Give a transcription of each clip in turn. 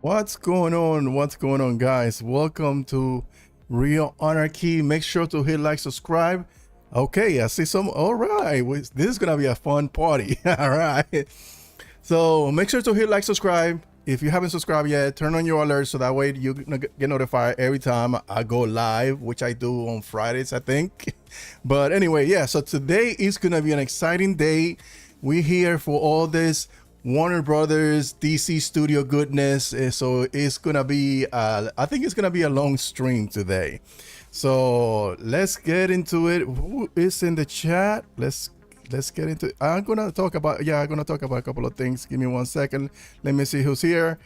What's going on? What's going on, guys? Welcome to Real Anarchy. Make sure to hit like, subscribe. Okay, I see some. All right, this is gonna be a fun party. All right. So make sure to hit like, subscribe. If you haven't subscribed yet, turn on your alerts so that way you get notified every time I go live, which I do on Fridays, I think. But anyway, yeah. So today is gonna be an exciting day. We're here for all this Warner Brothers DC studio goodness. So it's gonna be I think it's gonna be a long stream today. So let's get into it. Who is in the chat? Let's get into it. I'm gonna talk about a couple of things. Give me 1 second. Let me see who's here.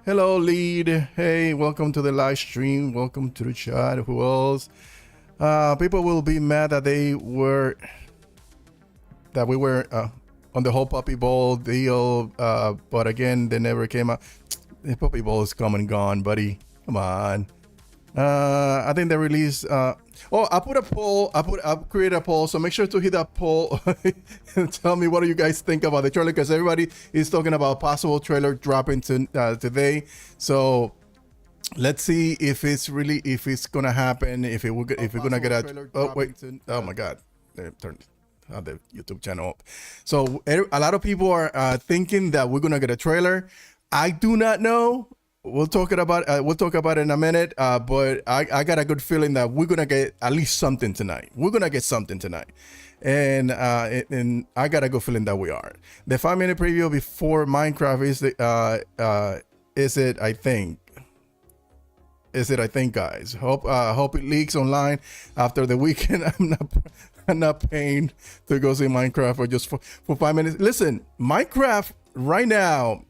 Hello, lead. Hey, welcome to the live stream. Welcome to the chat. Who else? People will be mad that we were on the whole Puppy Bowl deal, but again, they never came out. The Puppy Bowl is come and gone, buddy. Come on. I think they released. I put a poll. I created a poll, so make sure to hit that poll and tell me what do you guys think about the trailer, because everybody is talking about possible trailer dropping today. So let's see if it's gonna happen. If we're gonna get a. Oh wait! Oh my God! Turn the YouTube channel up. So a lot of people are thinking that we're gonna get a trailer. I do not know. We'll talk about it in a minute. But I got a good feeling that we're gonna get at least something tonight. We're gonna get something tonight, and I got a good feeling that we are. The 5-minute preview before Minecraft is it? I think. Is it? I think, guys. Hope it leaks online after the weekend. I'm not paying to go see Minecraft for 5 minutes. Listen, Minecraft right now,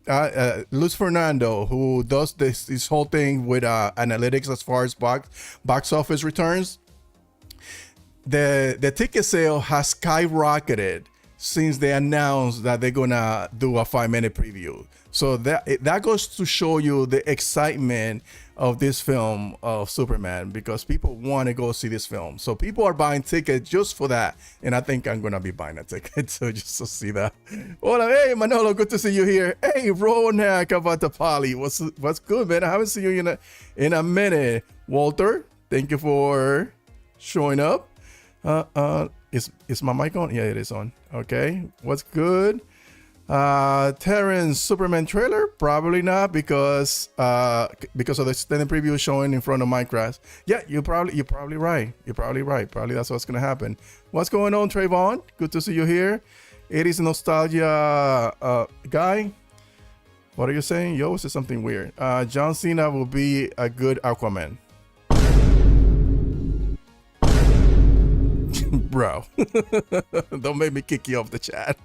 Luis Fernando, who does this whole thing with analytics as far as box office returns, the ticket sale has skyrocketed since they announced that they're gonna do a 5-minute preview. So that goes to show you the excitement of this film of Superman, because people want to go see this film. So people are buying tickets just for that, and I think I'm gonna be buying a ticket so just to see that. Hola, hey Manolo, good to see you here. Hey Ronak Avatapali, what's good, man? I haven't seen you in a minute. Walter, thank you for showing up. Is my mic on? Yeah, it is on. Okay, what's good? Terrence, Superman trailer? Probably not, because of the extended preview showing in front of Minecraft. Yeah, you're probably right. You're probably right. Probably that's what's gonna happen. What's going on, Trayvon? Good to see you here. It is nostalgia guy. What are you saying? Yo, is something weird? John Cena will be a good Aquaman. Bro, don't make me kick you off the chat.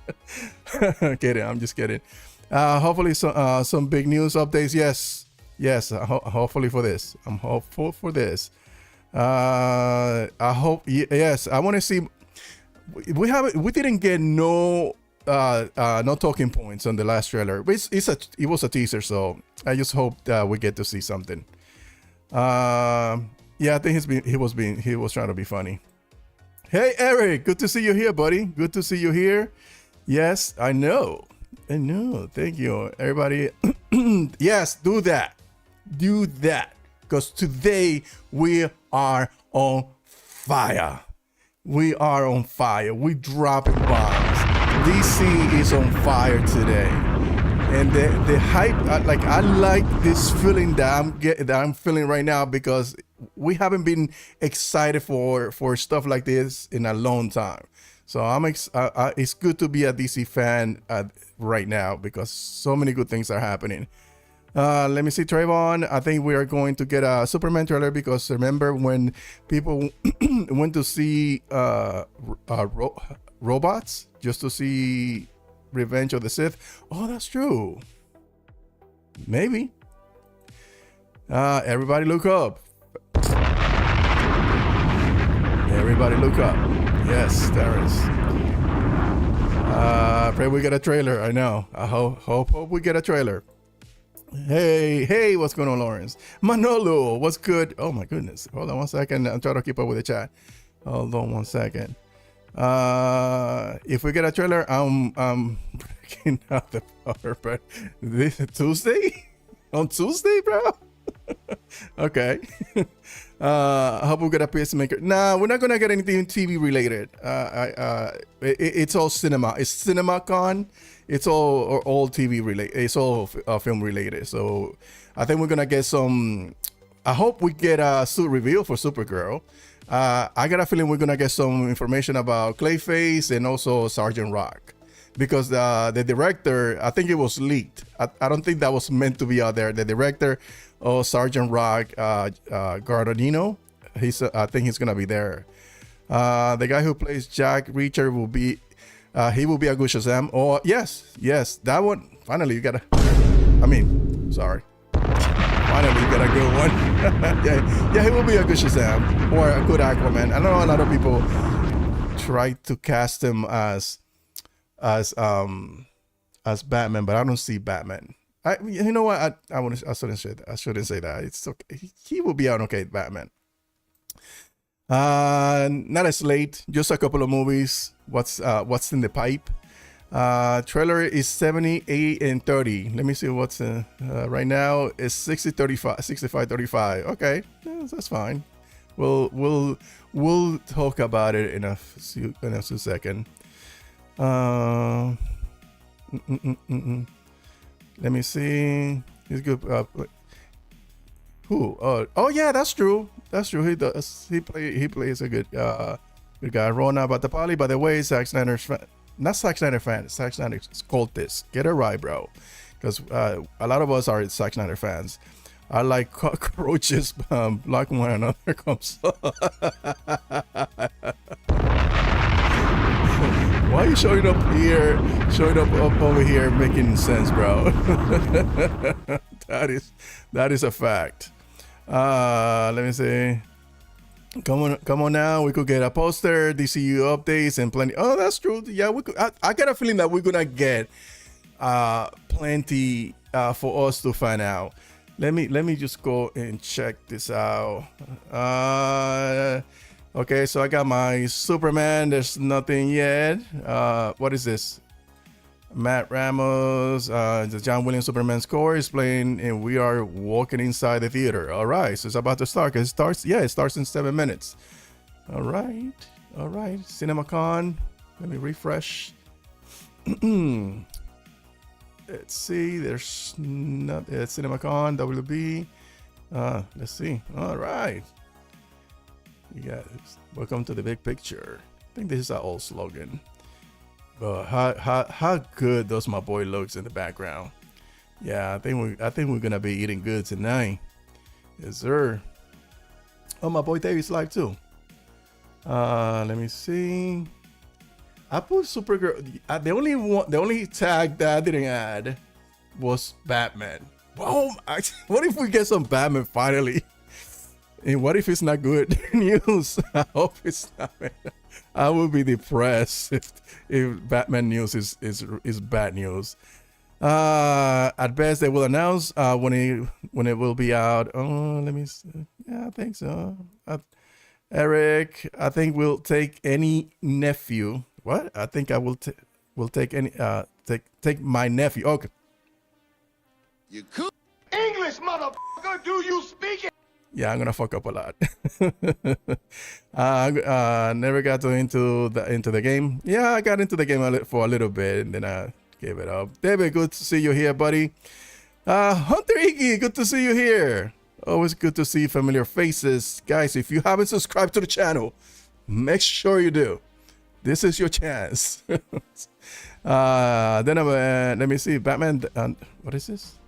Kidding, I'm just kidding. Hopefully some big news updates. Yes, hopefully for this. I'm hopeful for this. I hope, yes, I want to see. We didn't get no talking points on the last trailer. It was a teaser, so I just hope that we get to see something. Yeah, I think he was trying to be funny. Hey Eric, good to see you here, buddy. Good to see you here. Yes, I know. Thank you, everybody. Yes, do that, because today we are on fire. We dropping bombs. DC is on fire today, and the hype. I like this feeling that I'm feeling right now, because we haven't been excited for stuff like this in a long time. So it's good to be a DC fan right now, because so many good things are happening. Let me see, Trayvon. I think we are going to get a Superman trailer, because remember when people went to see robots just to see Revenge of the Sith? Oh, that's true. Maybe. Everybody look up. Everybody look up. Yes, there is. Pray we get a trailer. I know. I hope we get a trailer. Hey, what's going on, Lawrence? Manolo, what's good? Oh my goodness. Hold on 1 second. I'm trying to keep up with the chat. Hold on 1 second. If we get a trailer, I'm breaking out the power, but this Tuesday? On Tuesday, bro? Okay. I hope we get a pacemaker. Nah, we're not gonna get anything TV related. It's all cinema. It's CinemaCon. It's all TV related. It's all film related. So I think we're gonna get some. I hope we get a suit reveal for Supergirl. I got a feeling we're gonna get some information about Clayface and also Sergeant Rock, because the director, I think it was leaked. I don't think that was meant to be out there. The director, Sergeant Rock, Guardadino, I think he's gonna be there. The guy who plays Jack Reacher will be, he will be a good Shazam. Oh yes, that one. Finally, you gotta. I mean, sorry. Finally, you got a good one. yeah, he will be a good Shazam or a good Aquaman. I know a lot of people try to cast him as Batman, but I don't see Batman. You know what? I shouldn't say that. I shouldn't say that. It's okay. He will be an okay Batman. Not as late. Just a couple of movies. What's in the pipe? Trailer is 78 and 30. Let me see what's right now. It's 65-35. Okay, yeah, that's fine. We'll talk about it in a few seconds. Let me see. He's good. Who? Oh yeah, that's true. That's true. He does. He plays a good guy. Rona Batapali, by the way, Zack Snyder's fan. Not Zack Snyder fan. Zack Snyder's cultist. Get it right, bro. Because a lot of us are Zack Snyder fans. I like cockroaches blocking one another. Comes. Why are you showing up here? Showing up over here, making sense, bro. That is a fact. Let me see. Come on now. We could get a poster, DCU updates, and plenty. Oh, that's true. Yeah, we could. I got a feeling that we're gonna get plenty for us to find out. Let me just go and check this out. Okay, so I got my Superman. There's nothing yet. What is this? Matt Ramos, the John Williams Superman score is playing, and we are walking inside the theater. All right, so it's about to start. It starts in 7 minutes. All right. CinemaCon. Let me refresh. Let's see. There's not CinemaCon WB. Let's see. All right. You guys, welcome to the big picture. I think this is our old slogan. But how good does my boy looks in the background? Yeah, I think we're gonna be eating good tonight. Yes, sir. Oh, my boy David's live too. Let me see. I put Supergirl. The only tag that I didn't add was Batman. Wow, what if we get some Batman finally? And what if it's not good news? I hope it's not. I will be depressed if Batman news is bad news. At best, they will announce when it will be out. Oh, let me see. Yeah, I think so. Eric, I think we'll take any nephew. What? I think I will take any take my nephew. Okay. You could English, motherfucker. Do you speak it? Yeah, I'm gonna fuck up a lot. Never got into the game. Yeah, I got into the game for a little bit, and then I gave it up. David, good to see you here, buddy. Hunter Iggy, good to see you here. Always good to see familiar faces, guys. If you haven't subscribed to the channel, make sure you do. This is your chance. Then let me see, Batman. What is this?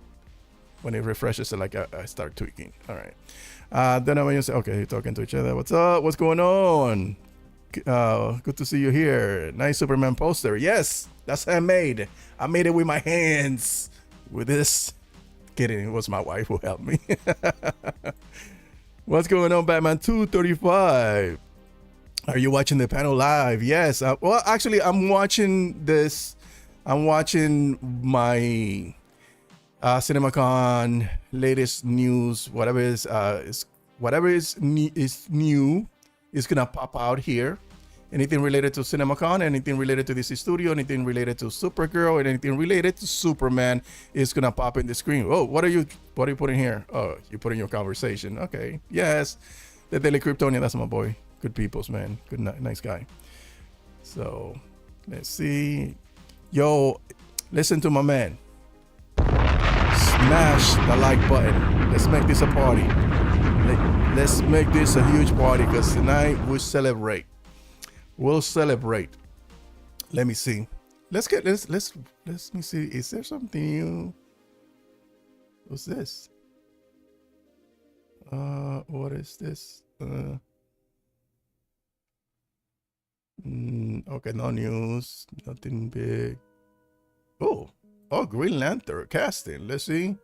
When it refreshes, like I start tweaking. All right. Then I'm gonna say, okay, talking to each other. What's up? What's going on? Good to see you here. Nice Superman poster. Yes, that's handmade. I made it with my hands. With this. Kidding. It was my wife who helped me. What's going on, Batman 235? Are you watching the panel live? Yes. Well, actually, I'm watching this. I'm watching my CinemaCon latest news. Whatever is new is gonna pop out here, anything related to CinemaCon, anything related to DC Studio, anything related to Supergirl, and anything related to Superman is gonna pop in the screen. Oh, what are you putting here? Oh, you put in your conversation. Okay, yes, the Daily Kryptonian. That's my boy. Good peoples, man. Good, nice guy. So let's see. Yo, listen to my man. Smash the like button. Let's make this a party. Let's make this a huge party because tonight we'll celebrate. We'll celebrate. Let me see. Let me see. Is there something new? What's this? What is this? Okay, no news. Nothing big. Oh, Green Lantern casting. Let's see.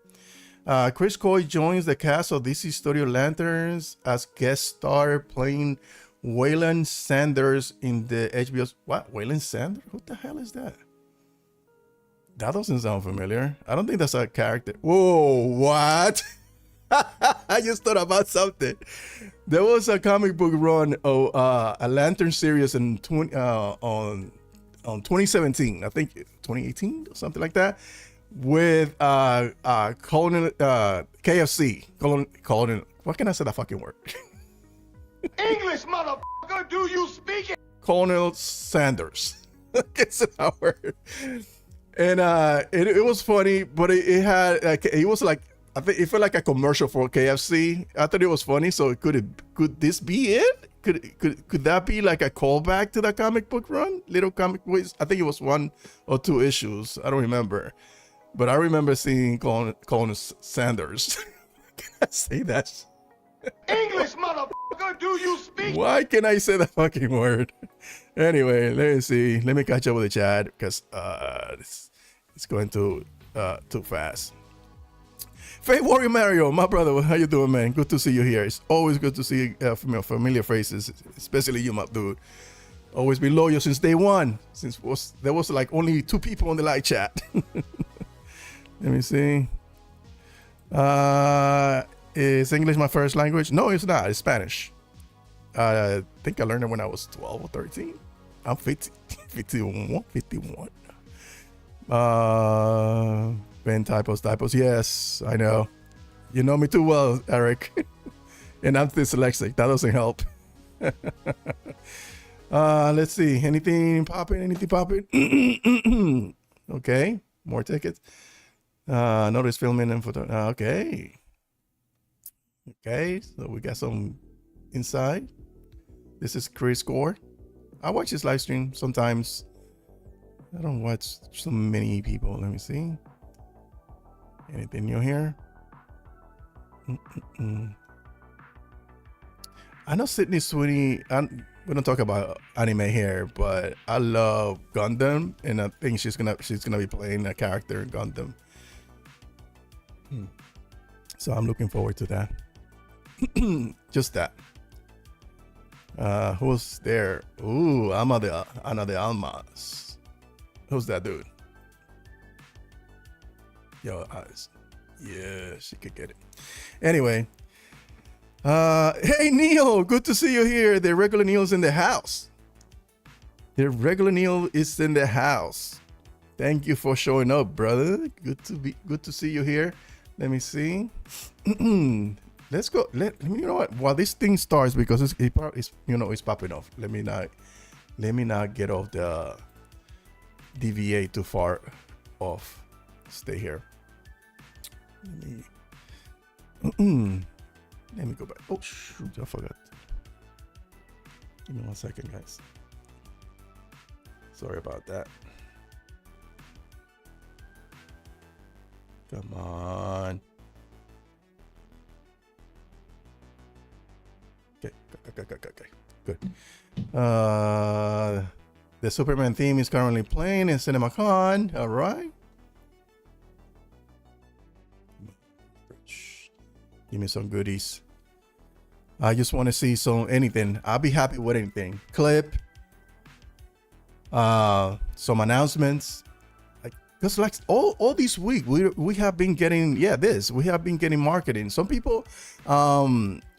Chris Coy joins the cast of DC Studio Lanterns as guest star playing Waylon Sanders in the HBO's... What? Waylon Sanders? What the hell is that? That doesn't sound familiar. I don't think that's a character. Whoa, what? I just thought about something. There was a comic book run of a Lantern series in on 2017. I think 2018 or something like that. With Colonel KFC. Colonel, what can I say that fucking word? English, motherfucker, do you speak it? Colonel Sanders. It's a word. And it was funny, but it had it was like, I think it felt like a commercial for KFC. I thought it was funny. So could this be it? Could that be like a callback to the comic book run? Little comic books. I think it was 1 or 2 issues. I don't remember. But I remember seeing Colonel Sanders. Can I say that? English, motherfucker, do you speak? Why can I say that fucking word? Anyway, let me see. Let me catch up with the chat because it's going too fast. Fate Warrior Mario, my brother, how you doing, man? Good to see you here. It's always good to see familiar faces, especially you, my dude. Always been loyal since day one. There was like only 2 people on the live chat. Let me see. Is English my first language? No, it's not. It's Spanish. I think I learned it when I was 12 or 13. I'm 51. Ben typos. Yes, I know. You know me too well, Eric. And I'm dyslexic. That doesn't help. Let's see. Anything popping? Okay. More tickets. Notice filming and photo. Okay. So we got some inside. This is Chris Gore. I watch his live stream sometimes. I don't watch so many people. Let me see. Anything new here? I know Sydney Sweeney. We don't talk about anime here, but I love Gundam, and I think she's gonna be playing a character in Gundam. So I'm looking forward to that. Just that. Who's there? Ooh, Ana de Almas. Who's that dude? Yo, eyes. Yeah, she could get it. Anyway. Hey, Neil. Good to see you here. The regular Neil's in the house. The regular Neil is in the house. Thank you for showing up, brother. Good to see you here. Let me see. Let's go. You know what? While this thing starts, because it's popping off. Let me not get off the DVA too far off. Stay here. Let me go back. Oh shoot! I forgot. Give me 1 second, guys. Sorry about that. Come on. Okay. Good. The Superman theme is currently playing in CinemaCon. All right. Give me some goodies. I just want to see anything. I'll be happy with anything. Clip. Some announcements. Because like all this week we have been getting we have been getting marketing. Some people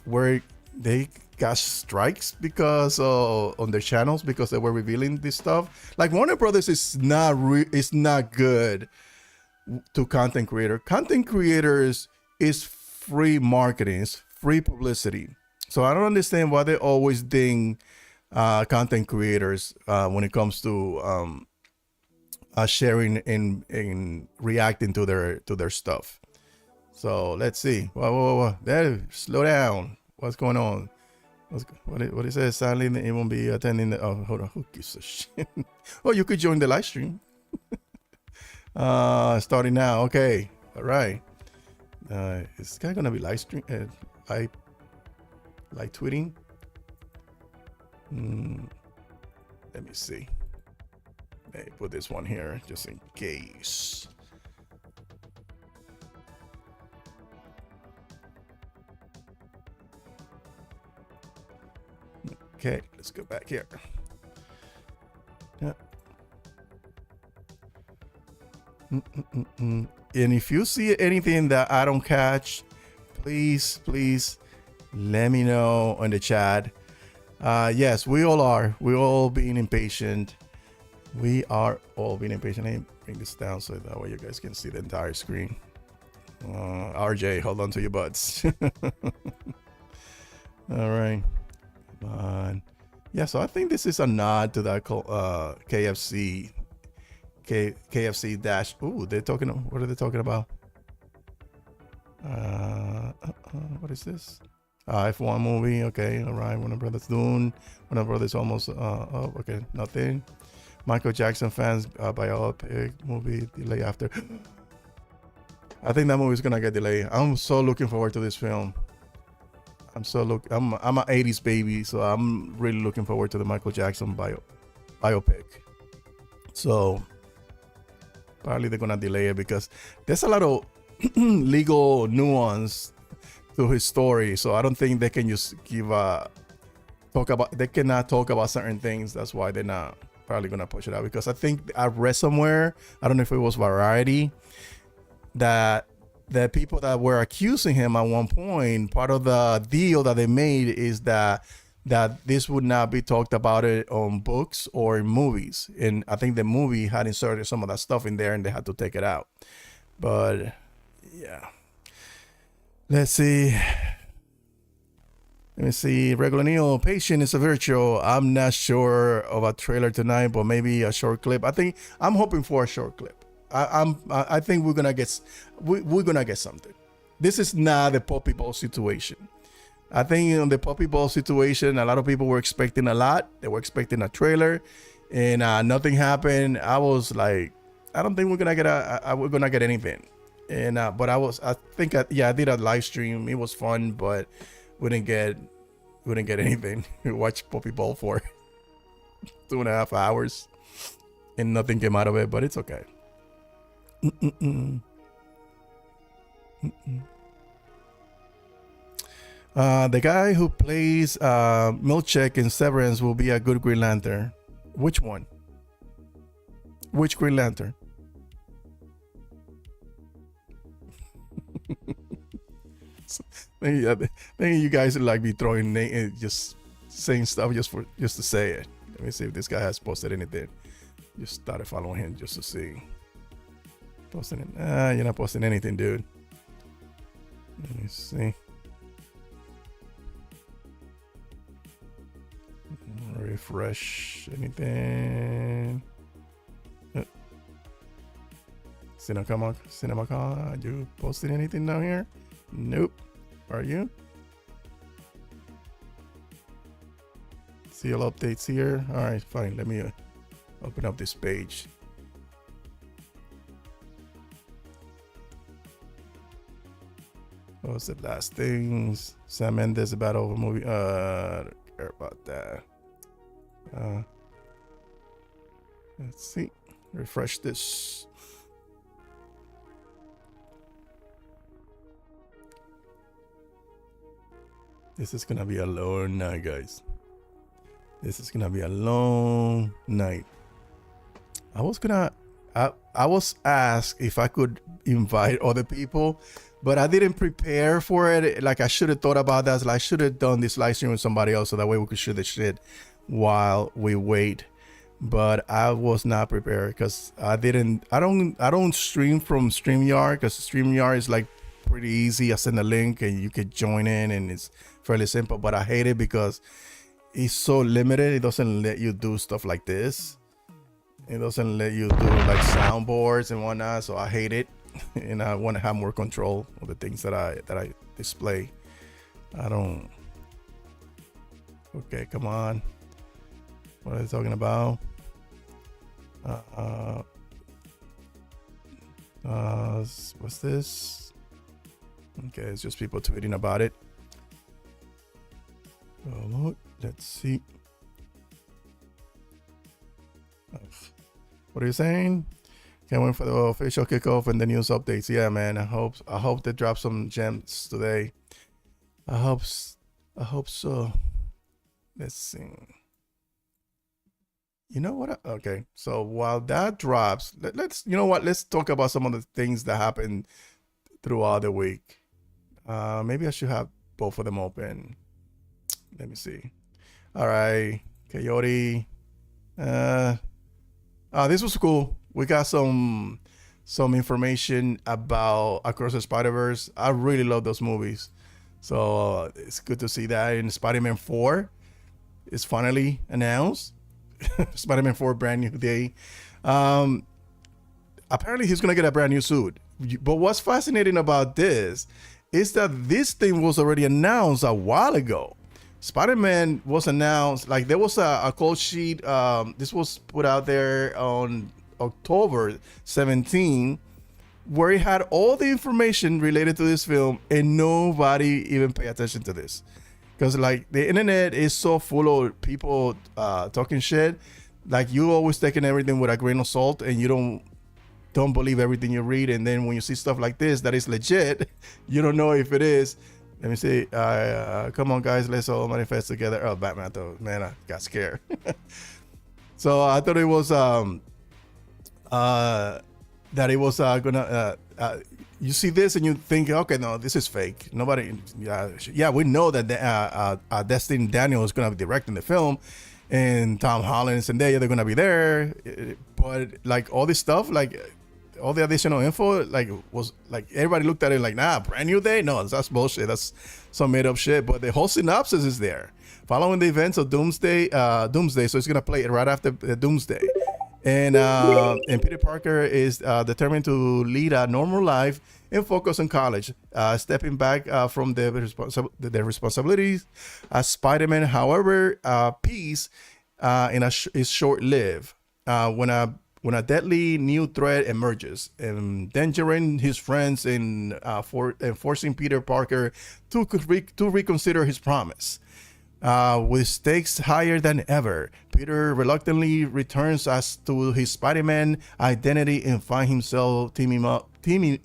where they got strikes because on their channels because they were revealing this stuff. Like Warner Brothers is not good to content creator. Content creators is free marketing, it's free publicity. So I don't understand why they always ding content creators when it comes to sharing and reacting to their stuff. So let's see. Whoa. There, slow down. What's going on? What it says? Sadly, it won't be attending. Hold on. Who gives a shit? Oh, you could join the live stream. Starting now. Okay. All right. Is this guy gonna be live stream? Live tweeting? Let me see. Let me put this one here just in case. Okay, let's go back here. Yeah. And if you see anything that I don't catch, please let me know on the chat. Yes, we all are. We're all being impatient. We are all being impatient. Let me bring this down so that way you guys can see the entire screen. RJ, hold on to your butts. All right. Come on. Yeah, so I think this is a nod to that KFC dash. Ooh, they're talking. What are they talking about? What is this? F1 movie. Okay, all right. Warner Brothers Dune. Warner Brothers almost. Oh, okay, nothing. Michael Jackson fans biopic movie delay after. I think that movie is gonna get delayed. I'm so looking forward to this film. I'm an 80s baby, so I'm really looking forward to the Michael Jackson biopic. So probably they're gonna delay it because there's a lot of legal nuance to his story. So I don't think they can just they cannot talk about certain things. That's why they're not probably gonna push it out, because I think I read somewhere, I don't know if it was Variety, that the people that were accusing him at one point, part of the deal that they made is that this would not be talked about it on books or in movies. And I think the movie had inserted some of that stuff in there and they had to take it out. But yeah, let's see. Let me see. Regular Neil, patient is a virtue. I'm not sure of a trailer tonight, but maybe a short clip. I'm hoping for a short clip. I think we're gonna get something. This is not a Puppy Ball situation. I think in the Puppy Ball situation, a lot of people were expecting a lot. They were expecting a trailer, and nothing happened. I was like, I don't think we're gonna get anything. And but I did a live stream. It was fun, but we didn't get anything. We watched Puppy Ball for 2.5 hours, and nothing came out of it. But it's okay. The guy who plays Milchek in Severance will be a good Green Lantern. Which one? Which Green Lantern? Maybe you guys would like be throwing just saying stuff just to say it. Let me see if this guy has posted anything. Just started following him just to see. Posting it. You're not posting anything, dude. Let me see. Refresh anything. CinemaCon. Are you posting anything down here? Nope. Are you? Seal updates here. All right, fine. Let me open up this page. What was the last things? Sam Mendes about over movie. Don't care about that. Let's see. Refresh this. This is gonna be a long night, guys. This is gonna be a long night. I was asked if I could invite other people, but I didn't prepare for it. Like I should have thought about that. Like I should have done this live stream with somebody else so that way we could shoot the shit while we wait. But I was not prepared because I don't stream from StreamYard, because StreamYard is like pretty easy. I send a link and you could join in and it's fairly simple. But I hate it because it's so limited. It doesn't let you do stuff like this. It doesn't let you do like soundboards and whatnot. So I hate it. And I want to have more control of the things that I display. I don't. Okay, come on. What are they talking about? What's this? Okay, it's just people tweeting about it. Oh, let's see. What are you saying? Can't wait for the official kickoff and the news updates. Yeah, man. I hope they drop some gems today. I hope so. Let's see. You know what? Okay, so while that drops, let's talk about some of the things that happened throughout the week. Maybe I should have both of them open. Let me see. All right, Coyote. This was cool. We got some information about Across the Spider-Verse. I really love those movies, so it's good to see that. In Spider-Man 4 is finally announced. Spider-Man 4 brand new day. Apparently he's gonna get a brand new suit. But what's fascinating about this is that this thing was already announced a while ago. Spider-Man was announced, like there was a call sheet. This was put out there on October 17, where it had all the information related to this film, and nobody even paid attention to this. Because like the internet is so full of people talking shit. Like you always taking everything with a grain of salt, and you don't believe everything you read. And then when you see stuff like this that is legit, you don't know if it is. Let me see. Come on, guys, let's all manifest together. Oh, Batman, though, man, I got scared. So I thought it was that it was gonna. You see this and you think, okay, no, this is fake. Nobody, yeah, we know that Destin Daniel is gonna be directing the film, and Tom Holland and Zendaya, they're gonna be there. But like all this stuff, like all the additional info, like was like everybody looked at it like, nah, brand new day. No, that's bullshit. That's some made up shit. But the whole synopsis is there. Following the events of Doomsday, so it's gonna play it right after Doomsday. And Peter Parker is determined to lead a normal life and focus on college, stepping back from their responsibilities as Spider-Man. However, peace is short-lived when a deadly new threat emerges, endangering his friends and forcing Peter Parker to reconsider his promise. With stakes higher than ever, Peter reluctantly returns as to his Spider-Man identity and finds himself teaming up with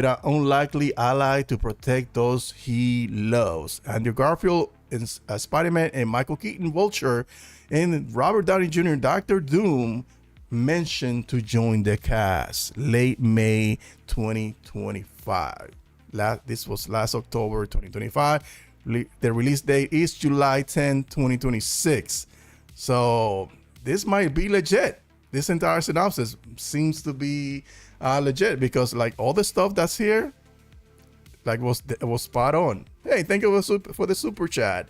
an unlikely ally to protect those he loves. Andrew Garfield as Spider-Man and Michael Keaton Vulture and Robert Downey Jr. Dr. Doom mentioned to join the cast late May 2025. This was last October 2025. The release date is July 10, 2026. So this might be legit. This entire synopsis seems to be legit, because like all the stuff that's here, like was spot on. Hey, thank you for the super chat.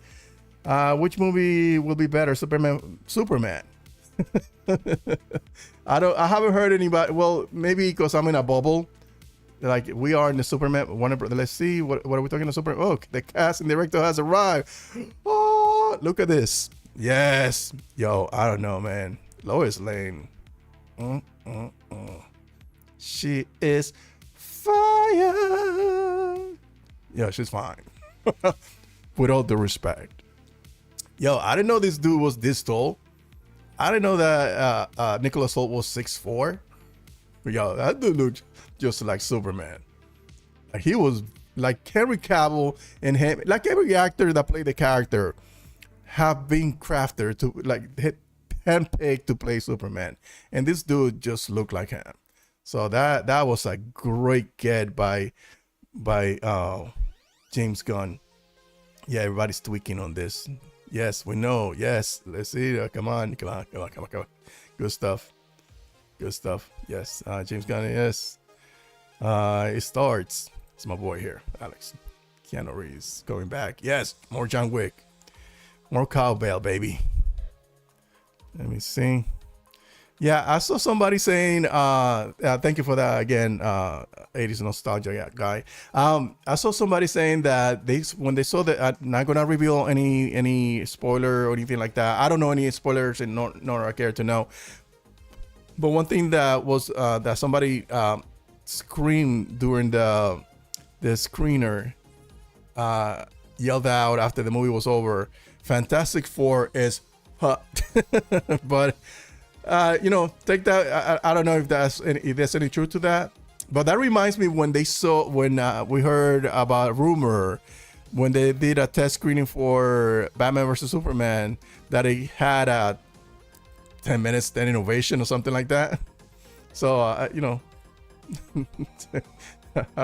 Which movie will be better, Superman? I haven't heard anybody. Well, maybe because I'm in a bubble. Like we are in the Superman. Let's see, what are we talking about? Superman. Oh, the cast and director has arrived. Oh, look at this. Yes, yo, I don't know, man. Lois Lane. She is fire. Yeah, she's fine. With all due respect. Yo, I didn't know this dude was this tall. I didn't know that Nicholas Hoult was 6'4". Yo, that dude looked just like Superman. Like he was like Henry Cavill and him. Like every actor that played the character have been crafted to like handpicked to play Superman, and this dude just looked like him. So that was a great get by James Gunn. Yeah, everybody's tweaking on this. Yes, we know. Yes, let's see. Come on. Good stuff. Good stuff. Yes, James Gunn. Yes. It starts. It's my boy here, Alex. Keanu Reeves going back. Yes, more John Wick. More cowbell, baby. Let me see. Yeah, I saw somebody saying, thank you for that again, 80s nostalgia guy. I saw somebody saying that when they saw that, not gonna reveal any spoiler or anything like that. I don't know any spoilers, and nor I care to know. But one thing that was that somebody screamed during the screener, yelled out after the movie was over, Fantastic Four is hot. But take that. I don't know if there's any truth to that, but that reminds me when we heard about rumor when they did a test screening for Batman vs Superman that it had a 10-minute standing ovation or something like that. So I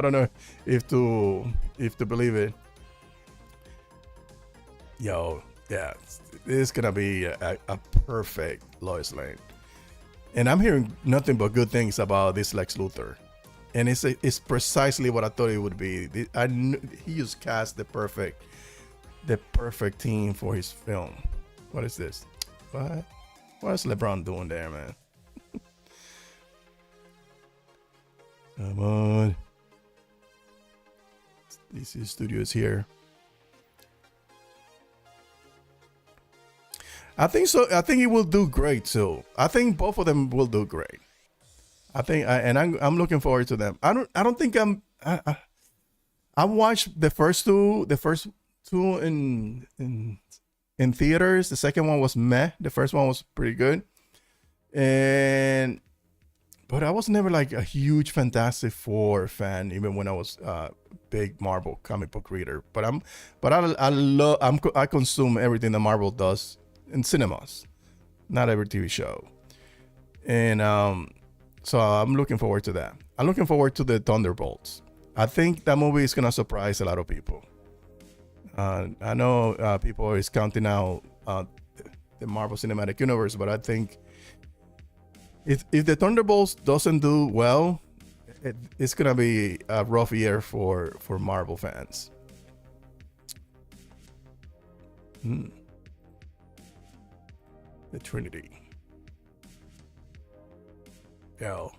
don't know if to believe it. Yo, yeah, it's gonna be a perfect Lois Lane. And I'm hearing nothing but good things about this Lex Luthor, and it's precisely what I thought it would be. He just cast the perfect team for his film. What is this? What is LeBron doing there, man? Come on, DC Studios here. I think so. I think he will do great too. I think both of them will do great. I'm looking forward to them. I don't think I watched the first two in theaters. The second one was meh. The first one was pretty good. But I was never like a huge Fantastic Four fan, even when I was a big Marvel comic book reader. But I consume everything that Marvel does in cinemas, not every TV show. And so I'm looking forward to that. I'm looking forward to the Thunderbolts. I think that movie is gonna surprise a lot of people. I know people are counting out the Marvel Cinematic Universe, but I think if the Thunderbolts doesn't do well, it's gonna be a rough year for Marvel fans. The Trinity. Yo.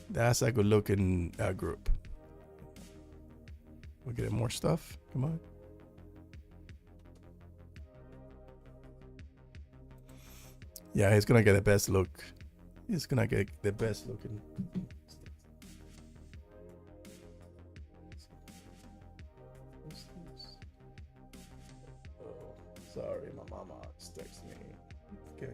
That's a good looking group. We're getting more stuff. Come on. Yeah, he's gonna get the best look. He's gonna get the best looking. Sorry, my mama texted me. Okay.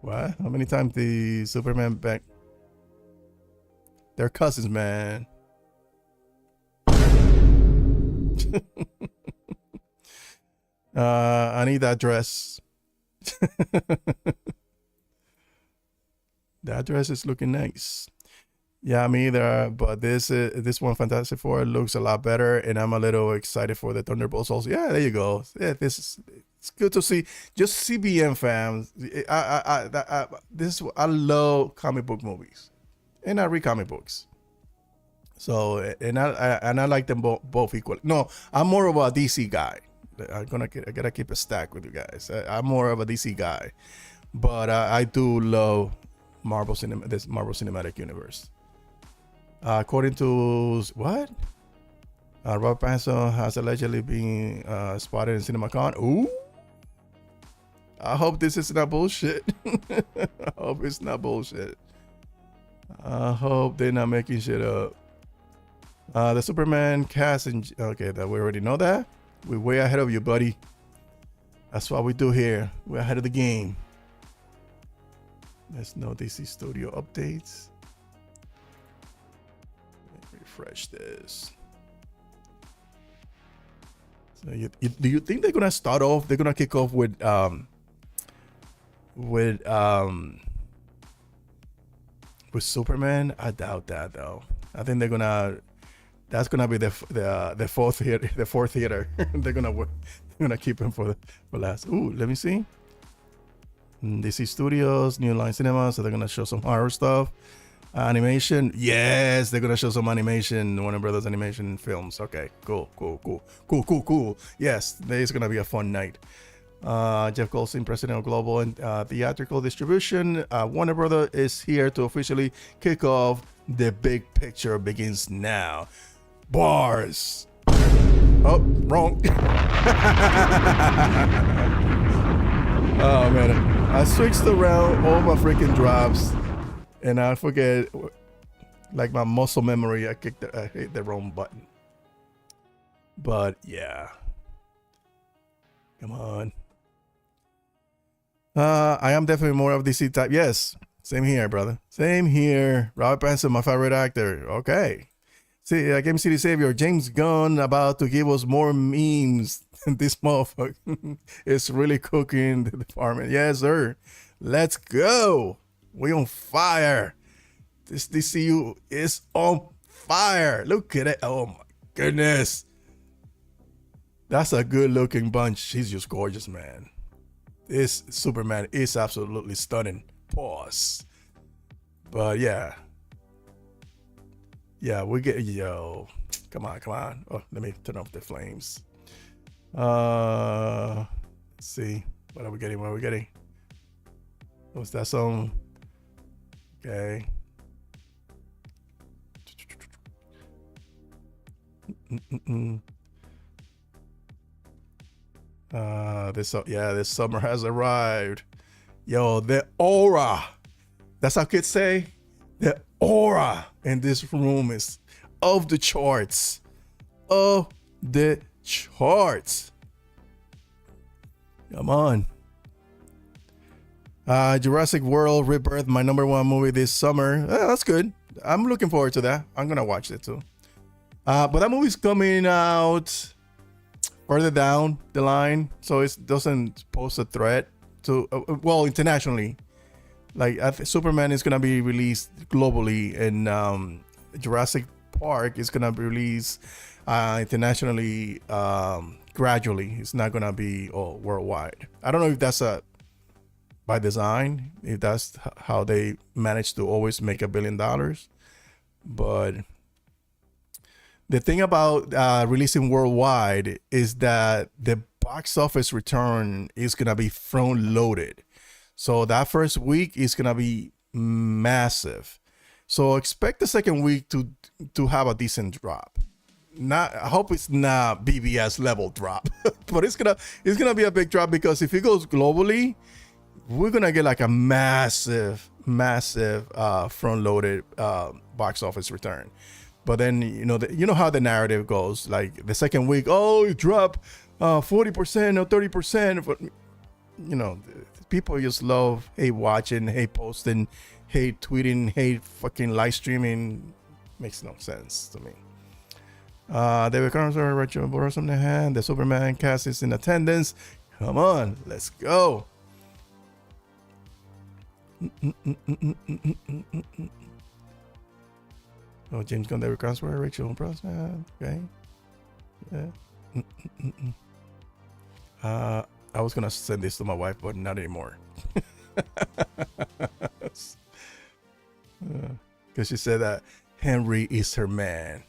What? How many times the Superman back? They're cousins, man. I need that dress. That dress is looking nice. Yeah, me either. But this one, Fantastic Four, looks a lot better, and I'm a little excited for the Thunderbolts also. Yeah, there you go. Yeah, it's good to see. Just CBM fans. I love comic book movies, and I read comic books. So and I like them both equally. No, I'm more of a DC guy. I gotta keep a stack with you guys. I'm more of a DC guy, but I do love this Marvel Cinematic Universe. According to what? Robert Pattinson has allegedly been spotted in CinemaCon. Ooh. I hope this is not bullshit. I hope it's not bullshit. I hope they're not making shit up. The Superman cast okay, that we already know that. We're way ahead of you, buddy. That's what we do here. We're ahead of the game. There's no DC Studio updates. refresh this. So do you think they're gonna start off? They're gonna kick off with Superman? I doubt that though. I think that's gonna be the fourth theater. they're gonna keep him for last. Ooh, let me see. DC Studios, New Line Cinema, so they're gonna show some horror stuff. Animation, yes, they're gonna show some animation, Warner Brothers animation films. Okay, cool. Yes, there's gonna be a fun night. Jeff Goldstein, president of Global and Theatrical Distribution. Warner Brothers is here to officially kick off The Big Picture Begins Now. Bars. Oh, wrong. Oh man, I switched around all my freaking drops. And I forget, like my muscle memory, I hit the wrong button. But yeah, come on. I am definitely more of DC type. Yes, same here, brother. Same here. Robert Pattinson, my favorite actor. Okay. See, Game City Savior, James Gunn about to give us more memes. This motherfucker is really cooking the department. Yes, sir. Let's go. We on fire. This DCU is on fire. Look at it. Oh my goodness. That's a good looking bunch. He's just gorgeous, man. This Superman is absolutely stunning. Pause. But yeah. Yeah, we get, yo. Come on. Oh, let me turn off the flames. Let's see. What are we getting? What's that song? Okay. This summer has arrived. Yo, the aura. That's how kids say. The aura in this room is of the charts. Of the charts. Come on. Jurassic World Rebirth, my #1 movie this summer. That's good. I'm looking forward to that. I'm gonna watch it too. But that movie's coming out further down the line, so it doesn't pose a threat to well, internationally. Like Superman is gonna be released globally, and Jurassic Park is gonna be released internationally gradually. It's not gonna be worldwide. I don't know if that's by design, if that's how they manage to always make $1 billion. But the thing about releasing worldwide is that the box office return is gonna be front loaded. So that first week is gonna be massive. So expect the second week to have a decent drop. I hope it's not BBS level drop, but it's gonna be a big drop, because if it goes globally, we're gonna get like a massive front-loaded box office return. But then you know how the narrative goes. Like the second week, it dropped 40% or 30%. But people just love hate watching, hate posting, hate tweeting, hate fucking live streaming. Makes no sense to me. David Carter, Rachel Boros on the hand. The Superman cast is in attendance. Come on, let's go. Oh, James Gunn, David Carter, Rachel Boros. Okay. Yeah. I was gonna send this to my wife, but not anymore. Because she said that Henry is her man.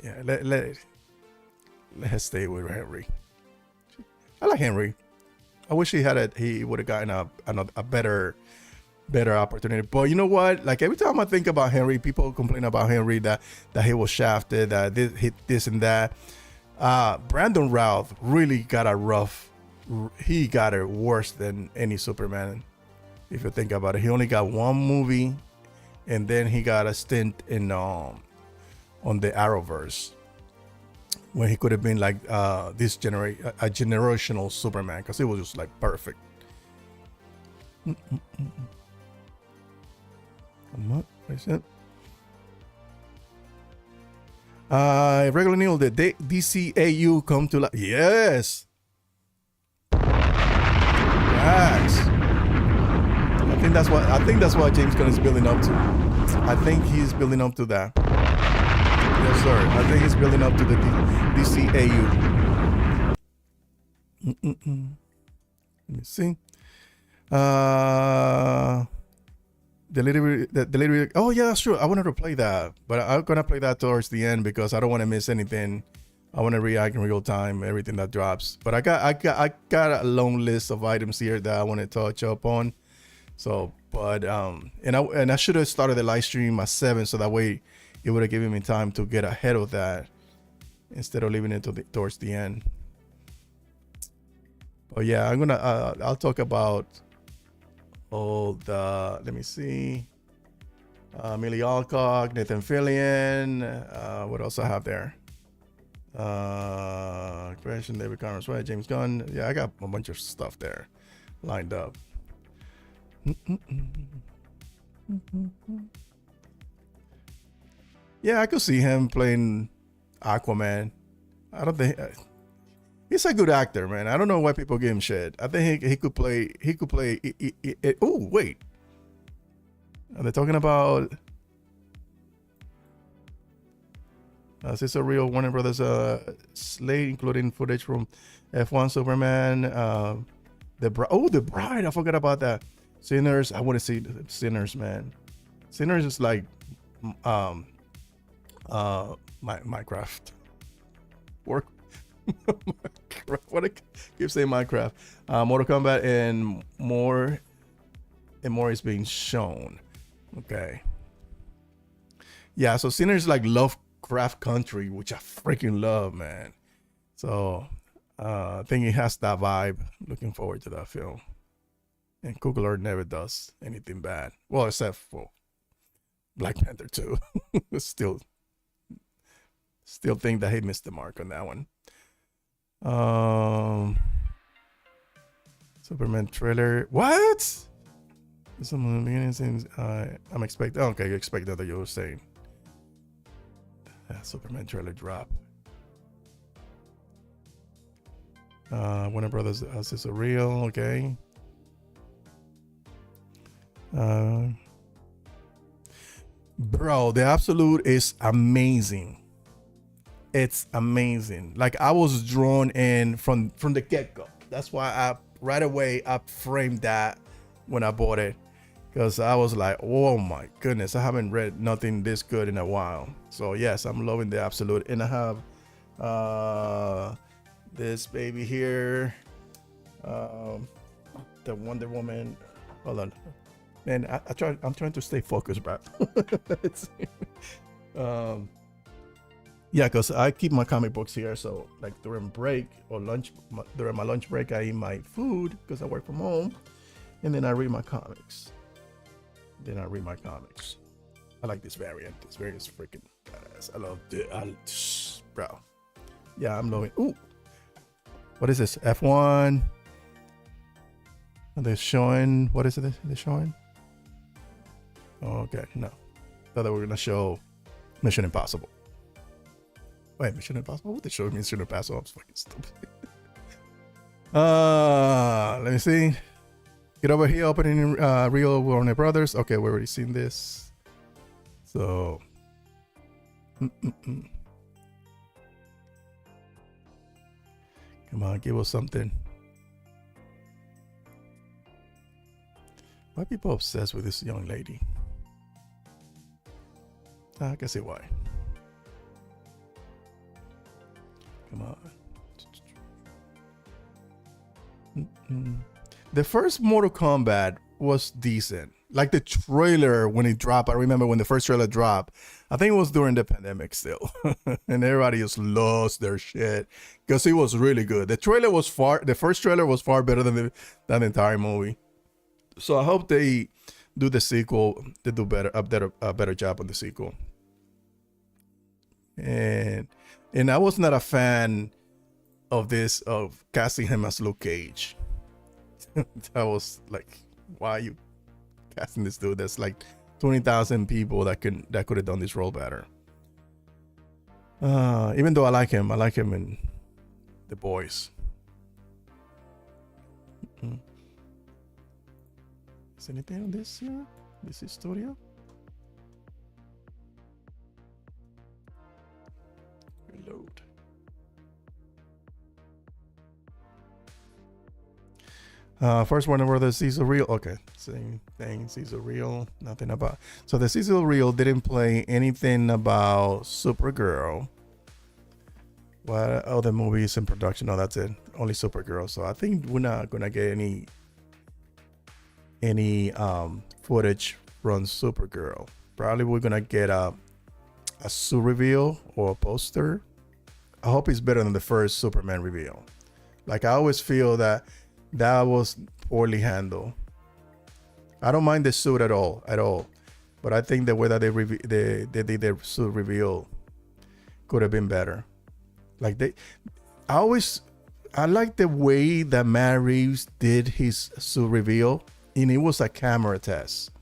Yeah, let's stay with Henry. I like Henry. I wish he would have gotten a better opportunity. But you know what? Like every time I think about Henry, people complain about Henry that he was shafted, that this and that. Brandon Routh really got he got it worse than any Superman. If you think about it, he only got one movie, and then he got a stint in on the Arrowverse, when he could have been like a generational Superman, because it was just like perfect. Come on, what is it? Regular news, the DCAU come to life. Yes. Yes. I think that's what James Gunn is building up to. I think he's building up to that. Yes, sir. I think he's building up to the DCAU. Let me see. Delivery. Oh yeah, that's true. I wanted to play that, but I'm gonna play that towards the end because I don't want to miss anything. I want to react in real time, everything that drops. But I got a long list of items here that I want to touch up on. So, but and I should have started the live stream at 7, so that way it would have given me time to get ahead of that instead of leaving it towards the end. But yeah, I'll talk about all the, let me see, Millie Alcock, Nathan Fillion, what else I have there? Creation, David Cameron's right, James Gunn. Yeah, I got a bunch of stuff there lined up. Yeah, I could see him playing Aquaman. I don't think he's a good actor, man. I don't know why people give him shit. I think he could play. Oh wait, are they talking about? This is a real Warner Brothers slate, including footage from F1, Superman, the Bride. I forgot about that. Sinners. I want to see Sinners, man. Sinners is like Minecraft. Work. What I keep saying Minecraft. Mortal Kombat and more is being shown. Okay. Yeah, so Sinners is like Lovecraft country, which I freaking love, man. So I think it has that vibe. Looking forward to that film. And Coogler never does anything bad. Well, except for Black Panther 2. Still think that he missed the mark on that one. Superman trailer. What? Some of the beginning things I'm expecting. Okay, you expect that you were saying. Superman trailer drop. Warner Brothers is a real. Okay. Bro, the Absolute is amazing. It's amazing. Like, I was drawn in from the get-go. That's why right away I framed that when I bought it, because I was like, oh my goodness, I haven't read nothing this good in a while. So yes, I'm loving the Absolute. And I have this baby here, the Wonder Woman. Hold on, man. I'm trying to stay focused, bro. Yeah, because I keep my comic books here. So like during break or during my lunch break, I eat my food because I work from home, and then I read my comics. I like this variant. This variant is freaking badass. I love it. Bro. Yeah, I'm loving. Ooh, what is this? F1. Are they showing? What is it? They're showing? Okay, no. Thought they were gonna show Mission Impossible. Wait, Mission Impossible? What they showed me Mission Impossible? I'm fucking stupid. Let me see. Get Over Here opening real Warner Brothers. Okay, we've already seen this. So come on, give us something. Why are people obsessed with this young lady? I can see why. Come on. The first Mortal Kombat was decent. Like the trailer when it dropped. I remember when the first trailer dropped. I think it was during the pandemic still. And everybody just lost their shit because it was really good. The first trailer was far better than the entire movie. So I hope they do the sequel. They do a better job on the sequel. And I was not a fan of casting him as Luke Cage. That was like, why are you casting this dude? That's like 20,000 people that could have done this role better. Even though I like him in The Boys. Is anything on this here? This is studio. Reload. First Warner Brothers Cecil Reel. Okay, same thing. Cecil Reel. Nothing about. So the Cecil Reel didn't play anything about Supergirl. What other movies in production? No, that's it. Only Supergirl. So I think we're not gonna get any footage from Supergirl. Probably we're gonna get a suit reveal or a poster. I hope it's better than the first Superman reveal. Like I always feel that was poorly handled. I don't mind the suit at all, but I think the way that they did their suit reveal could have been better. Like I like the way that Matt Reeves did his suit reveal, and it was a camera test.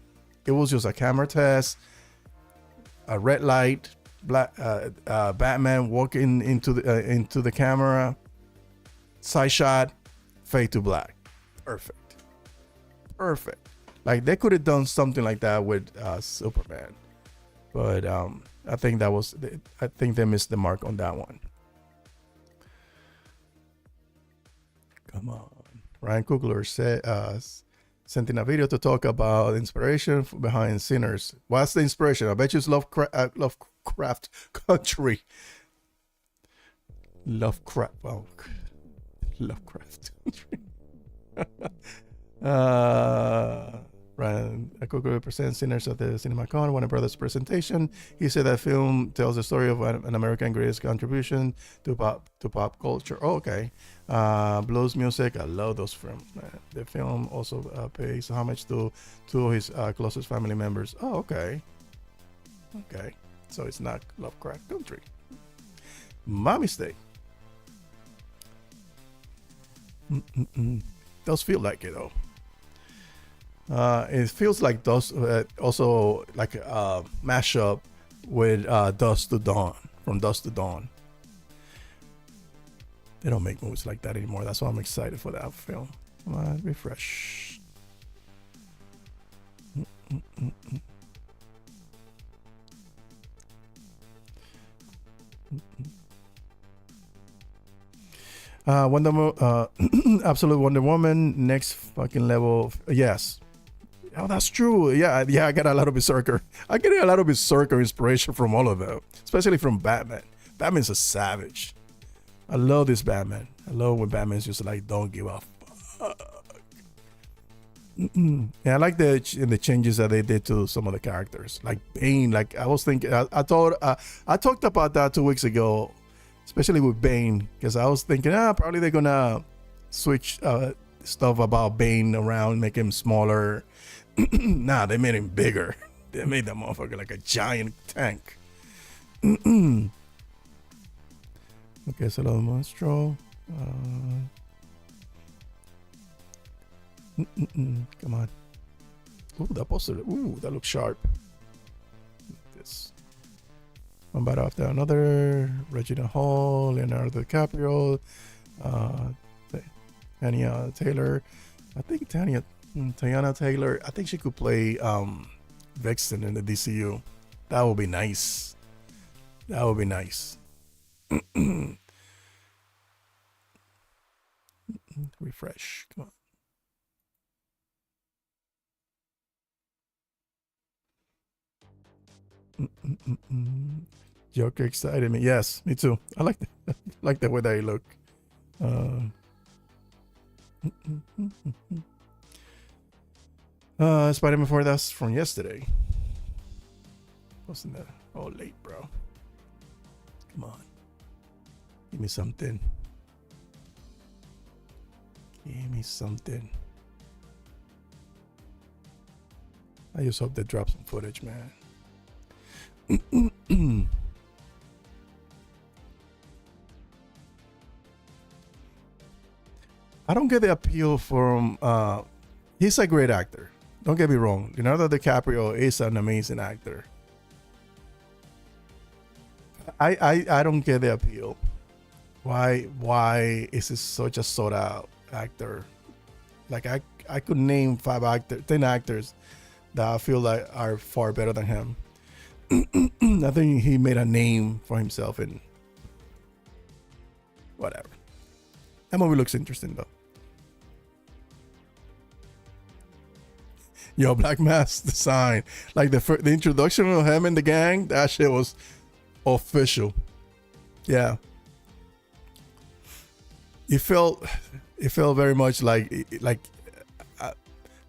It was just a camera test, a red light, black Batman walking into the camera, side shot, fade to black. Perfect. Like they could have done something like that with Superman, but I think they missed the mark on that one. Come on. Ryan Coogler sent in a video to talk about inspiration behind Sinners. What's the inspiration? I bet you it's Lovecraft Country. Lovecraft Country. Ryan Coogler presents Sinners at the CinemaCon, Warner Brothers presentation. He said that film tells the story of an American greatest contribution to pop culture. Oh, okay. Blues music. I love those films, man. The film also pays homage to two of his closest family members. Oh, okay. Okay. So it's not Lovecraft Country. My mistake. Does feel like it though. It feels like those also like a mashup with Dusk to Dawn, from Dusk to Dawn. They don't make movies like that anymore. That's why I'm excited for that film. Come on, refresh. Absolute Wonder Woman, next fucking level. Yes. Oh, that's true. Yeah, I got a lot of Berserker. I get a lot of Berserker inspiration from all of them, especially from Batman. Batman's a savage. I love this Batman. I love when Batman's just like, don't give a fuck. Yeah, I like the changes that they did to some of the characters, like Bane. Like I was thinking, I talked about that 2 weeks ago, especially with Bane, because I was thinking, probably they're gonna switch stuff about Bane around, make him smaller. Nah, they made him bigger. They made that motherfucker like a giant tank. Okay, so the monstro. Come on. Ooh, that poster. Ooh, that looks sharp. This. One bite after another. Regina Hall, Leonardo DiCaprio, Tanya Taylor. I think Teyana Taylor. I think she could play Vexen in the DCU. That would be nice. That would be nice. Refresh. Come on. Joker excited me. Yes, me too. I like like the way they look. Spider-Man 4, that's from yesterday. Wasn't that all late, bro? Come on. Give me something. Give me something. I just hope they drop some footage, man. I don't get the appeal from he's a great actor. Don't get me wrong. Leonardo DiCaprio is an amazing actor. I don't get the appeal. Why is it such a sought out actor? Like I could name 10 actors that I feel like are far better than him. I think he made a name for himself in whatever. That movie looks interesting though. Yo, Black Mask design, like the introduction of him and the gang, that shit was official. Yeah, it felt very much like a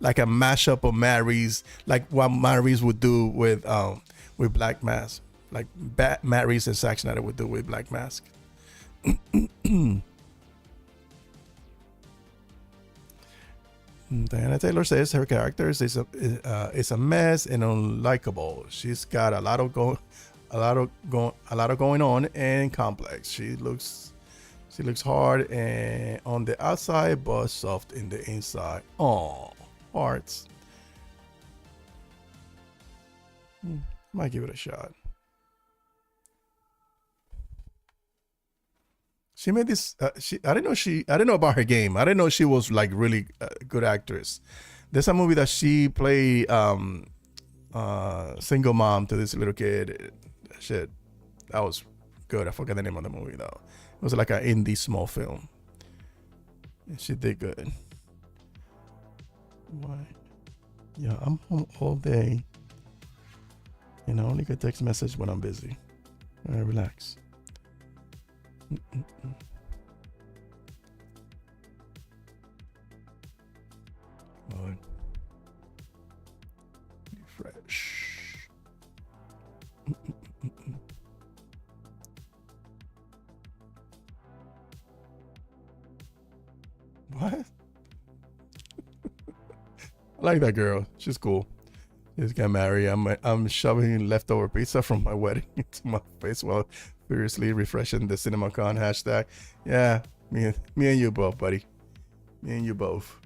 mashup of Matt Reeves, like what Matt Reeves would do with Black Mask, like Matt Reeves and Zack Snyder would do with Black Mask. Diana Taylor says her character is a mess and unlikable. She's got a lot of going on and complex. She looks hard and on the outside, but soft in the inside. Oh, hearts. Might give it a shot. She made this. I didn't know about her game. I didn't know she was like really good actress. There's a movie that she played single mom to this little kid. Shit, that was good. I forget the name of the movie though. It was like an indie small film. And she did good. Why? Yeah, I'm home all day. And I only get text message when I'm busy. All right, relax. Come on. Refresh. What? I like that girl. She's cool. Just got married. I'm shoving leftover pizza from my wedding into my face while furiously refreshing the CinemaCon hashtag. Yeah, me and you both, buddy. Me and you both.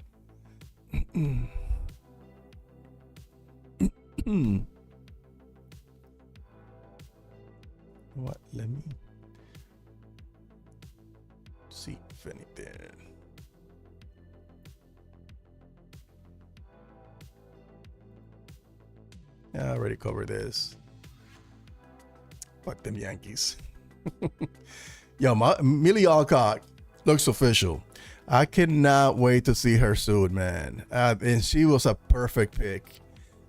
What? Let me see if anything. Yeah, I already covered this. Fuck them Yankees. Yo, Millie Alcock looks official. I cannot wait to see her soon, man. And she was a perfect pick.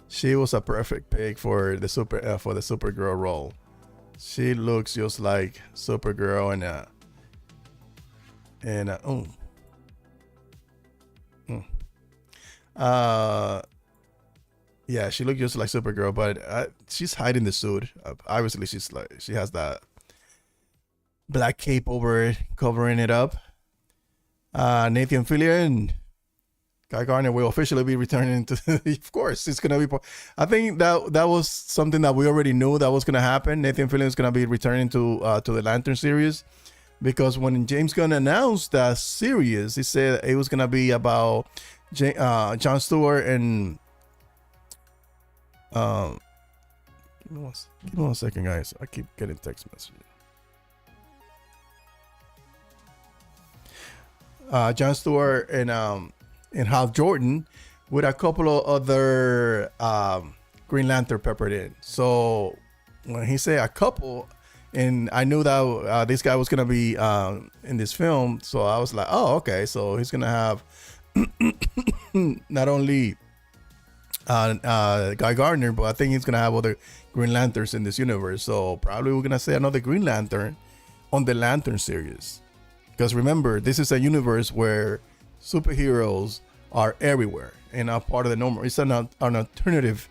She was a perfect pick for the Supergirl role. She looks just like Supergirl yeah, she looked just like Supergirl, but she's hiding the suit. Obviously, she has that black cape over it, covering it up. Nathan Fillion and Guy Gardner will officially be returning to. Of course, it's gonna be. I think that was something that we already knew that was gonna happen. Nathan Fillion is gonna be returning to the Lantern series, because when James Gunn announced that series, he said it was gonna be about Jon Stewart and. Give me 1 second, guys. I keep getting text messages. Jon Stewart and Hal Jordan, with a couple of other Green Lantern peppered in. So when he said a couple, and I knew that this guy was gonna be in this film, so I was like, oh, okay. So he's gonna have not only Guy Gardner, but I think he's gonna have other Green Lanterns in this universe. So probably we're gonna see another Green Lantern on the Lantern series, because remember, this is a universe where superheroes are everywhere and not part of the normal. It's an alternative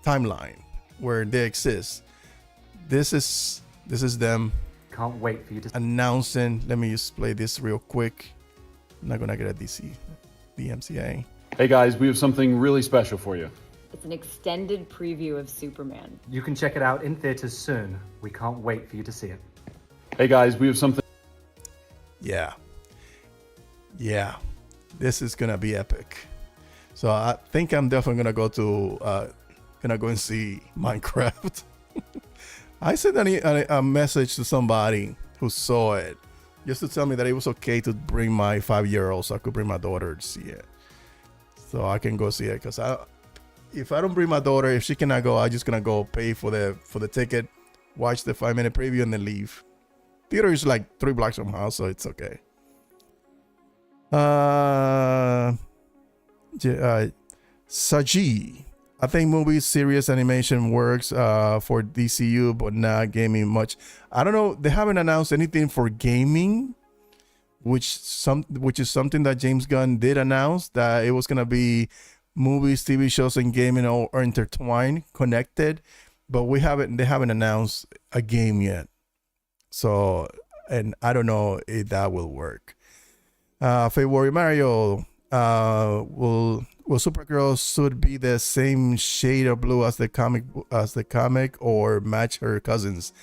timeline where they exist. This is them. Can't wait for you to announcing. Let me just play this real quick. I'm not gonna get a DMCA. Hey guys, we have something really special for you. It's an extended preview of Superman. You can check it out in theaters soon. We can't wait for you to see it. Hey guys, we have something. Yeah. This is gonna be epic. So I think I'm definitely gonna go and see Minecraft. I sent a message to somebody who saw it just to tell me that it was okay to bring my 5-year-old, so I could bring my daughter to see it. So I can go see it, because if I don't bring my daughter, if she cannot go, I'm just gonna go pay for the ticket, watch the 5-minute preview, and then leave. Theater is like 3 blocks from my house, so it's okay. Saji, I think movie series animation works for DCU, but not gaming much. I don't know. They haven't announced anything for gaming, which is something that James Gunn did announce, that it was gonna be movies, TV shows, and gaming all are intertwined, connected. But they haven't announced a game yet. So, and I don't know if that will work. February Mario, will Supergirl suit be the same shade of blue as the comic, or match her cousins?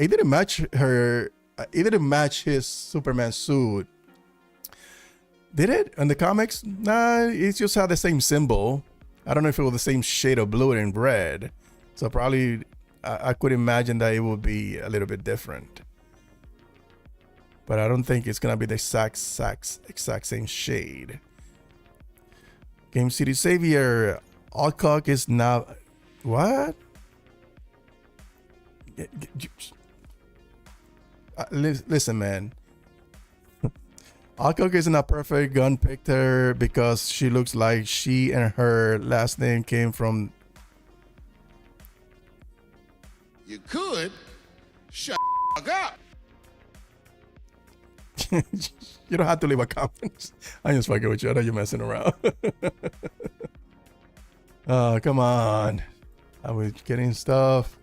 It didn't match her. It didn't match his Superman suit. Did it in the comics? Nah, it just had the same symbol. I don't know if it was the same shade of blue and red. So probably I could imagine that it would be a little bit different. But I don't think it's gonna be the exact same shade. Game City Savior, Alcock is not what? Listen, man. Alcock isn't a perfect. Gun picked her because she looks like she and her last name came from. You could shut up. You don't have to leave a comment. I'm just fucking with you. I know you're messing around. Oh, come on. Are we getting stuff?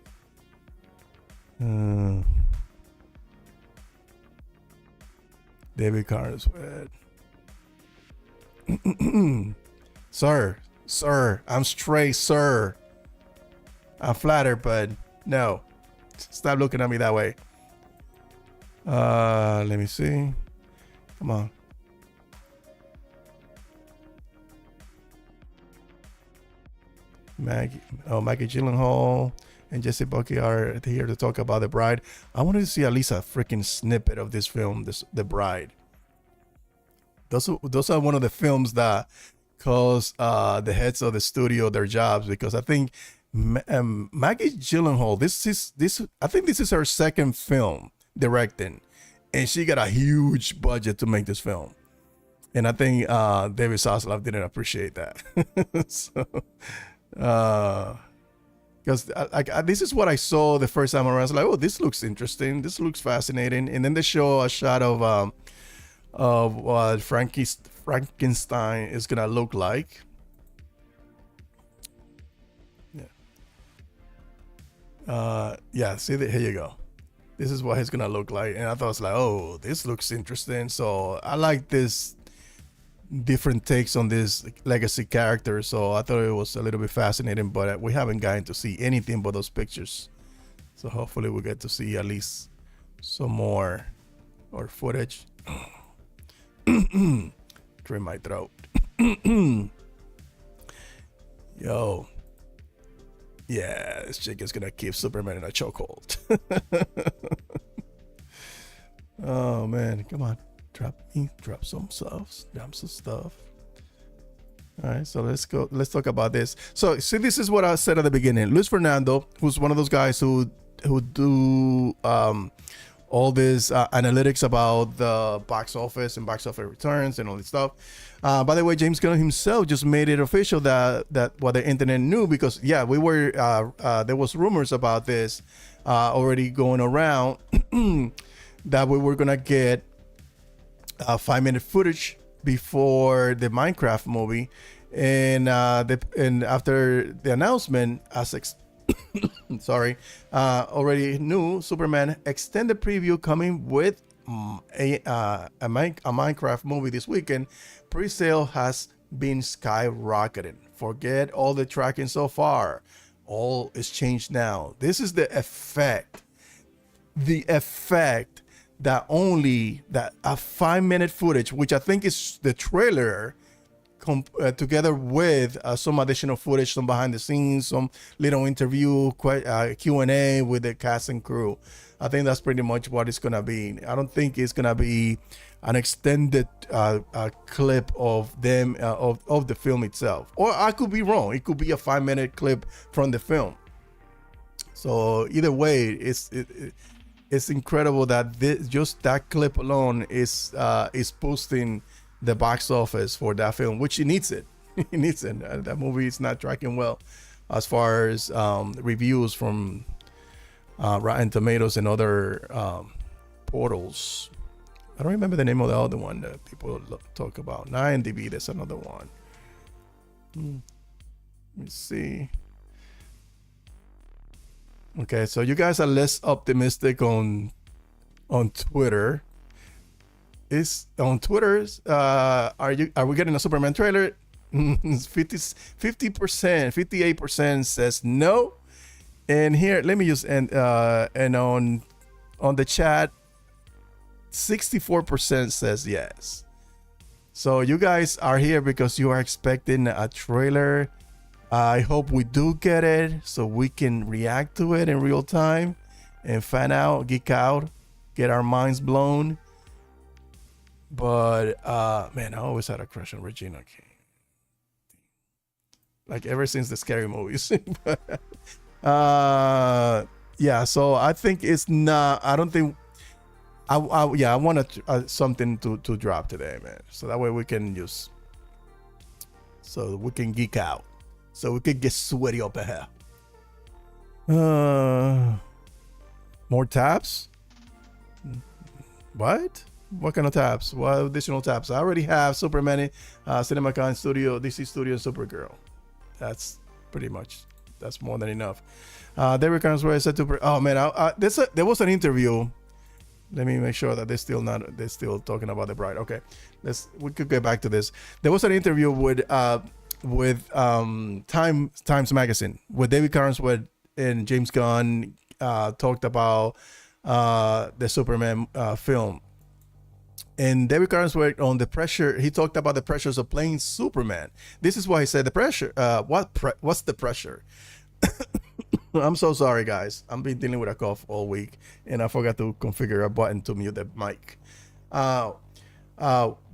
David Carswell. Sir, I'm straight, sir. I'm flattered, but no. Stop looking at me that way. Let me see. Come on. Maggie Gyllenhaal and Jesse Bucky are here to talk about The Bride. I wanted to see at least a freaking snippet of this film, The Bride. Those are one of the films that cost the heads of the studio their jobs, because I think Maggie Gyllenhaal, I think this is her second film directing, and she got a huge budget to make this film. And I think David Zaslav didn't appreciate that. So, because this is what I saw the first time around. I was like, oh, this looks interesting. This looks fascinating. And then they show a shot of what Frankenstein is gonna look like. Yeah. See that? Here you go. This is what it's gonna look like. And I thought, I was like, oh, this looks interesting. So I like this different takes on this legacy character, so I thought it was a little bit fascinating, but we haven't gotten to see anything but those pictures, so hopefully we'll get to see at least some more or footage. Clear my throat. Yo, yeah, this chick is gonna keep Superman in a chokehold. Oh man, come on. Drop some stuff. All right, so let's talk about this. So see, this is what I said at the beginning. Luis Fernando, who's one of those guys who do all this analytics about the box office and box office returns and all this stuff. By the way, James Gunn himself just made it official that what the internet knew, because yeah, we were there was rumors about this already going around that we were gonna get 5-minute footage before the Minecraft movie, and after the announcement, already knew Superman extended preview coming with a Minecraft movie this weekend. Pre-sale has been skyrocketing. Forget all the tracking so far. All is changed now. This is the effect. The effect that a 5-minute footage, which I think is the trailer, together with some additional footage, some behind the scenes, some little interview, Q&A with the cast and crew. I think that's pretty much what it's gonna be. I don't think it's gonna be an extended clip of them of the film itself, or I could be wrong. It could be a 5-minute clip from the film. So either way, it's incredible that just that clip alone is boosting the box office for that film, which it needs it. It needs it. That movie is not tracking well as far as reviews from Rotten Tomatoes and other portals. I don't remember the name of the other one that people talk about. IMDb, there's another one. Let me see. Okay, so you guys are less optimistic on Twitter. Is on Twitter's are we getting a Superman trailer? 58% says no. And here, let me just and on the chat, 64% says yes. So you guys are here because you are expecting a trailer. I hope we do get it so we can react to it in real time and fan out, geek out, get our minds blown. But man, I always had a crush on Regina King. Like ever since the Scary movies. Yeah, so I think it's not, I don't think I want something to drop today, man. So that way we can just, so we can geek out. So we could get sweaty up ahead. More tabs? What? What kind of tabs? What additional tabs? I already have Superman, CinemaCon Studio, DC Studio, and Supergirl. That's pretty much, that's more than enough. There comes where I said to, oh man, there was an interview. Let me make sure that they're still talking about the bride. Okay, we could get back to this. There was an interview with Times Magazine with David Carnsworth and James Gunn talked about the Superman film. And David Carnsworth on the pressure, he talked about the pressures of playing Superman. This is why he said the pressure. What's the pressure? I'm so sorry, guys. I've been dealing with a cough all week, and I forgot to configure a button to mute the mic.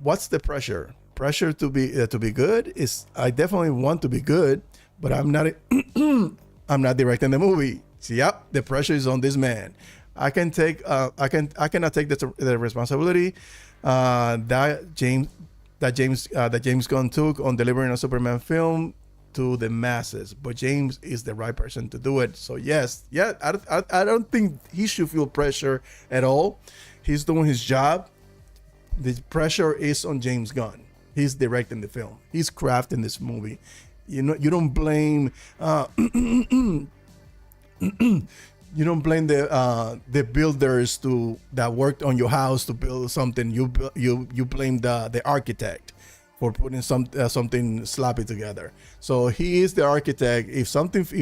What's the pressure? Pressure to be good is, I definitely want to be good, but I'm not I'm not directing the movie. See, yep, the pressure is on this man. I cannot take the responsibility that James Gunn took on delivering a Superman film to the masses, but James is the right person to do it. So yes, I don't think he should feel pressure at all. He's doing his job. The pressure is on James Gunn. He's directing the film. He's crafting this movie. You don't blame you don't blame the builders that worked on your house to build something. You blame the architect for putting something sloppy together. So he is the architect. If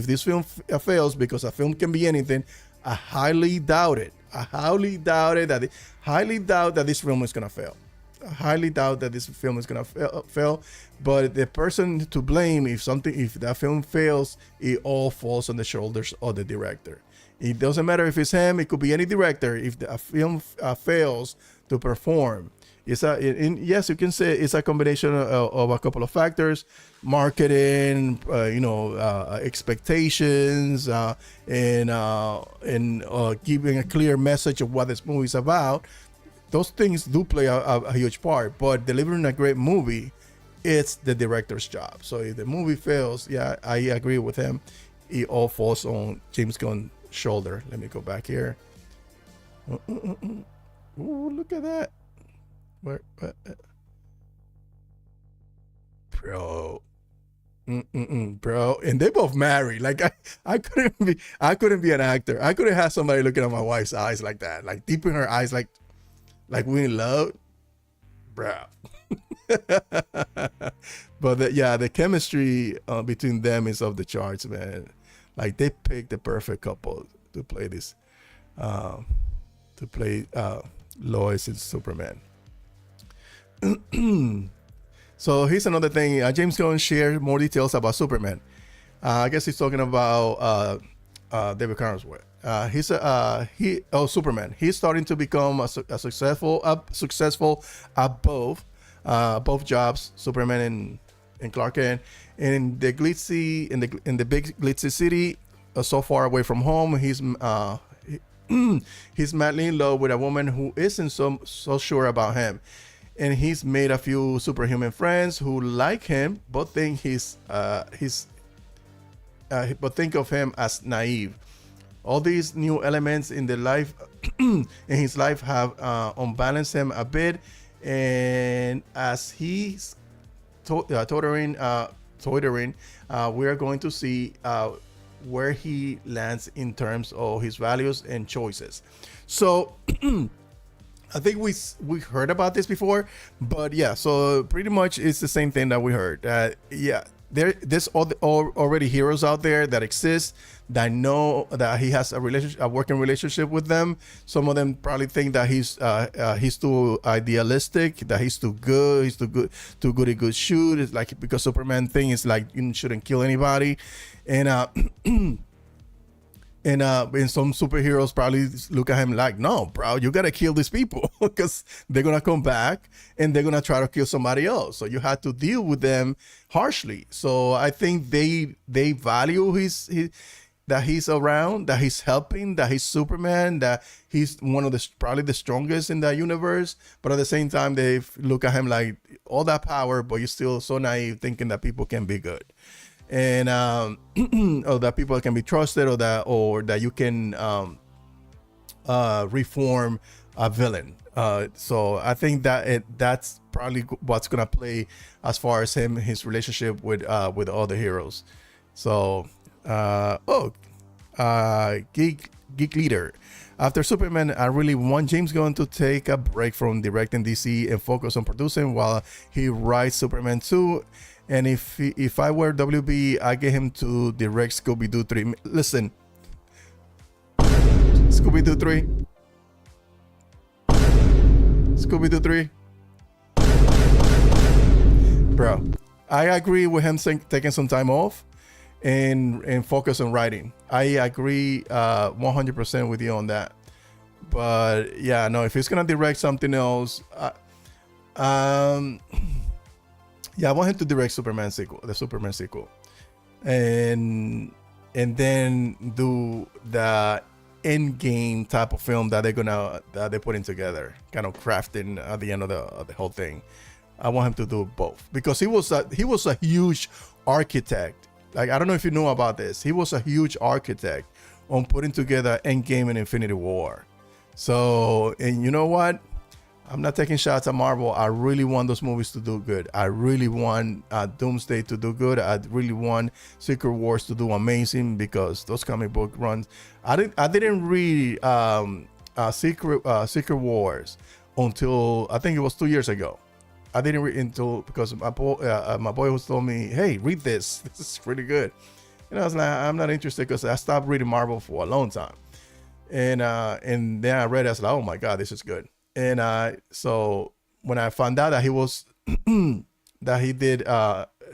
this film fails, because a film can be anything, I highly doubt that this film is gonna fail. I highly doubt that this film is gonna fail. But the person to blame if that film fails, it all falls on the shoulders of the director. It doesn't matter if it's him. It could be any director. If the film fails to perform, yes, you can say it's a combination of a couple of factors: marketing, expectations, and giving a clear message of what this movie is about. Those things do play a huge part. But delivering a great movie, it's the director's job. So if the movie fails, yeah, I agree with him. It all falls on James Gunn's shoulder. Let me go back here. Ooh, look at that. Bro. Bro. And they both married. Like I couldn't be an actor. I couldn't have somebody looking at my wife's eyes like that. Like deep in her eyes, like we in love. Bro. But the chemistry between them is off the charts, man. Like they picked the perfect couple to play this, Lois and Superman. So here's another thing. James Gunn shared more details about Superman. I guess he's talking about David Carnsworth. Superman. He's starting to become a successful at both jobs, Superman and Clark Kent, in the glitzy in the big glitzy city, so far away from home. He's madly in love with a woman who isn't so sure about him, and he's made a few superhuman friends who like him, but think but think of him as naive. All these new elements in his life have unbalanced him a bit, and as he's tottering, we are going to see where he lands in terms of his values and choices. So I think we heard about this before, but yeah, so pretty much it's the same thing that we heard. There's already heroes out there that exist that know that he has a working relationship with them. Some of them probably think that he's too idealistic, that he's too good at good shoot. It's like, because Superman thing is like you shouldn't kill anybody, and some superheroes probably look at him like, no, bro, you gotta kill these people because they're gonna come back and they're gonna try to kill somebody else. So you have to deal with them harshly. So I think they value that he's around, that he's helping, that he's Superman, that he's one of probably the strongest in that universe. But at the same time, they look at him like, all that power, but you're still so naive, thinking that people can be good. And or that people can be trusted, or that you can reform a villain. So I think that's probably what's gonna play as far as his relationship with other heroes. So Geek Leader. After Superman, I really want James Gunn to take a break from directing DC and focus on producing while he writes Superman 2. And if I were WB, I get him to direct Scooby-Doo 3. Listen, Scooby-Doo 3. Scooby-Doo 3. Bro, I agree with him taking some time off and focus on writing. I agree 100% with you on that. But yeah, no, if he's gonna direct something else, yeah, I want him to direct the Superman sequel, and then do the end game type of film that they're putting together, kind of crafting at the end of the whole thing. I want him to do both, because he was a huge architect. Like, I don't know if you know about this. He was a huge architect on putting together Endgame and Infinity War. So, and you know what? I'm not taking shots at Marvel. I really want those movies to do good. I really want Doomsday to do good. I really want Secret Wars to do amazing, because those comic book runs. I didn't read Secret Wars until I think it was 2 years ago. I didn't read until, because my boy was told me, hey, read this. This is pretty good. And I was like, I'm not interested, because I stopped reading Marvel for a long time. And then I read it, I was like, oh my God, this is good. And so when I found out that he was that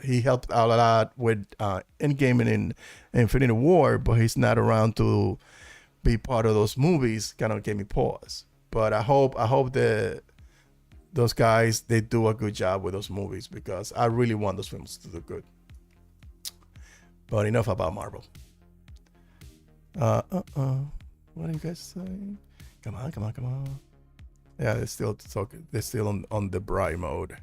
he helped out a lot with Endgame and Infinity War, but he's not around to be part of those movies, kind of gave me pause. But I hope that those guys, they do a good job with those movies, because I really want those films to do good. But enough about Marvel. What are you guys saying? Come on. Yeah, they're still talking. They're still on the bright mode.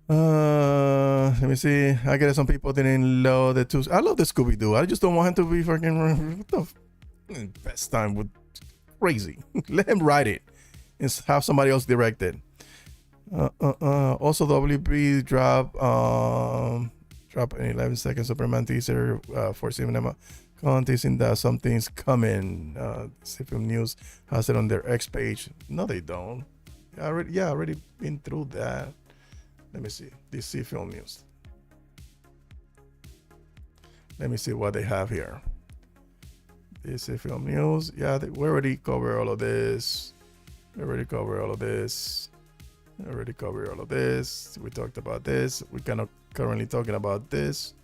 Let me see. I guess some people didn't love the two. I love the Scooby-Doo. I just don't want him to be fucking. What the best time with crazy. Let him write it and have somebody else direct it. Also, WB drop an 11-second Superman teaser for CinemaCon, teasing that something's coming. DC Film News has it on their X page. No, they don't. I already been through that. Let me see. DC Film News. Let me see what they have here. DC Film News. Yeah, we already covered all of this. I already covered all of this. We talked about this. We're kind of currently talking about this.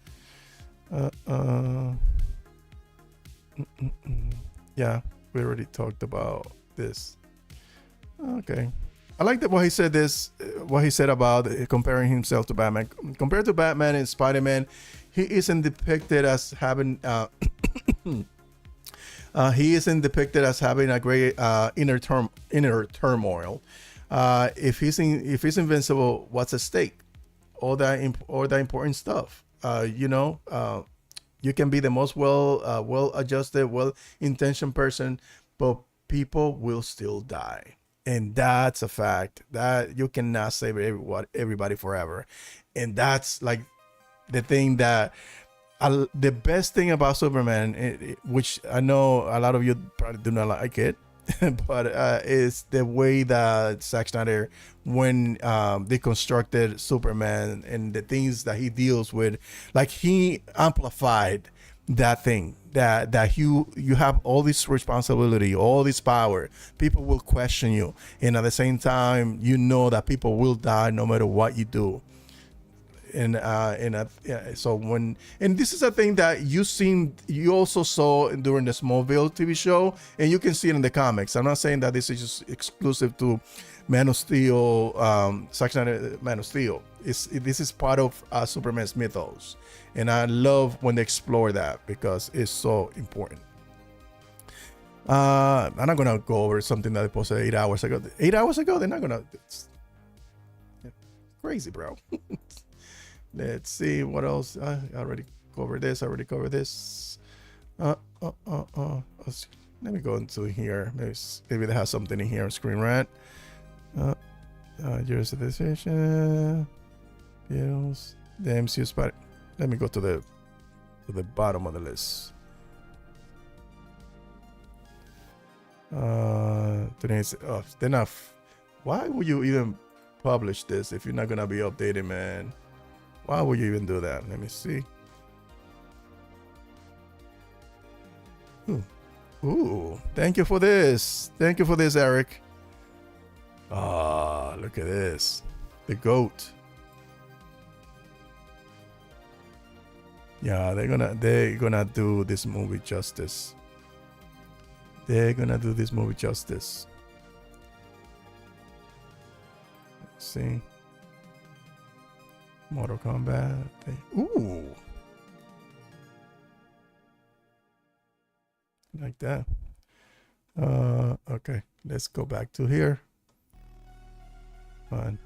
Yeah, we already talked about this. Okay. I like that what he said about comparing himself to Batman. Compared to Batman and Spider-Man, he isn't depicted as having a great inner turmoil. If he's invincible, what's at stake? All that important stuff. You can be the most well-adjusted, well-intentioned person, but people will still die. And that's a fact that you cannot save everybody forever. And that's like the thing that the best thing about Superman, which I know a lot of you probably do not like it, but is the way that Zack Snyder, when they constructed Superman and the things that he deals with, like he amplified that thing that you have all this responsibility, all this power. People will question you, and at the same time, you know that people will die no matter what you do. And this is a thing that you also saw during the Smallville TV show, and you can see it in the comics. I'm not saying that this is just exclusive to Man of Steel, Zack Snyder, Man of Steel. This is part of Superman's mythos, and I love when they explore that because it's so important. I'm not gonna go over something that I posted 8 hours ago. 8 hours ago, they're not gonna. It's crazy, bro. Let's see what else. I already covered this. Let me go into here. Maybe they have something in here on Screen Rant. Here's the decision. Bills. The MCU spot. Let me go to the bottom of the list. Today's they're not. Why would you even publish this if you're not gonna be updated, man? Why would you even do that? Let me see. Ooh, thank you for this. Thank you for this, Eric. Ah, look at this. The GOAT. Yeah, they're gonna do this movie justice. Let's see. Mortal Kombat. Ooh. Like that. Okay. Let's go back to here. Fine.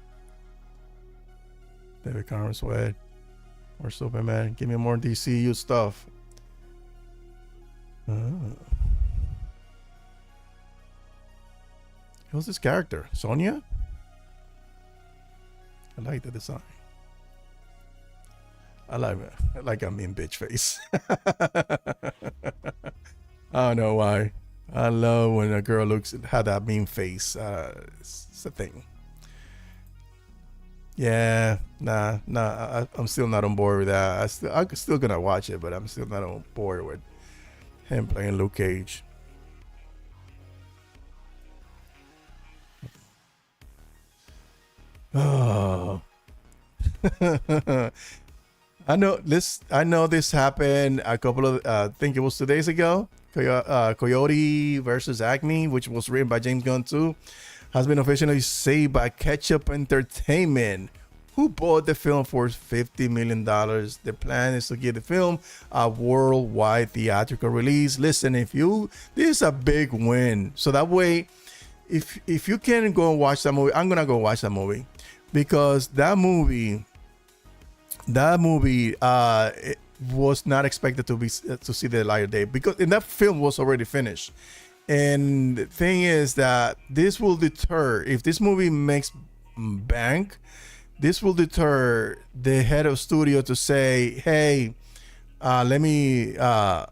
David Cameron Sweat or Superman. Give me more DCU stuff. Who's this character? Sonya? I like the design. I like a mean bitch face. I don't know why. I love when a girl had that mean face. It's a thing. Yeah, nah. I'm still not on board with that. I'm still gonna watch it, but I'm still not on board with him playing Luke Cage. Oh. I know this happened a couple of I think it was 2 days ago. Coyote versus Acme, which was written by James Gunn too, has been officially saved by Ketchup Entertainment, who bought the film for $50 million. The plan is to give the film a worldwide theatrical release. Listen, this is a big win. So that way, if you can go and watch that movie, I'm gonna go watch that movie, because that movie it was not expected to see the light of day, because that film was already finished. And the thing is that this will deter, if this movie makes bank, this will deter the head of studio to say, hey, let me get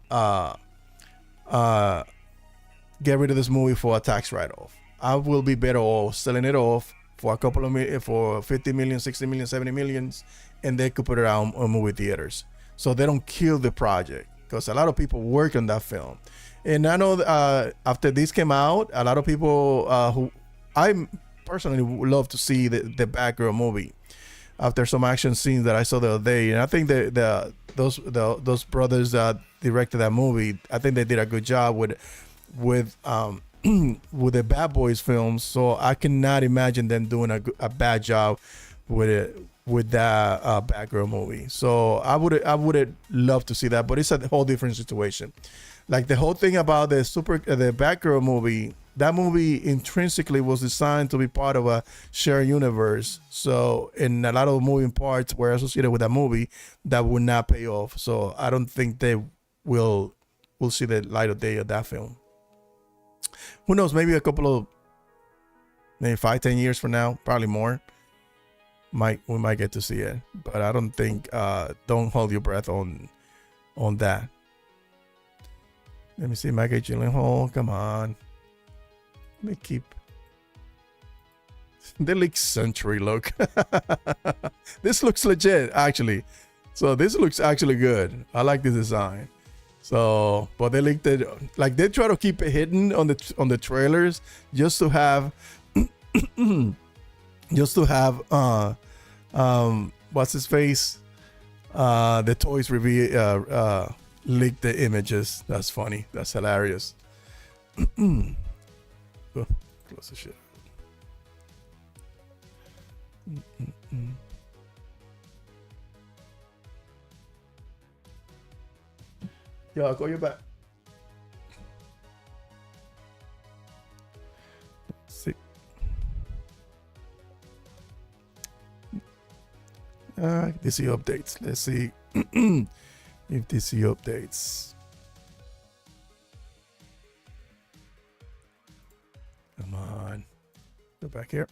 rid of this movie for a tax write-off. I will be better off selling it off for a couple of million, for 50 million, 60 million, 70 millions, and they could put it out on movie theaters, so they don't kill the project, because a lot of people work on that film. And I know after this came out, a lot of people who I personally would love to see the Batgirl movie after some action scenes that I saw the other day, and I think those brothers that directed that movie, I think they did a good job with with the Bad Boys films. So I cannot imagine them doing a bad job with it, with that Batgirl movie. So I would love to see that, but it's a whole different situation. Like the whole thing about the Batgirl movie, that movie intrinsically was designed to be part of a shared universe. So, in a lot of moving parts were associated with that movie that would not pay off. So I don't think they will see the light of day of that film. Who knows? Maybe maybe 5-10 years from now, probably more. We might get to see it, but I don't think. Don't hold your breath on that. Let me see, Maggie Gyllenhaal. Come on. Let me keep. They look Century look. This looks legit, actually. So this looks actually good. I like the design. So, but they linked it, like they try to keep it hidden on the trailers just to have what's his face? The Toys Reveal leaked the images. That's funny. That's hilarious. Oh, close the shit. Yo, I'll call you back. Let's see. DC updates. Let's see if DC updates. Come on. Go back here.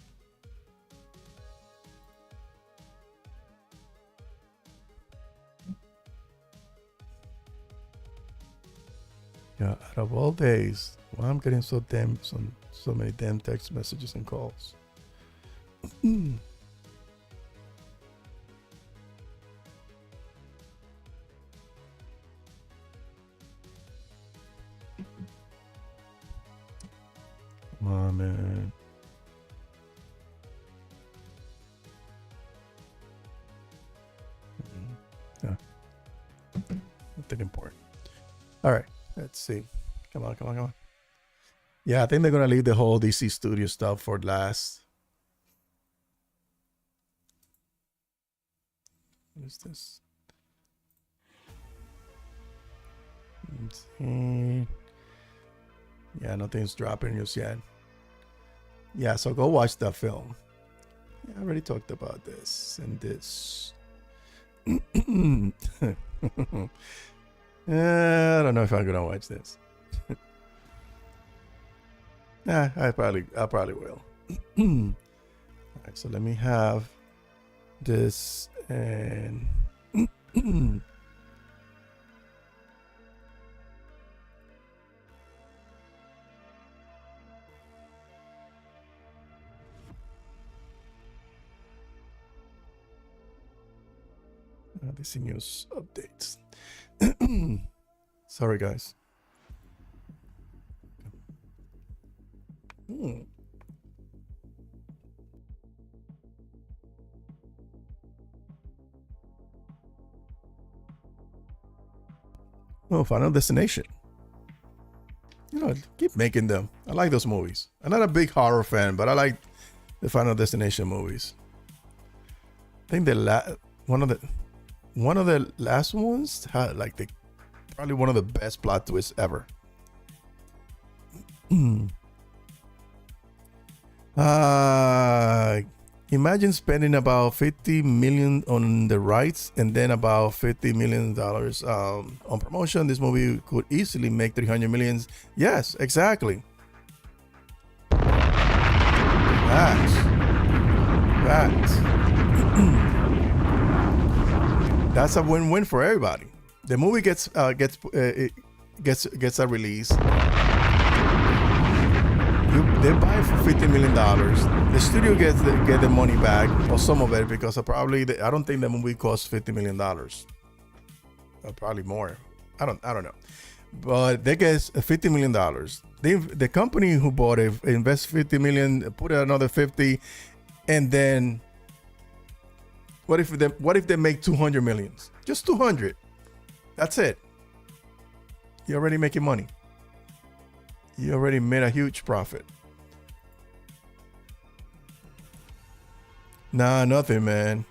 Yeah, out of all days, why I'm getting so many damn text messages and calls. Come on, man. Yeah. Nothing important. All right. Let's see. Come on. Yeah, I think they're going to leave the whole DC Studio stuff for last. What is this? Let's see. Yeah, nothing's dropping just yet. Yeah, so go watch that film. Yeah, I already talked about this and this. I don't know if I'm gonna watch this. I probably will. All right, so let me have this and DC news updates. Sorry, guys. Oh, Final Destination. Keep making them. I like those movies. I'm not a big horror fan, but I like the Final Destination movies. I think one of the last ones had probably one of the best plot twists ever. Imagine spending about $50 million on the rights and then about $50 million on promotion. This movie could easily make $300 million. Yes, exactly. Facts. That's a win-win for everybody. The movie gets a release. They buy it for $50 million. The studio gets the money back, or some of it, because I don't think the movie costs $50 million. Probably more. I don't know. But they get $50 million. the company who bought it invest 50 million, put another 50, and then what if they make 200 millions? Just 200. That's it. You're already making money. You already made a huge profit. Nah, nothing, man.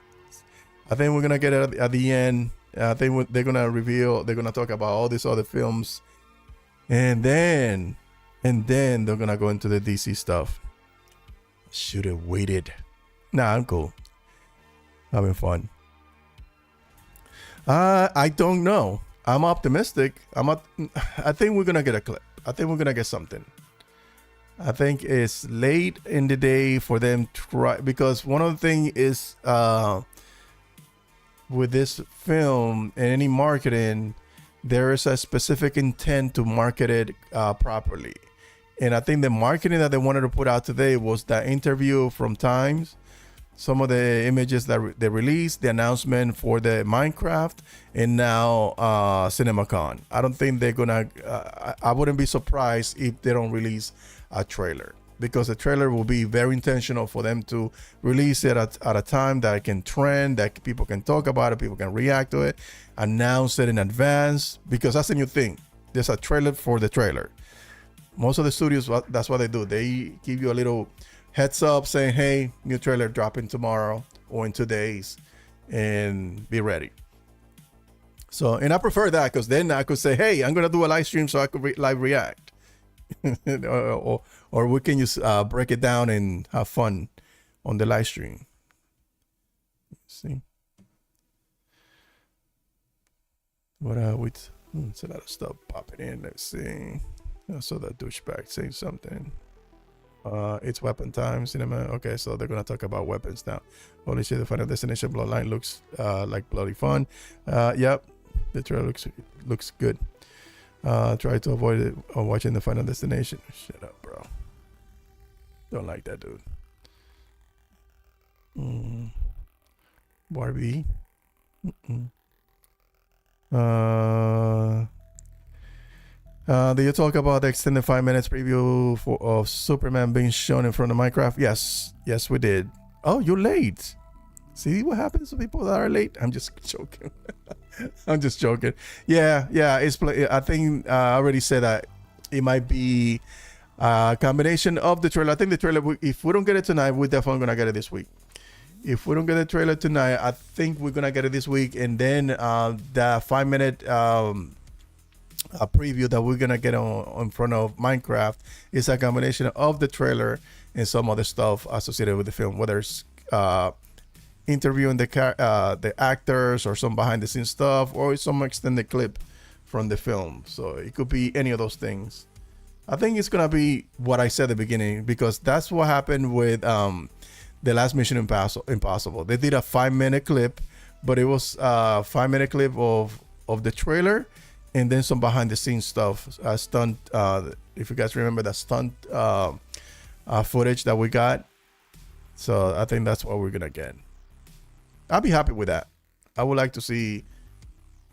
I think we're gonna get it at the end. I think they're gonna reveal. They're gonna talk about all these other films, and then they're gonna go into the DC stuff. Should have waited. Nah, I'm cool. Having fun. I don't know. I'm optimistic. I think we're gonna get a clip. I think we're gonna get something. I think it's late in the day for them to try, because one of the things is with this film and any marketing, there is a specific intent to market it properly. And I think the marketing that they wanted to put out today was that interview from Times, some of the images that they released, the announcement for the Minecraft, and now CinemaCon. I don't think they're gonna. I wouldn't be surprised if they don't release a trailer, because the trailer will be very intentional for them to release it at a time that it can trend, that people can talk about it, people can react to it, announce it in advance, because that's the new thing. There's a trailer for the trailer. Most of the studios, that's what they do. They give you a little heads up saying, hey, new trailer dropping tomorrow or in 2 days, and be ready. So, and I prefer that, because then I could say, hey, I'm going to do a live stream so I could live react. or we can just break it down and have fun on the live stream. Let's see what it's a lot of stuff popping in. Let's see. I saw that douchebag saying something. It's weapon time, cinema. Okay, so they're gonna talk about weapons now. Holy shit, the Final Destination Bloodline looks like bloody fun. Yep, the trailer looks good. Try to avoid it or watching the Final Destination. Shut up, bro. Don't like that dude. Barbie. Do you talk about the extended 5 minutes preview of Superman being shown in front of Minecraft? Yes, we did. Oh, you're late. See what happens to people that are late? I'm just joking. I'm just joking. Yeah. I think I already said that it might be a combination of the trailer. I think the trailer, if we don't get it tonight, we're definitely going to get it this week. If we don't get the trailer tonight, I think we're going to get it this week. And then the 5 minute a preview that we're going to get on front of Minecraft is a combination of the trailer and some other stuff associated with the film, whether it's interviewing the actors or some behind the scenes stuff or some extended clip from the film. So it could be any of those things. I think it's gonna be what I said at the beginning, because that's what happened with the last Mission Impossible. They did a 5 minute clip, but it was a 5 minute clip of the trailer and then some behind the scenes stuff, stunt. If you guys remember that stunt footage that we got. So I think that's what we're gonna get. I'll be happy with that. I would like to see.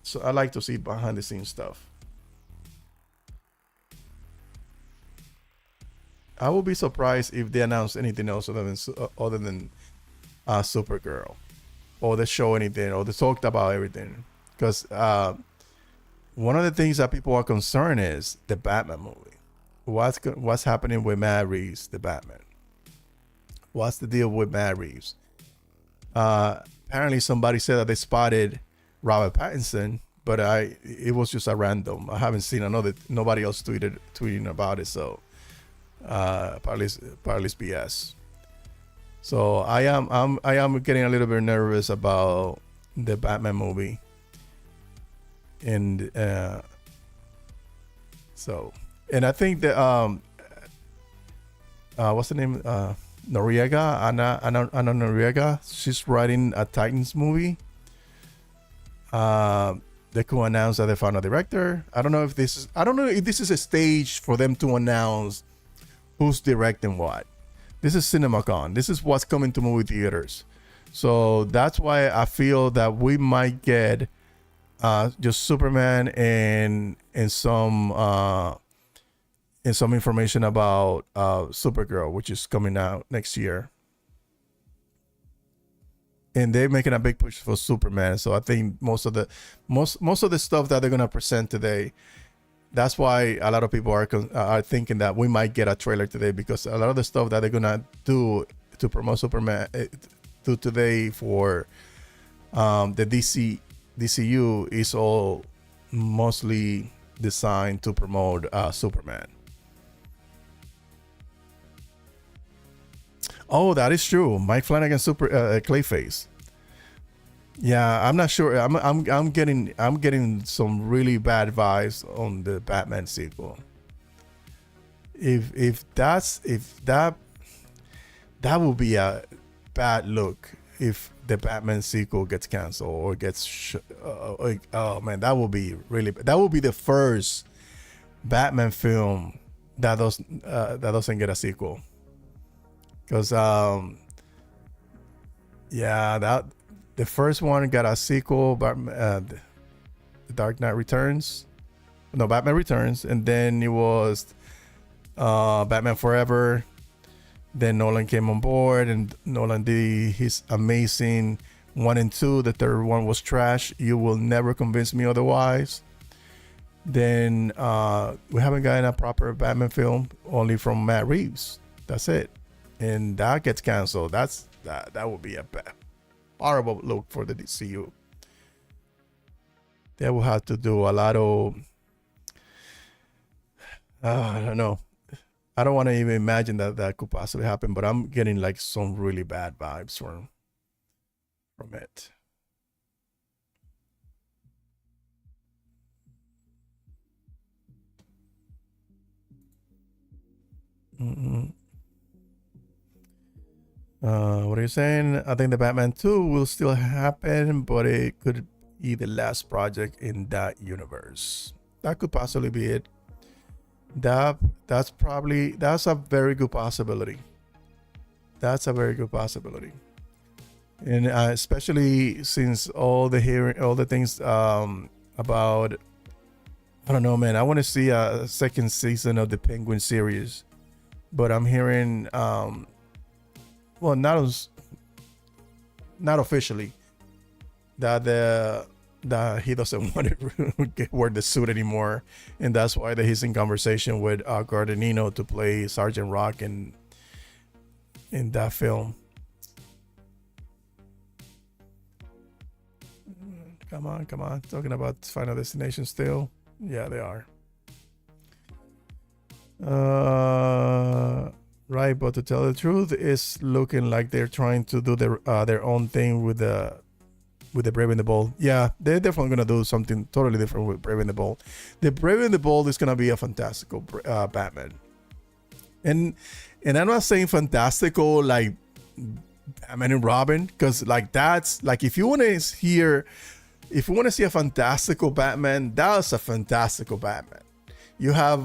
So I like to see behind the scenes stuff. I will be surprised if they announce anything else other than Supergirl, or they show anything, or they talked about everything. Because one of the things that people are concerned is the Batman movie. What's happening with Matt Reeves, the Batman? What's the deal with Matt Reeves? Apparently somebody said that they spotted Robert Pattinson, but it was just a random. I haven't seen nobody else tweeting about it, so probably it's BS. So I am getting a little bit nervous about the Batman movie, and I think that what's the name? Noriega, Anna Noriega. She's writing a Titans movie. They could announce that they found a director. I don't know if this is a stage for them to announce who's directing what. This is CinemaCon. This is what's coming to movie theaters. So that's why I feel that we might get just Superman and some and some information about Supergirl, which is coming out next year. And they're making a big push for Superman. So I think most of the stuff that they're gonna present today, that's why a lot of people are thinking that we might get a trailer today, because a lot of the stuff that they're gonna do to promote Superman do today for the DCU is all mostly designed to promote Superman. Oh, that is true. Mike Flanagan Clayface. Yeah, I'm not sure. I'm getting some really bad vibes on the Batman sequel. If that would be a bad look if the Batman sequel gets canceled or gets oh man, that would be the first Batman film that doesn't get a sequel. Because that the first one got a sequel, The Dark Knight Returns. No, Batman Returns, and then it was Batman Forever. Then Nolan came on board, and Nolan did his amazing 1 and 2. The third one was trash. You will never convince me otherwise. Then we haven't gotten a proper Batman film, only from Matt Reeves. That's it. And that gets canceled. That would be a horrible look for the DCU. They will have to do a lot of I don't know. I don't want to even imagine that could possibly happen, but I'm getting like some really bad vibes from it. What are you saying? I think the Batman 2 will still happen, but it could be the last project in that universe. That could possibly be it. That's a very good possibility. That's a very good possibility. And especially since all the things about, I don't know, man. I want to see a second season of the Penguin series, but I'm hearing well, not officially, that he doesn't want to wear the suit anymore, and that's why that he's in conversation with Guadagnino to play Sergeant Rock in that film. Come on, talking about Final Destination still. Yeah, they are. Right, but to tell the truth, it's looking like they're trying to do their own thing with the Brave and the Bold. Yeah, they're definitely gonna do something totally different with Brave and the Bold. The Brave and the Bold is gonna be a fantastical Batman, and I'm not saying fantastical like Batman and Robin, because like that's like if you want to see a fantastical Batman, that's a fantastical Batman. You have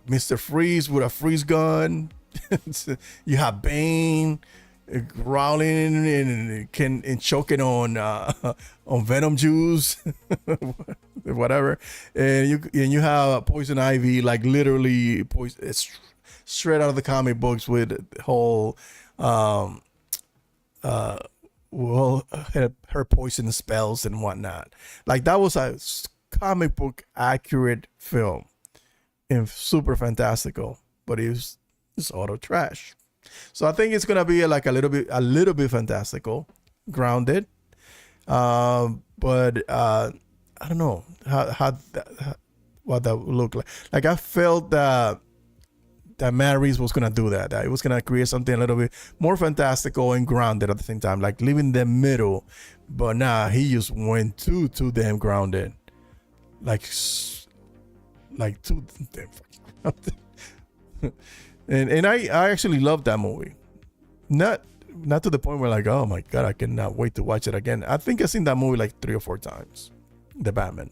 Mr. Freeze with a freeze gun. You have Bane growling and choking on venom juice, whatever, and you have Poison Ivy, like literally straight out of the comic books with the whole her poison spells and whatnot. Like that was a comic book accurate film and super fantastical, but it's auto trash. So I think it's gonna be like a little bit fantastical, grounded, but I don't know what that would look like. Like I felt that Matt Reeves was gonna do that it was gonna create something a little bit more fantastical and grounded at the same time, like leaving the middle. But nah, he just went too damn grounded, like too damn fucking grounded. And I actually loved that movie. Not to the point where like, oh my god, I cannot wait to watch it again. I think I've seen that movie like 3 or 4 times, The Batman.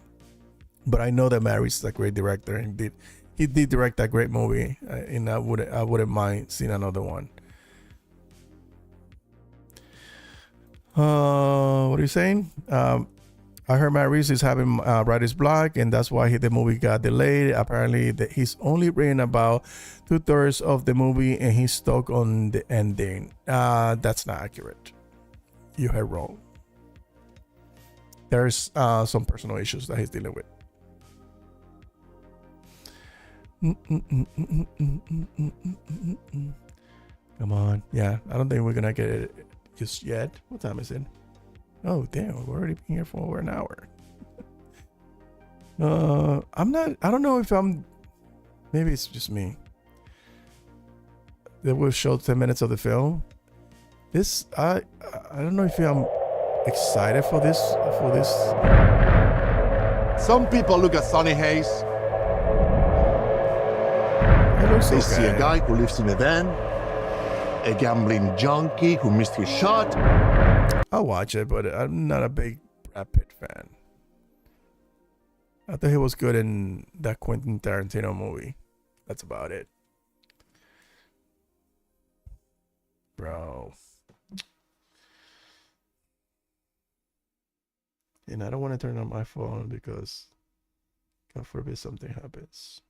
But I know that Matt Reeves is a great director, and he did direct that great movie, and I wouldn't mind seeing another one. What are you saying? I heard Matt Reeves is having writer's block, and that's why the movie got delayed. Apparently, he's only written about 2/3 of the movie, and he's stuck on the ending. That's not accurate. You heard wrong. There's some personal issues that he's dealing with. Come on. Yeah, I don't think we're gonna get it just yet. What time is it? Oh, damn, we're already been here for over an hour. I don't know if maybe it's just me. They will show 10 minutes of the film. I don't know if I'm excited for this. Some people look at Sonny Hayes. It looks They see a okay. guy who lives in a van, a gambling junkie who missed his shot. I'll watch it, but I'm not a big Brad Pitt fan. I thought he was good in that Quentin Tarantino movie. That's about it. Bro. And I don't want to turn on my phone because God forbid something happens.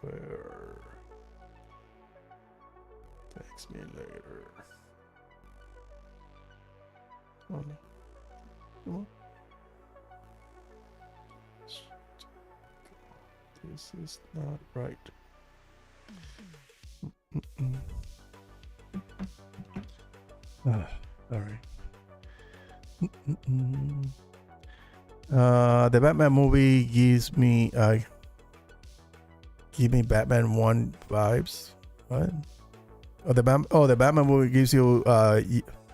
Where? Text me later. Oh no. Come on. This is not right. All right. The Batman movie gives me Batman 1 vibes. What? The Batman movie gives you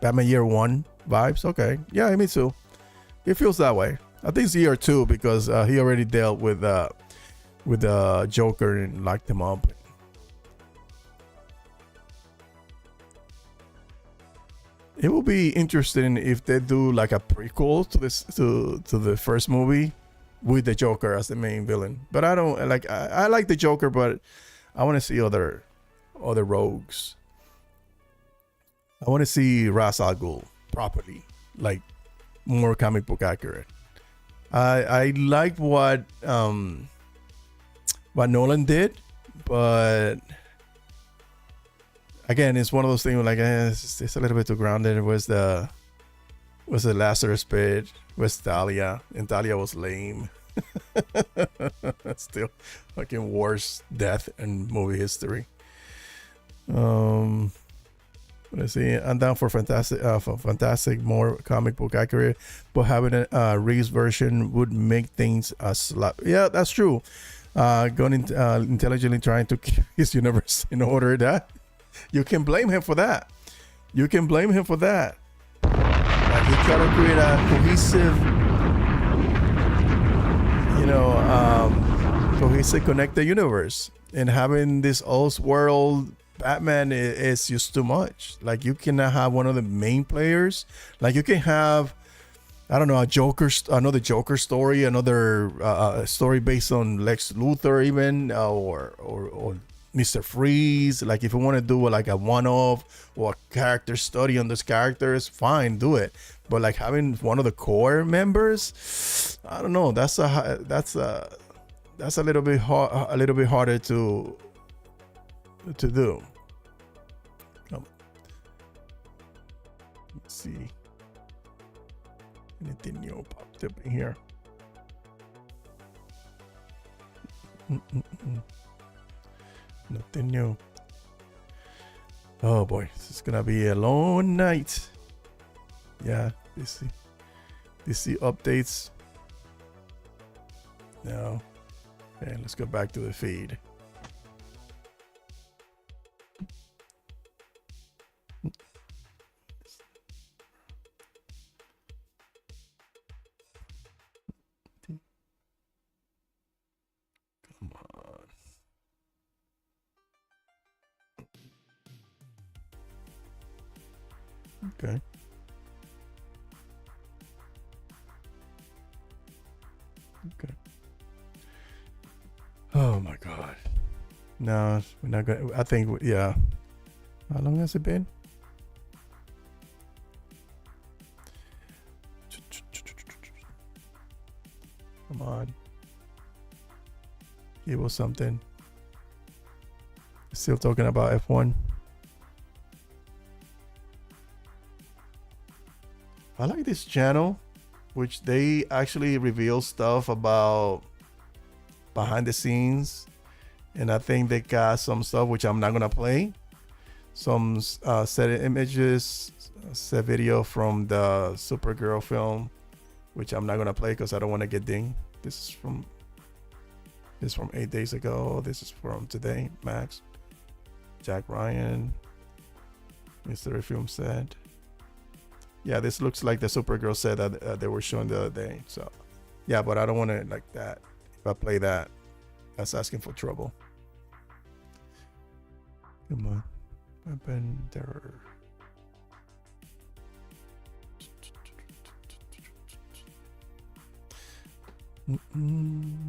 Batman Year 1 vibes. Okay, yeah, me too. It feels that way. I think it's Year 2 because he already dealt with the Joker and locked him up. It will be interesting if they do like a prequel to this to the first movie with the Joker as the main villain. But I don't like. I like the Joker, but I want to see other rogues. I want to see Ra's al Ghul properly, like more comic book accurate. I like what Nolan did, but again, it's one of those things like it's a little bit too grounded. Was the Lazarus Pit? Was Talia? And Talia was lame. Still fucking worst death in movie history. Let's see. I'm down for fantastic, more comic book accurate, but having a Reeves version would make things a slap. Yeah, that's true. Going intelligently trying to keep his universe in order. That you can blame him for that. Like he tried to create a cohesive, connected universe, and having this old world Batman is just too much. Like, you cannot have one of the main players. Like, you can have, I don't know, another Joker story, another story based on Lex Luthor, even, or Mr. Freeze. Like, if you want to do like a one-off or a character study on those characters, fine, do it. But like having one of the core members, I don't know. That's a little bit harder to do. Let's see. Anything new popped up in here? Nothing new. Oh boy, this is gonna be a long night. Yeah, DC updates. No. Okay, let's go back to the feed. Come on. Okay. Okay. Oh my God. No, we're not gonna. I think, yeah. How long has it been? Come on. Give us something. Still talking about F1. I like this channel, which they actually reveal stuff about behind the scenes. And I think they got some stuff which I'm not gonna play. Some set images, set video from the Supergirl film, which I'm not gonna play because I don't want to get dinged. This is from 8 days ago. This is from today. Max, Jack Ryan, Mystery Film set. Yeah, this looks like the Supergirl set that they were showing the other day. So, yeah, but I don't want it like that. If I play that, that's asking for trouble. Come on. Weapon terror.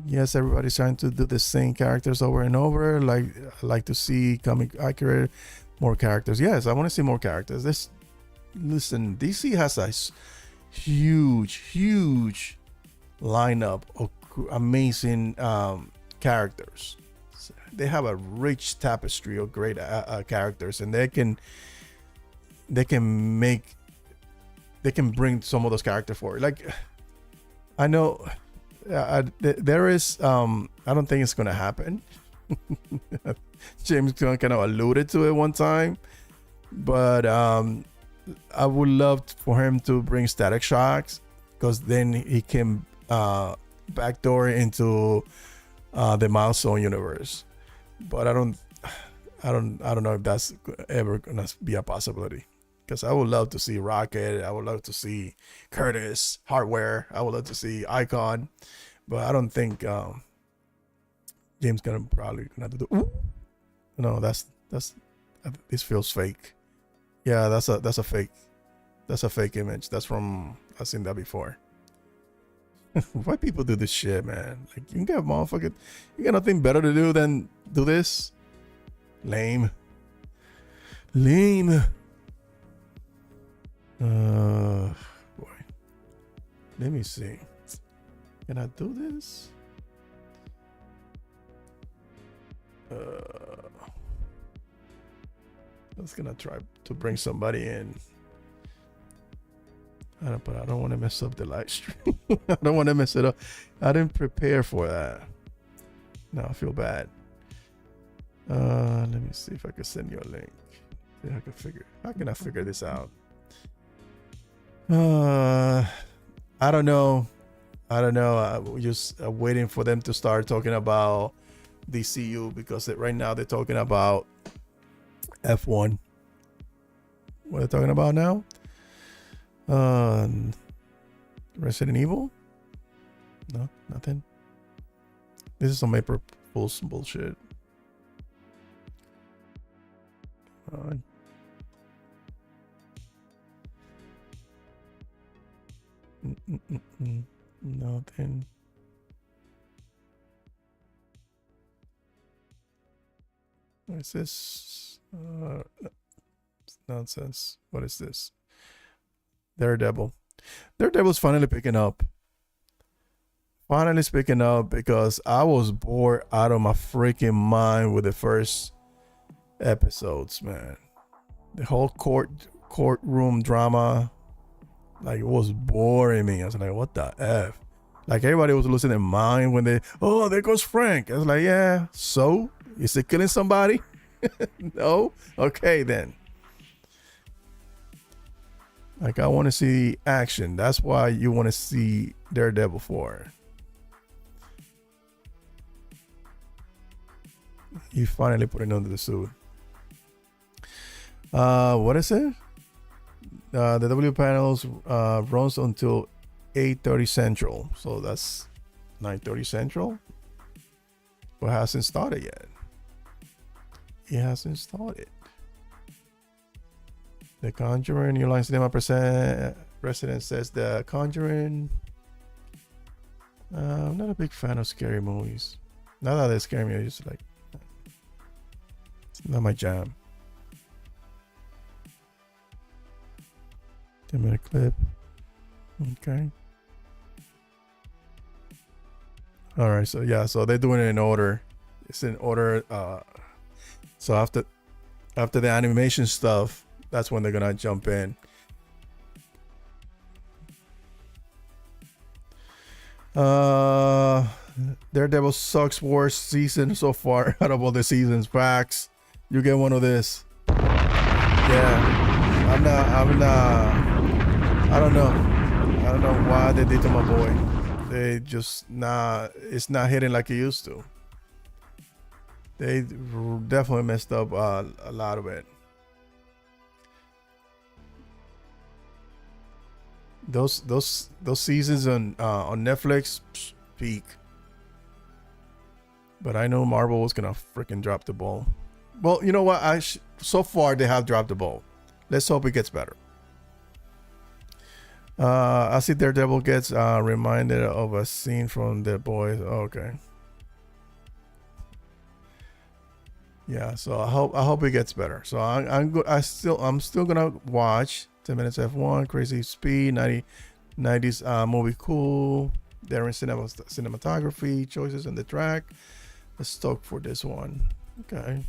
Yes, everybody's trying to do the same characters over and over. I like to see comic accurate, more characters. Yes, I want to see more characters. Listen, DC has a huge lineup of amazing characters. They have a rich tapestry of great characters, and they can bring some of those characters forward. Like, I know there is I don't think it's gonna happen. James Gunn kind of alluded to it one time, but I would love for him to bring Static Shocks, because then he can backdoor into the Milestone universe. But I don't know if that's ever gonna be a possibility, because I would love to see Rocket, I would love to see Curtis, Hardware, I would love to see Icon, but I don't think James Gunn probably gonna do. No, that's this feels fake. Yeah, that's a fake image. That's from, I've seen that before. Why people do this shit, man? Like, you got nothing better to do than do this? Lame. Boy. Let me see. Can I do this? I was gonna try to bring somebody in. But I don't want to mess up the live stream. I don't want to mess it up. I didn't prepare for that. No, I feel bad. Let me see if I can send you a link. How can I figure this out? I don't know. I'm just waiting for them to start talking about DCU, because right now they're talking about F1. What are they talking about now? Resident Evil? No, nothing. This is some April Fool's bullshit. Nothing. What is this? Nonsense. What is this? Daredevil. Daredevil's finally picking up. Because I was bored out of my freaking mind with the first episodes, man. The whole courtroom drama, like, it was boring me. I was like, what the F? Like, everybody was losing their mind when there goes Frank. I was like, yeah, so? Is he killing somebody? No? Okay, then. Like, I want to see action. That's why you want to see Daredevil for. He finally put it under the suit. What is it? The W panels runs until 8:30 Central. So that's 9:30 Central. But hasn't started yet. It hasn't started. The Conjuring, New Line Cinema President says The Conjuring. I'm not a big fan of scary movies. Not that they scare me, it's just like, it's not my jam. 10-minute clip. Okay. All right. So yeah. So they're doing it in order. It's in order. So after the animation stuff, that's when they're gonna jump in. Daredevil sucks worst season so far out of all the seasons. Facts. You get one of this. Yeah. I don't know why they did to my boy. They just it's not hitting like it used to. They definitely messed up a lot of it. Those seasons on Netflix, peak. But I know Marvel was gonna freaking drop the ball. Well, you know what? So far they have dropped the ball. Let's hope it gets better. I see Daredevil gets reminded of a scene from The Boys. Okay. Yeah, so I hope it gets better. So I'm still gonna watch 10 Minutes F1, Crazy Speed, 90s movie cool, Darren cinematography, choices in the track. Let's stoked for this one. Okay.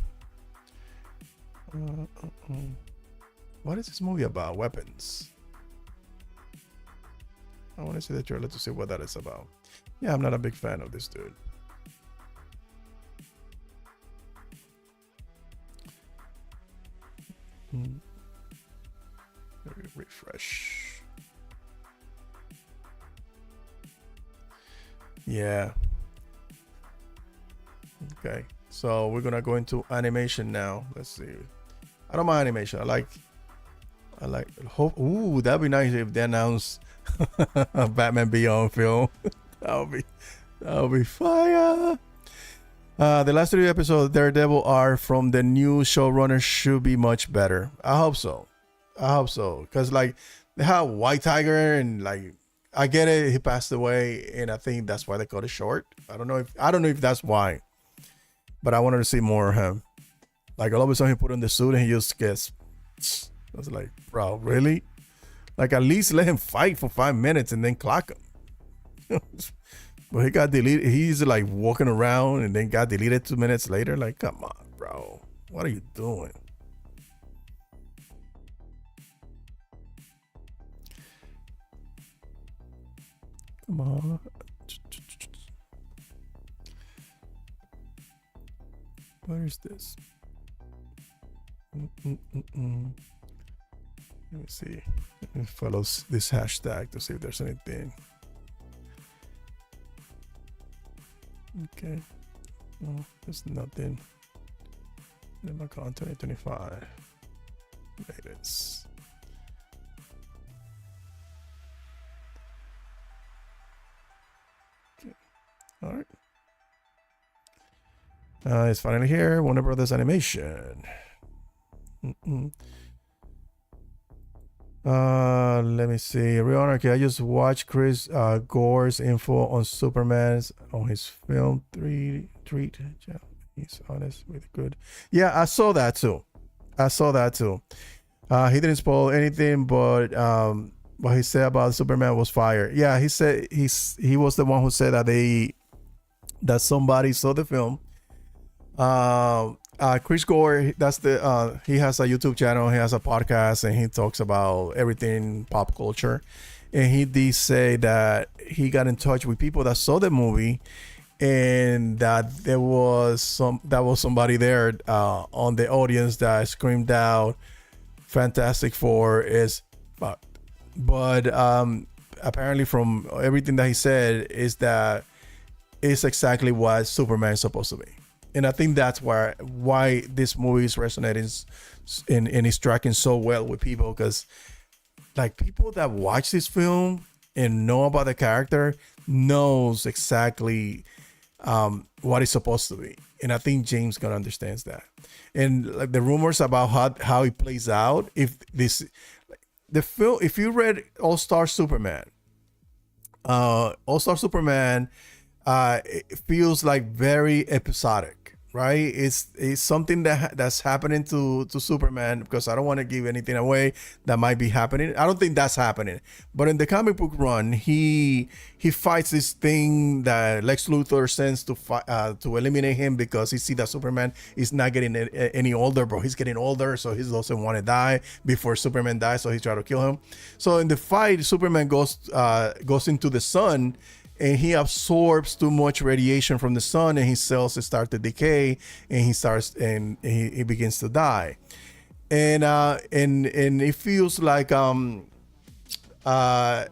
What is this movie about? Weapons. I want to see the trailer to see what that is about. Yeah, I'm not a big fan of this dude. Refresh. Yeah. Okay. So we're gonna go into animation now. Let's see. I don't mind animation. I like hope. Ooh, that'd be nice if they announce a Batman Beyond film. that would be fire. The last 3 episodes of Daredevil are from the new showrunner. Should be much better. I hope so. Because like they have White Tiger and like I get it, he passed away, and I think that's why they cut it short. I don't know if that's why, but I wanted to see more of him. Like all of a sudden he put on the suit and he just gets. I was like, bro, really? Like at least let him fight for 5 minutes and then clock him. But he got deleted. He's like walking around and then got deleted 2 minutes later. Like, come on, bro. What are you doing? Come on. Where is this? Let me see. Let me follow this hashtag to see if there's anything. Okay. No, there's nothing. CinemaCon 2025. Latest. Okay. All right. It's finally here. Warner Brothers Animation. Let me see. Real Anarchy. I just watched Chris Gore's info on Superman's on his film treat. He's honest with good. Yeah, I saw that too. He didn't spoil anything, but what he said about Superman was fire. Yeah, he said he was the one who said that somebody saw the film. Chris Gore, that's the he has a YouTube channel, he has a podcast, and he talks about everything pop culture. And he did say that he got in touch with people that saw the movie, and that there was somebody there on the audience that screamed out, "Fantastic Four is fucked." But apparently, from everything that he said, is that it's exactly what Superman is supposed to be. And I think that's why this movie is resonating and is tracking so well with people, because like people that watch this film and know about the character knows exactly what it's supposed to be. And I think James Gunn understands that. And like the rumors about how it plays out, if you read All-Star Superman, it feels like very episodic, right? It's something that's happening to Superman, because I don't want to give anything away that might be happening. I don't think that's happening, but in the comic book run, he fights this thing that Lex Luthor sends to eliminate him, because he see that Superman is not getting any older, bro. He's getting older, so he doesn't want to die before Superman dies, so he try to kill him. So in the fight, Superman goes into the sun, and he absorbs too much radiation from the sun, and his cells start to decay, and he begins to die. And it feels like how can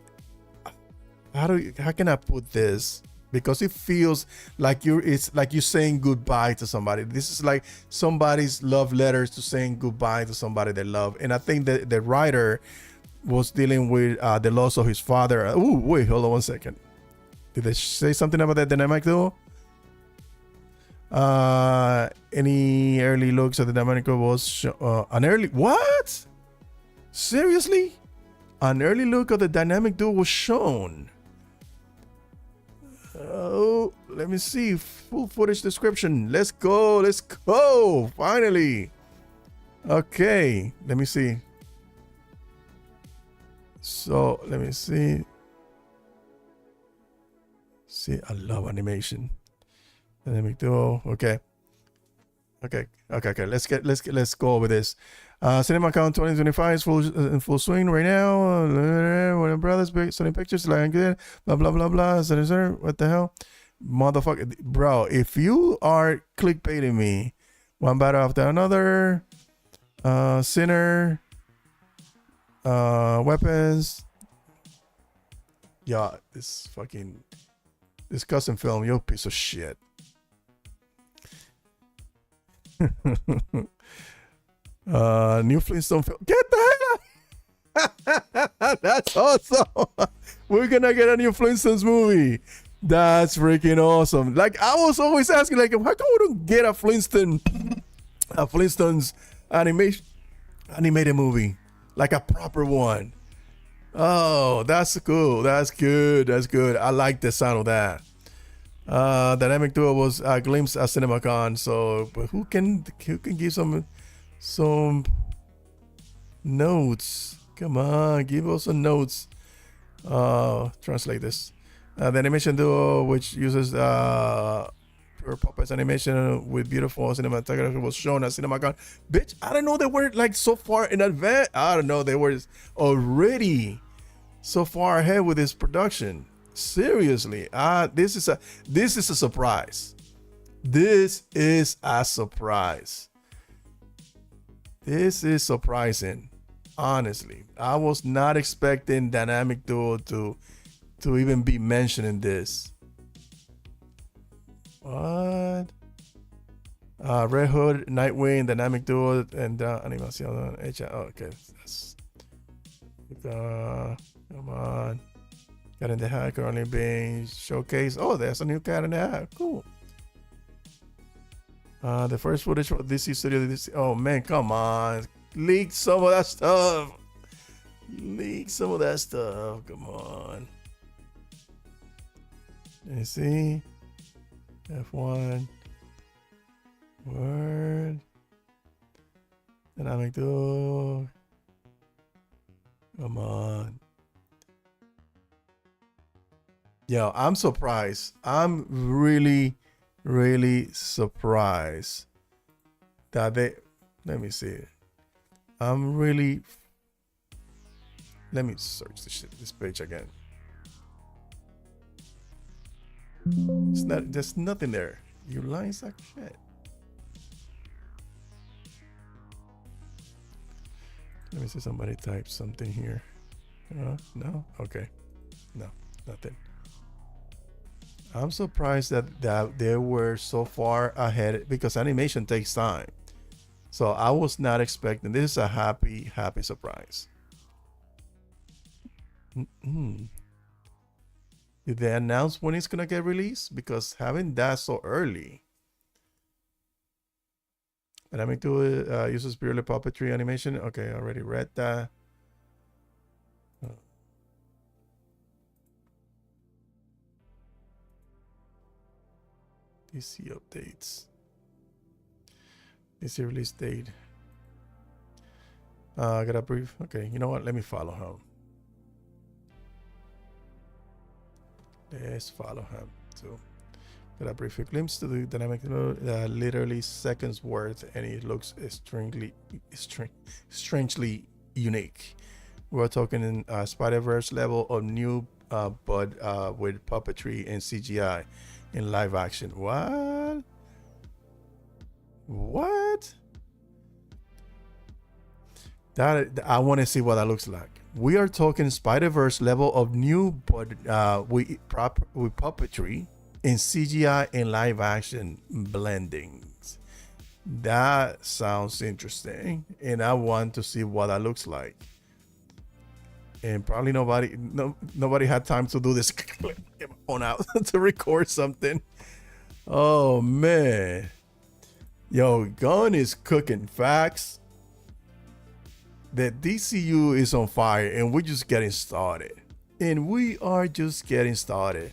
I put this? Because it feels like it's like you're saying goodbye to somebody. This is like somebody's love letters to saying goodbye to somebody they love. And I think that the writer was dealing with the loss of his father. Oh, wait, hold on one second. Did they say something about that dynamic duo? Any early looks at the dynamic duo was an early what? Seriously? An early look of the dynamic duo was shown. Oh, let me see. Full footage description. Let's go. Let's go. Finally. Okay. Let me see. So let me see. See, I love animation. Dynamic duo. Okay. Let's go over this. CinemaCon 2025 is in full swing right now. Warner Brothers, Sony Pictures, like good. Blah blah blah blah. What the hell, motherfucker, bro? If you are clickbaiting me, one battle after another, Sinner, weapons. Yeah, this custom film, you piece of shit. New Flintstone film. Get the hell! That's awesome. We're gonna get a new Flintstones movie. That's freaking awesome. Like, I was always asking, like, how come we don't get a Flintstones animated movie, like a proper one? Oh, that's cool. That's good. I like the sound of that. Dynamic duo was a glimpse at CinemaCon. So, but who can give some notes? Come on, give us some notes. Translate this. The animation duo, which uses pure puppets animation with beautiful cinematography, was shown at CinemaCon. Bitch, I didn't know they were like so far in advance. I don't know, they were already so far ahead with this production. Seriously, this is a surprise. This is a surprise. This is surprising. Honestly, I was not expecting Dynamic Duo to even be mentioned in this. What? Red Hood, Nightwing, Dynamic Duo, and Animación. Okay, that's come on. Cat in the Hat currently being showcased. Oh, there's a new Cat in the Hat. Cool. The first footage from DC Studio. Oh man, come on. Leak some of that stuff. Come on. Let me see. F1. Word. Dynamic Duo. Come on. Yo, I'm surprised. I'm really, really surprised that they. Let me see. Let me search this page again. There's nothing there. You lying sack of shit. Let me see, somebody type something here. No? Okay. No, nothing. I'm surprised that they were so far ahead, because animation takes time. So I was not expecting. This is a happy surprise. Did they announce when it's gonna get released? Because having that so early. Dynamic Duo uses purely puppetry animation. Okay, I already read that. DC updates. This release date. I got a brief. Okay, you know what? Let me follow him. Let's follow him too. Got a brief glimpse to the dynamic, literally seconds worth, and it looks strangely unique. We're talking in Spider-Verse level of new, but with puppetry and CGI in live action. What? What? That I want to see what that looks like. We are talking Spider-Verse level of new, but with puppetry and CGI and live action blendings. That sounds interesting, and I want to see what that looks like. And probably nobody had time to do this on out to record something. Oh man, yo, Gunn is cooking facts. The DCU is on fire, and we're just getting started. And we are just getting started.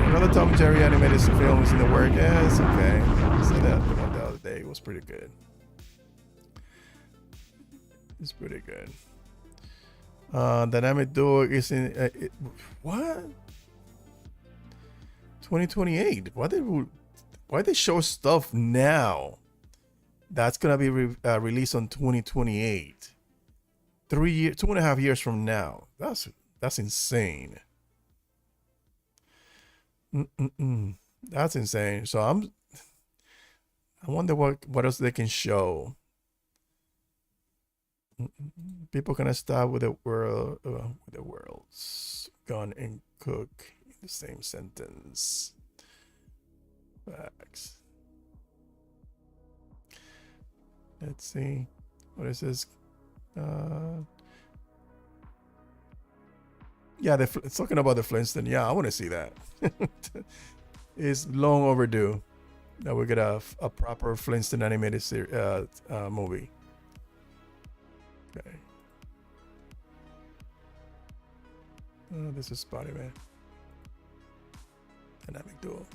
Another Tom and Jerry animated film is in the work. Yeah, it's okay. I said that the one the other day. It was pretty good. It's pretty good. Dynamic Duo is in what? 2028. Why they show stuff now? That's gonna be released on 2028. 2.5 years from now. That's insane. That's insane. So I wonder what else they can show. People gonna start with the worlds. Gun and cook in the same sentence. Facts. Let's see. What is this? Yeah, it's talking about the Flintstone. Yeah, I want to see that. It's long overdue that we get a proper Flintstone animated movie. Okay. This is Spider-Man. Dynamic Duo.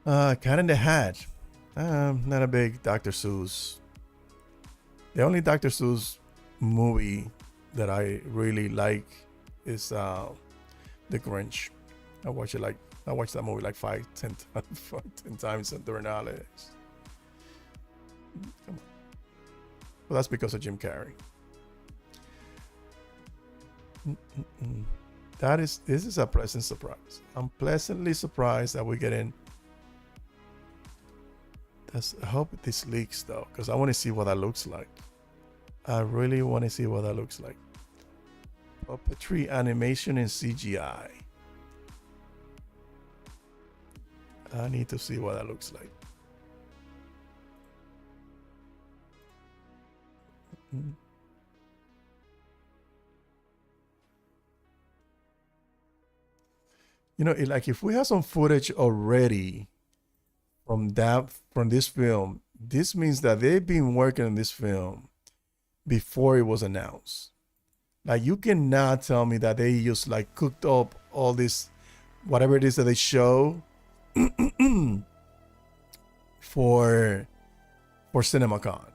Cat in the Hat. Not a big Dr. Seuss. The only Dr. Seuss movie that I really like is The Grinch. I watched that movie like 10 times during the holidays. Well, that's because of Jim Carrey. This is a pleasant surprise. I'm pleasantly surprised that we're getting. I hope this leaks though, because I want to see what that looks like. I really want to see what that looks like. Puppetry, animation, and CGI. I need to see what that looks like. You know, like if we have some footage already from this film, this means that they've been working on this film before it was announced. Like you cannot tell me that they just like cooked up all this, whatever it is that they show for CinemaCon.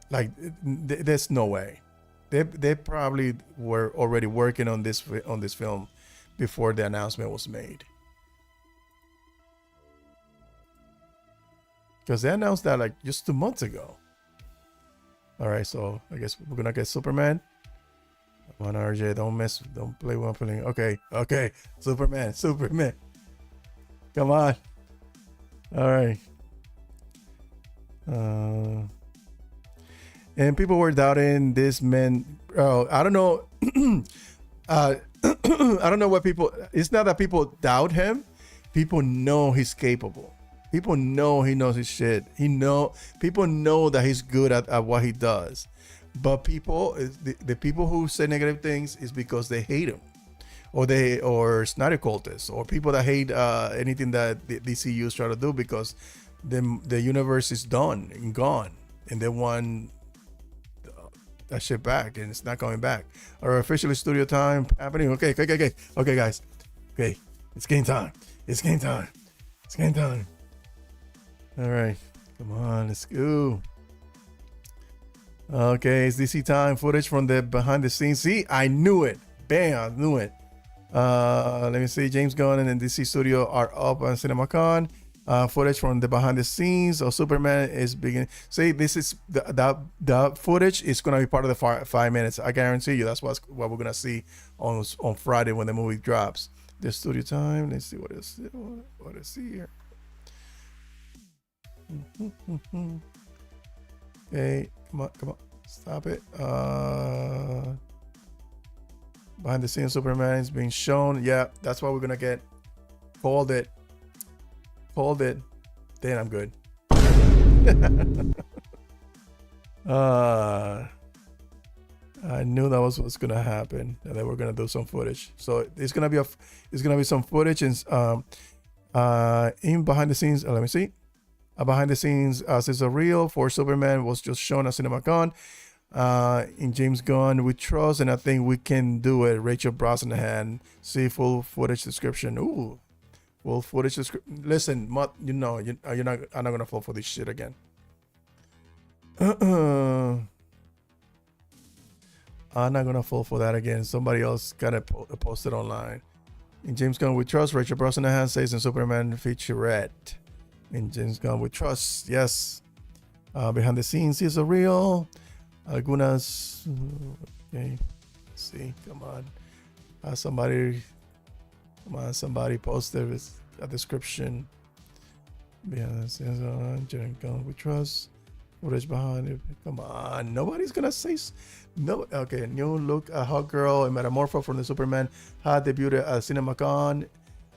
Like there's no way. They probably were already working on this film before the announcement was made. Because they announced that like just 2 months ago. All right, so I guess we're gonna get Superman. Come on, RJ, don't play one feeling. Okay, Superman. Come on. All right. And people were doubting this man. Oh, I don't know. I don't know what people. It's not that people doubt him. People know he's capable. People know he knows his shit. People know that he's good at what he does. But people, the people who say negative things is because they hate him, or Snyder cultists, or people that hate anything that the DCU is trying to do because the universe is done and gone, and they want that shit back, and it's not coming back. Our official studio time happening. Okay, guys. Okay, it's game time. It's game time. It's game time. All right, come on, let's go. Okay, it's DC time. Footage from the behind the scenes. See, I knew it. Bam, I knew it. Let me see. James Gunn and the DC studio are up on CinemaCon. Footage from the behind the scenes of Superman is beginning. See, this is the footage is gonna be part of the 5 minutes. I guarantee you. That's what we're gonna see on Friday when the movie drops. The studio time. Let's see what is here. Okay, come on, stop it. Behind the scenes Superman is being shown. Yeah, that's what we're gonna get. Called it. Then I'm good. I knew that was what's gonna happen, and then we're gonna do some footage. So it's gonna be some footage and in behind the scenes. Let me see. Behind the scenes, Sizzle Reel for Superman was just shown at CinemaCon. In James Gunn we trust, and I think we can do it. Rachel Brosnahan. See full footage description. Ooh, full footage description. Listen, you're not. I'm not gonna fall for this shit again. I'm not gonna fall for that again. Somebody else got it posted online. In James Gunn we trust. Rachel Brosnahan says in Superman featurette. In James Gunn we trust. Yes. Behind the scenes is a real. Algunas. Okay. Let's see. Come on. Somebody posted a description. Behind the scenes on James Gunn we trust. Footage behind it. Come on. Nobody's gonna say no. Okay. New look at Hot Girl and Metamorpho from the Superman had debuted at CinemaCon.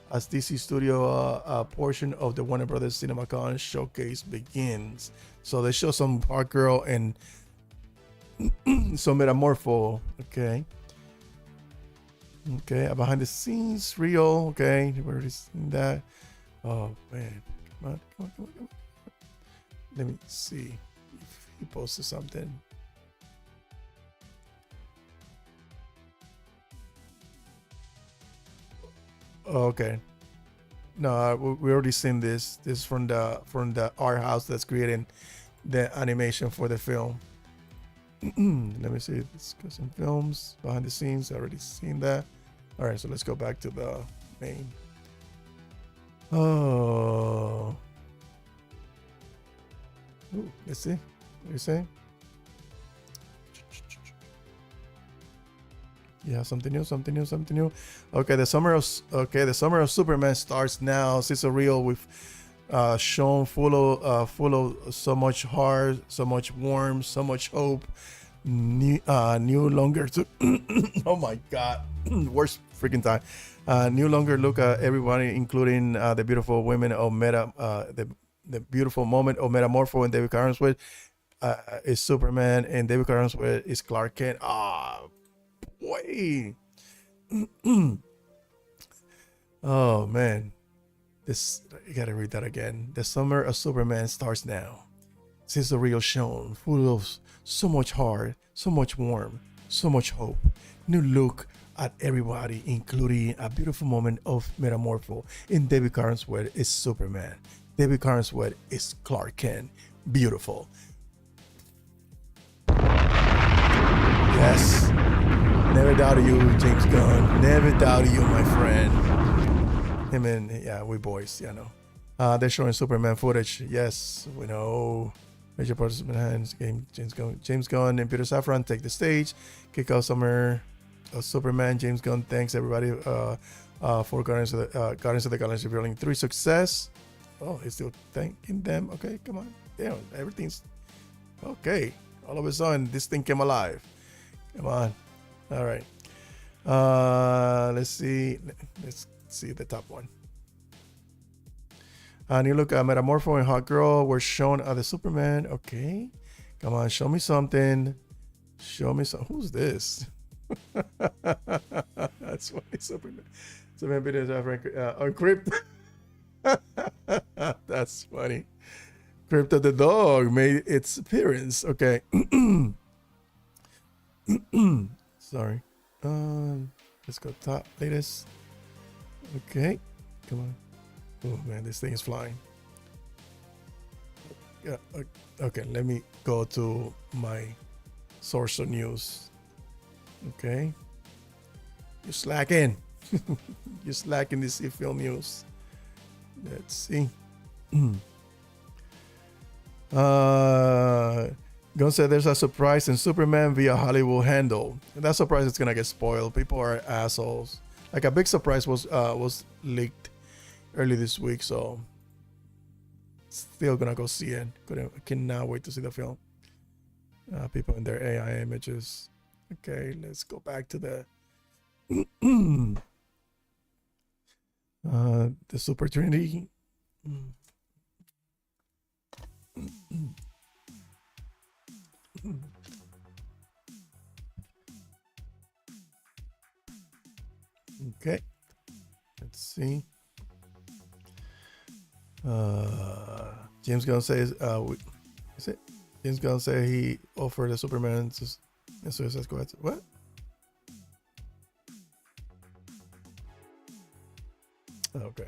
As DC Studio portion of the Warner Brothers CinemaCon showcase begins. So they show some Hot Girl and some Metamorpho. Okay. Behind the scenes reel. Okay. We've already seen that. Oh man. Come on. Let me see if he posted something. Okay. No, we already seen this. This is from the art house that's creating the animation for the film. Let me see. Discussing films behind the scenes. I already seen that. All right, so let's go back to the main. Oh. Ooh, let's see. What are you saying? Yeah, something new. Okay, the summer of Superman starts now. It's a reel with shown full of so much heart, so much warmth, so much hope. New longer to oh my god, worst freaking time. New longer look at everybody, including the beautiful women of the beautiful moment of Metamorpho and David Carnsworth is Superman, and David Carnsworth is Clark Kent. Boy. Oh man, this you gotta read that again. The summer of Superman starts now. This is a real show full of so much heart, so much warmth, so much hope. New look at everybody, including a beautiful moment of Metamorpho. In David Carnsworth is Superman. David Carnsworth is Clark Kent. Beautiful. Yes. Never doubted you, James Gunn. Never doubted you, my friend. Him and yeah, we boys, you know. They're showing Superman footage. Yes, we know. Major participant game. James Gunn and Peter Safran take the stage. Kick off summer of Superman. James Gunn thanks everybody for Guardians of the Galaxy Volume 3 success. Oh, he's still thanking them. Okay, come on. Damn, everything's okay. All of a sudden, this thing came alive. Come on. All right. Let's see. Let's see the top one. And you look at Metamorpho and Hot Girl were shown at the Superman. Okay. Come on, show me something. Show me some. Who's this? That's funny. Superman videos on Crypt. That's funny. Crypto the dog made its appearance. Okay. Sorry. Let's go top latest. Okay, come on. Oh man, this thing is flying. Yeah. Okay, let me go to my source of news. Okay. You're slacking. You're slacking this film news. Let's see. Gunn said there's a surprise in Superman via Hollywood handle. And that surprise is gonna get spoiled. People are assholes. Like a big surprise was leaked early this week, so still gonna go see it. Cannot wait to see the film. People in their AI images. Okay, let's go back to the the Super Trinity. Okay, let's see. James Gunn says, is it? James Gunn said he offered the Superman to Suicide Squad. What? Okay.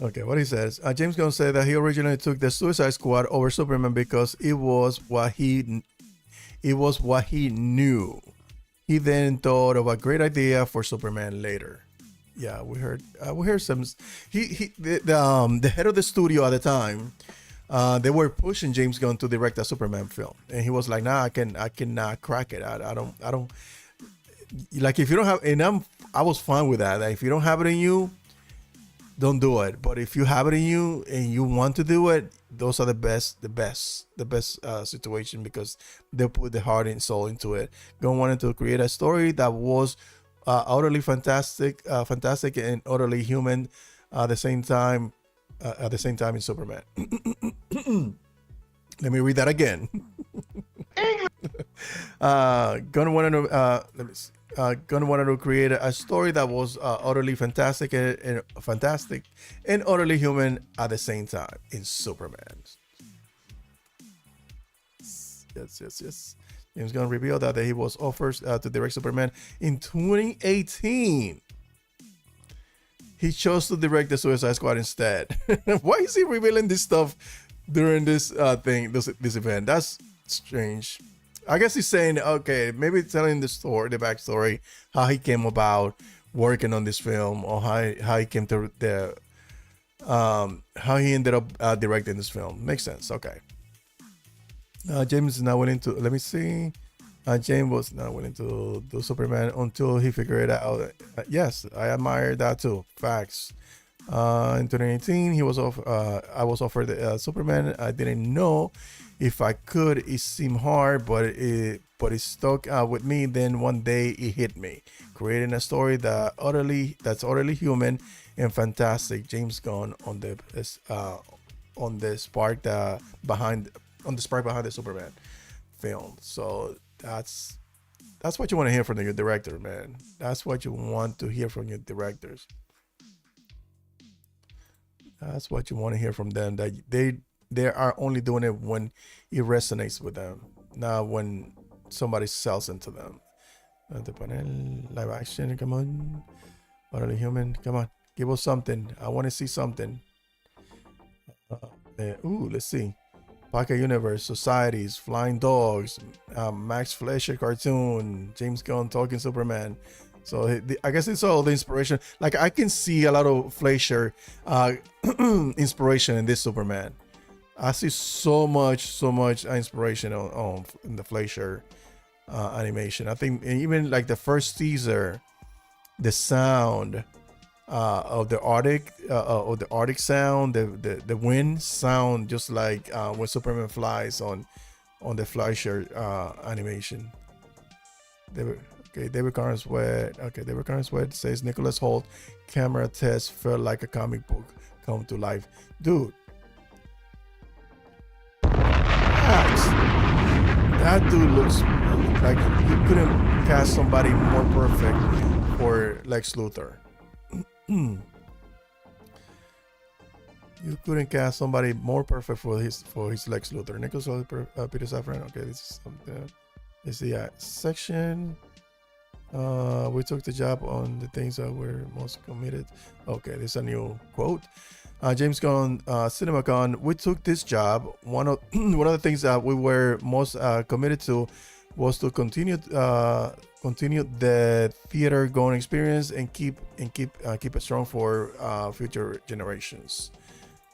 Okay, what he says. James Gunn said that he originally took the Suicide Squad over Superman because it was what he knew. He then thought of a great idea for Superman later. Yeah, we heard some. The head of the studio at the time, they were pushing James Gunn to direct a Superman film, and he was like, "Nah, I cannot crack it. I don't like if you don't have." And I was fine with that. Like, if you don't have it in you, don't do it. But if you have it in you and you want to do it, those are the best situation, because they put the heart and soul into it. Gunn wanted to create a story that was utterly fantastic and utterly human at the same time in Superman. Let me read that again. Gunn wanted to create a story that was utterly fantastic and utterly human at the same time in Superman. Yes. James Gunn revealed that he was offered to direct Superman in 2018. He chose to direct the Suicide Squad instead. Why is he revealing this stuff during this this event? That's strange. I guess he's saying, okay, maybe telling the backstory, how he came about working on this film, or how he came to how he ended up directing this film. Makes sense. Okay. James is not willing to. Let me see. James was not willing to do Superman until he figured it out. Yes, I admire that too. Facts. In 2018, I was offered Superman. I didn't know if I could. It seemed hard, but it stuck with me. Then one day it hit me, creating a story that's utterly human and fantastic. James Gunn on the spark behind the Superman film. So that's what you want to hear from your director, man. That's what you want to hear from your directors. That's what you want to hear from them. That they are only doing it when it resonates with them, not when somebody sells into them. Live action, come on. Utterly human, come on. Give us something. I want to see something. Let's see. Pocket Universe, Societies, Flying Dogs, Max Fleischer cartoon, James Gunn talking Superman. So I guess it's all the inspiration. Like, I can see a lot of Fleischer inspiration in this Superman. I see so much inspiration in the Fleischer animation. I think even like the first teaser, the sound of the Arctic sound, the wind sound, just like when Superman flies on the Fleischer animation. David Carnes Sweat says Nicholas Hoult camera test felt like a comic book come to life. Dude, that dude looks like you couldn't cast somebody more perfect for Lex Luthor. You couldn't cast somebody more perfect for his Lex Luthor. Nicholas Peter Safran. Okay, this is something. This is the section. We took the job on the things that we're most committed. Okay, this is a new quote. James Gunn, CinemaCon. We took this job. One of the things that we were most committed to was to continue the theater going experience and keep it strong for future generations.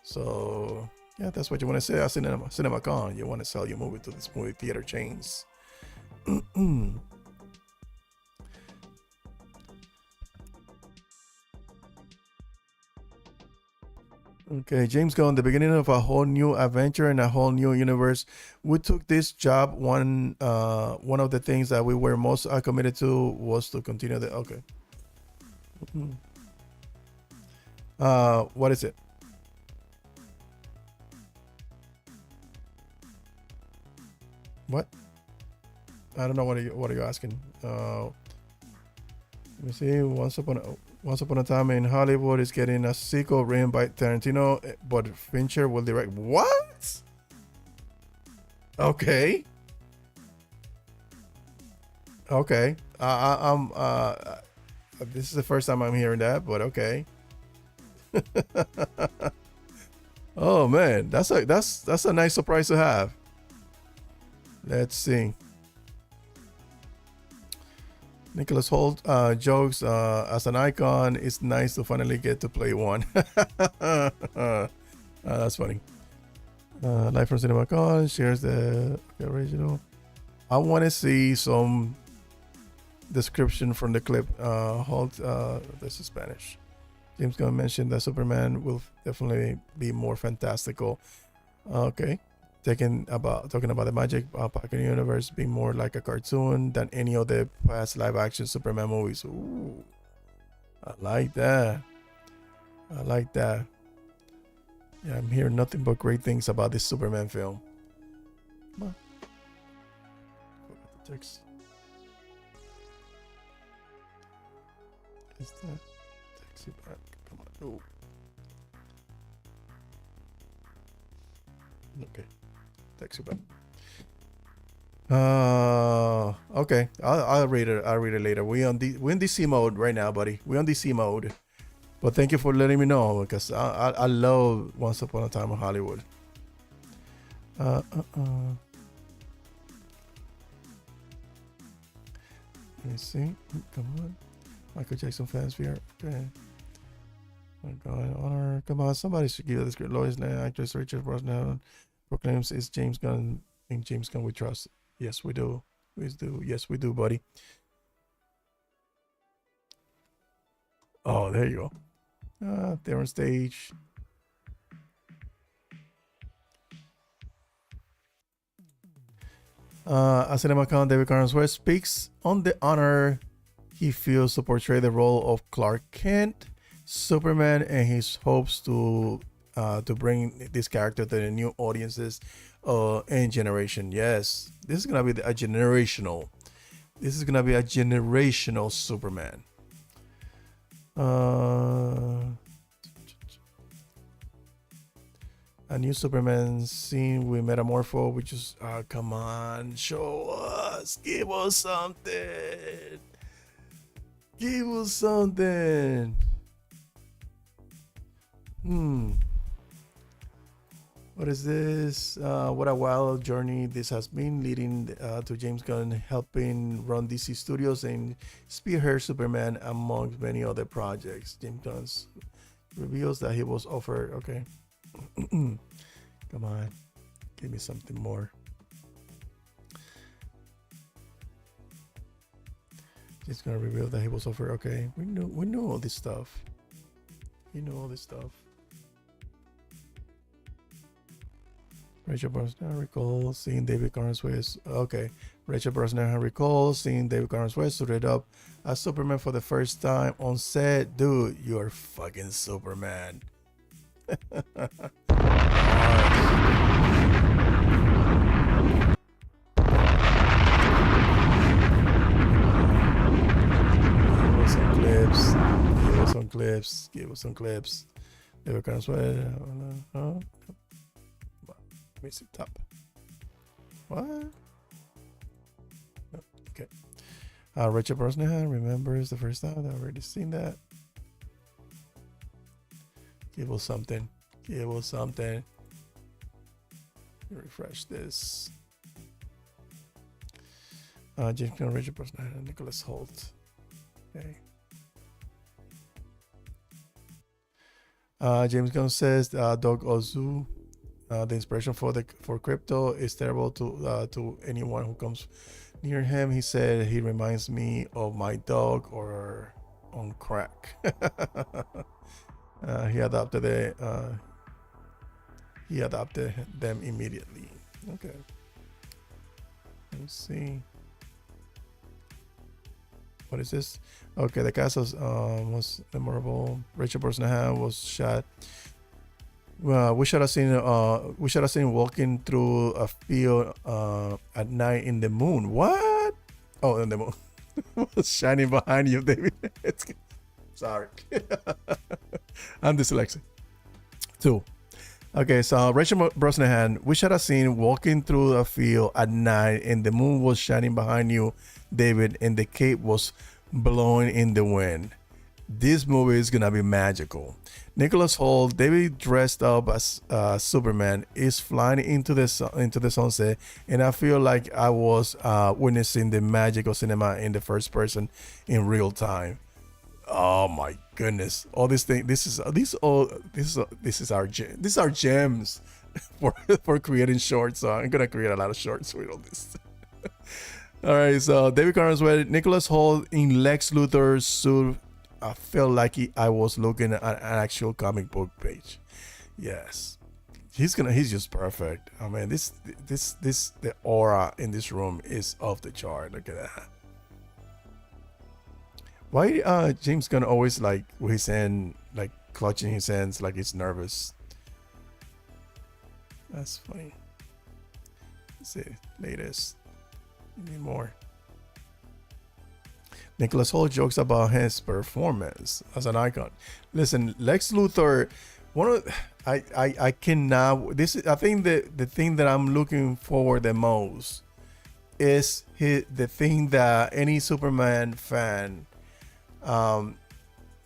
So yeah, that's what you want to say at CinemaCon. You want to sell your movie to these movie theater chains. Okay, James Gunn, the beginning of a whole new adventure and a whole new universe. We took this job. One of the things that we were most committed to was to continue the. Okay. What is it? What? I don't know. What are you asking? Let me see. Once Upon a Time in Hollywood is getting a sequel written by Tarantino, but Fincher will direct. What? Okay. Okay. This is the first time I'm hearing that, but okay. Oh man, that's a nice surprise to have. Let's see. Nicholas Holt jokes, as an icon, it's nice to finally get to play one. That's funny. Live from CinemaCon shares the original. I want to see some description from the clip. Holt, this is Spanish. James Gunn mentioned that Superman will definitely be more fantastical. Okay. Talking about the magic pocket universe being more like a cartoon than any of the past live action Superman movies. Ooh, I like that. Yeah, I'm hearing nothing but great things about this Superman film. Come on. Look at the text. Is that text it back? Come on. Ooh. Okay. Text you back. Okay. I'll read it. I'll read it later. We're in DC mode right now, buddy. We're on DC mode. But thank you for letting me know, because I love Once Upon a Time in Hollywood. Let me see. Come on. Michael Jackson fans here. Okay. Oh God, honor. Come on, somebody should give this great Lois Lane actress Richard Brosnan proclaims it's James Gunn. In James Gunn we trust. Yes, we do. Yes, we do, buddy. Oh, there you go. They're on stage. At CinemaCon, David Corenswet speaks on the honor he feels to portray the role of Clark Kent, Superman, and his hopes to bring this character to the new audiences and generation. Yes, this is gonna be a generational. This is gonna be a generational Superman. A new Superman scene with Metamorpho, which is come on, show us, give us something. Give us something. What is this? What a wild journey this has been, leading to James Gunn helping run DC Studios and spearhead Superman amongst many other projects. James Gunn reveals that he was offered. Okay. Come on. Give me something more. He's gonna reveal that he was offered. Okay. We know all this stuff. We know all this stuff. Rachel Brosnahan recalls seeing David Corenswet. Okay. Rachel Brosnahan recalls seeing David Corenswet suited up as Superman for the first time on set. Dude, you're fucking Superman. Give us some clips. David Carnes Wed. Let me see top. What? No, okay. Richard Brosnahan remembers the first time. I've already seen that. Give us something. Give us something. Refresh this. James Gunn, Richard Brosnahan, and Nicholas Hoult. Okay. James Gunn says Doug Ozu, the inspiration for crypto is terrible to anyone who comes near him. He said he reminds me of my dog or on crack. He adopted them immediately. Okay. Let's see. What is this? Okay, the cast was memorable. Richard Brosnahan was shot. Well, we should have seen walking through a field at night in the moon. What? Oh, in the moon was shining behind you, David. Sorry, I'm dyslexic. 2. Okay, so Richard Brosnahan, we should have seen walking through a field at night and the moon was shining behind you, David, and the cape was blowing in the wind. This movie is gonna be magical. Nicholas Hoult, David dressed up as Superman, is flying into the sunset, and I feel like I was witnessing the magic of cinema in the first person in real time. Oh my goodness! All these things. This is our gems for creating shorts. So I'm gonna create a lot of shorts with all this. All right. So David Carnes Wed, Nicholas Hoult in Lex Luthor's suit. I felt like I was looking at an actual comic book page. Yes, he's just perfect. I mean, the aura in this room is off the chart. Look at that. Why James Gunn always like with his hand, like clutching his hands like he's nervous? That's funny. Let's see, latest. Give me more. Nicholas Hoult jokes about his performance as an icon. Listen, Lex Luthor, I cannot. I think the thing that I'm looking forward the most is the thing that any Superman fan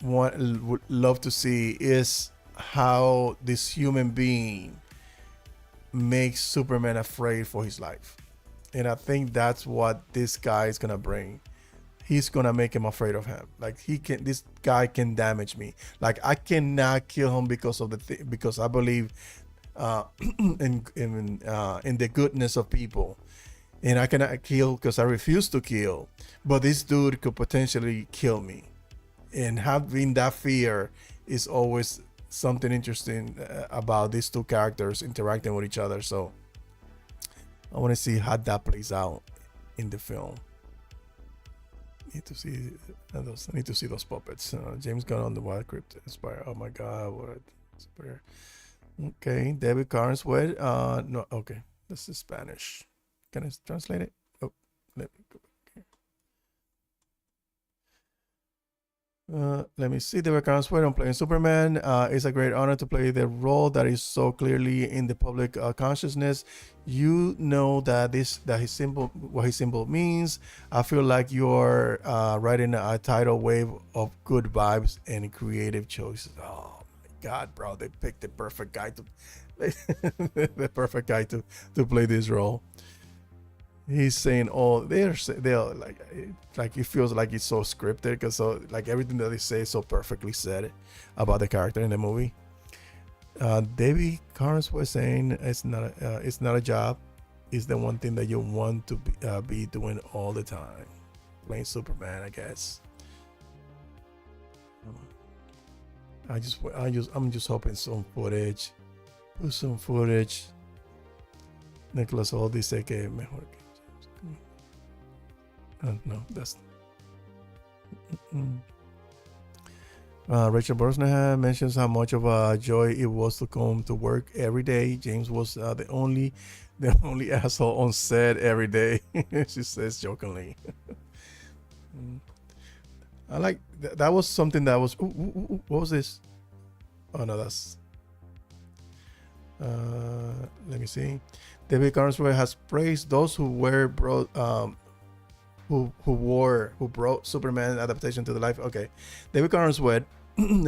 would love to see is how this human being makes Superman afraid for his life. And I think that's what this guy is gonna bring. He's gonna make him afraid of him. Like this guy can damage me. Like I cannot kill him because of because I believe in the goodness of people, and I cannot kill because I refuse to kill. But this dude could potentially kill me, and having that fear is always something interesting about these two characters interacting with each other. So I want to see how that plays out in the film. Need to see those puppets. James Gunn on the Wild Crypt Inspire. Oh my God, what super. Okay, David Carnes Wed. No, okay, this is Spanish. Can I translate it? Oh, let me go back here. Let me see. David Carnes Wed on playing Superman. It's a great honor to play the role that is so clearly in the public consciousness. You know that his symbol means. I feel like you're riding a tidal wave of good vibes and creative choices. Oh my God, bro! They picked the perfect guy to play this role. He's saying they're like it feels like it's so scripted because so like everything that they say is so perfectly said about the character in the movie. David Carnes was saying it's not a job. It's the one thing that you want to be doing all the time, playing Superman, I guess. I'm just hoping some footage. Put some footage. Nicholas Hoult dice que mejor que no, that's Richard Brosnahan mentions how much of a joy it was to come to work every day. James was the only asshole on set every day. She says jokingly. I like that was something that was what was this? Oh no, that's. Let me see. David Carnsworth has praised those who brought Superman adaptation to the life. Okay, David Carnsworth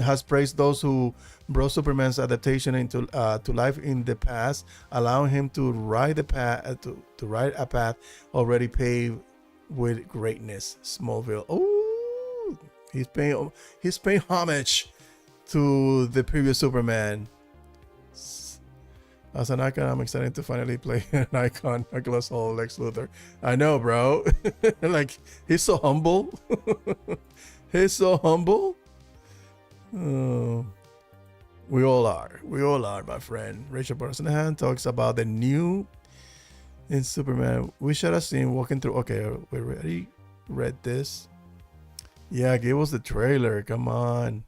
has praised those who brought Superman's adaptation into to life in the past, allowing him to ride the path to ride a path already paved with greatness. Smallville. Oh, he's paying homage to the previous Superman. As an icon, I'm excited to finally play an icon, Nicholas Hoult, Lex Luthor. I know, bro. Like, he's so humble. He's so humble. Oh, we all are. We all are, my friend. Rachel Brosnahan talks about the new in Superman. We should have seen walking through. Okay, we already read this. Yeah, give us the trailer. Come on.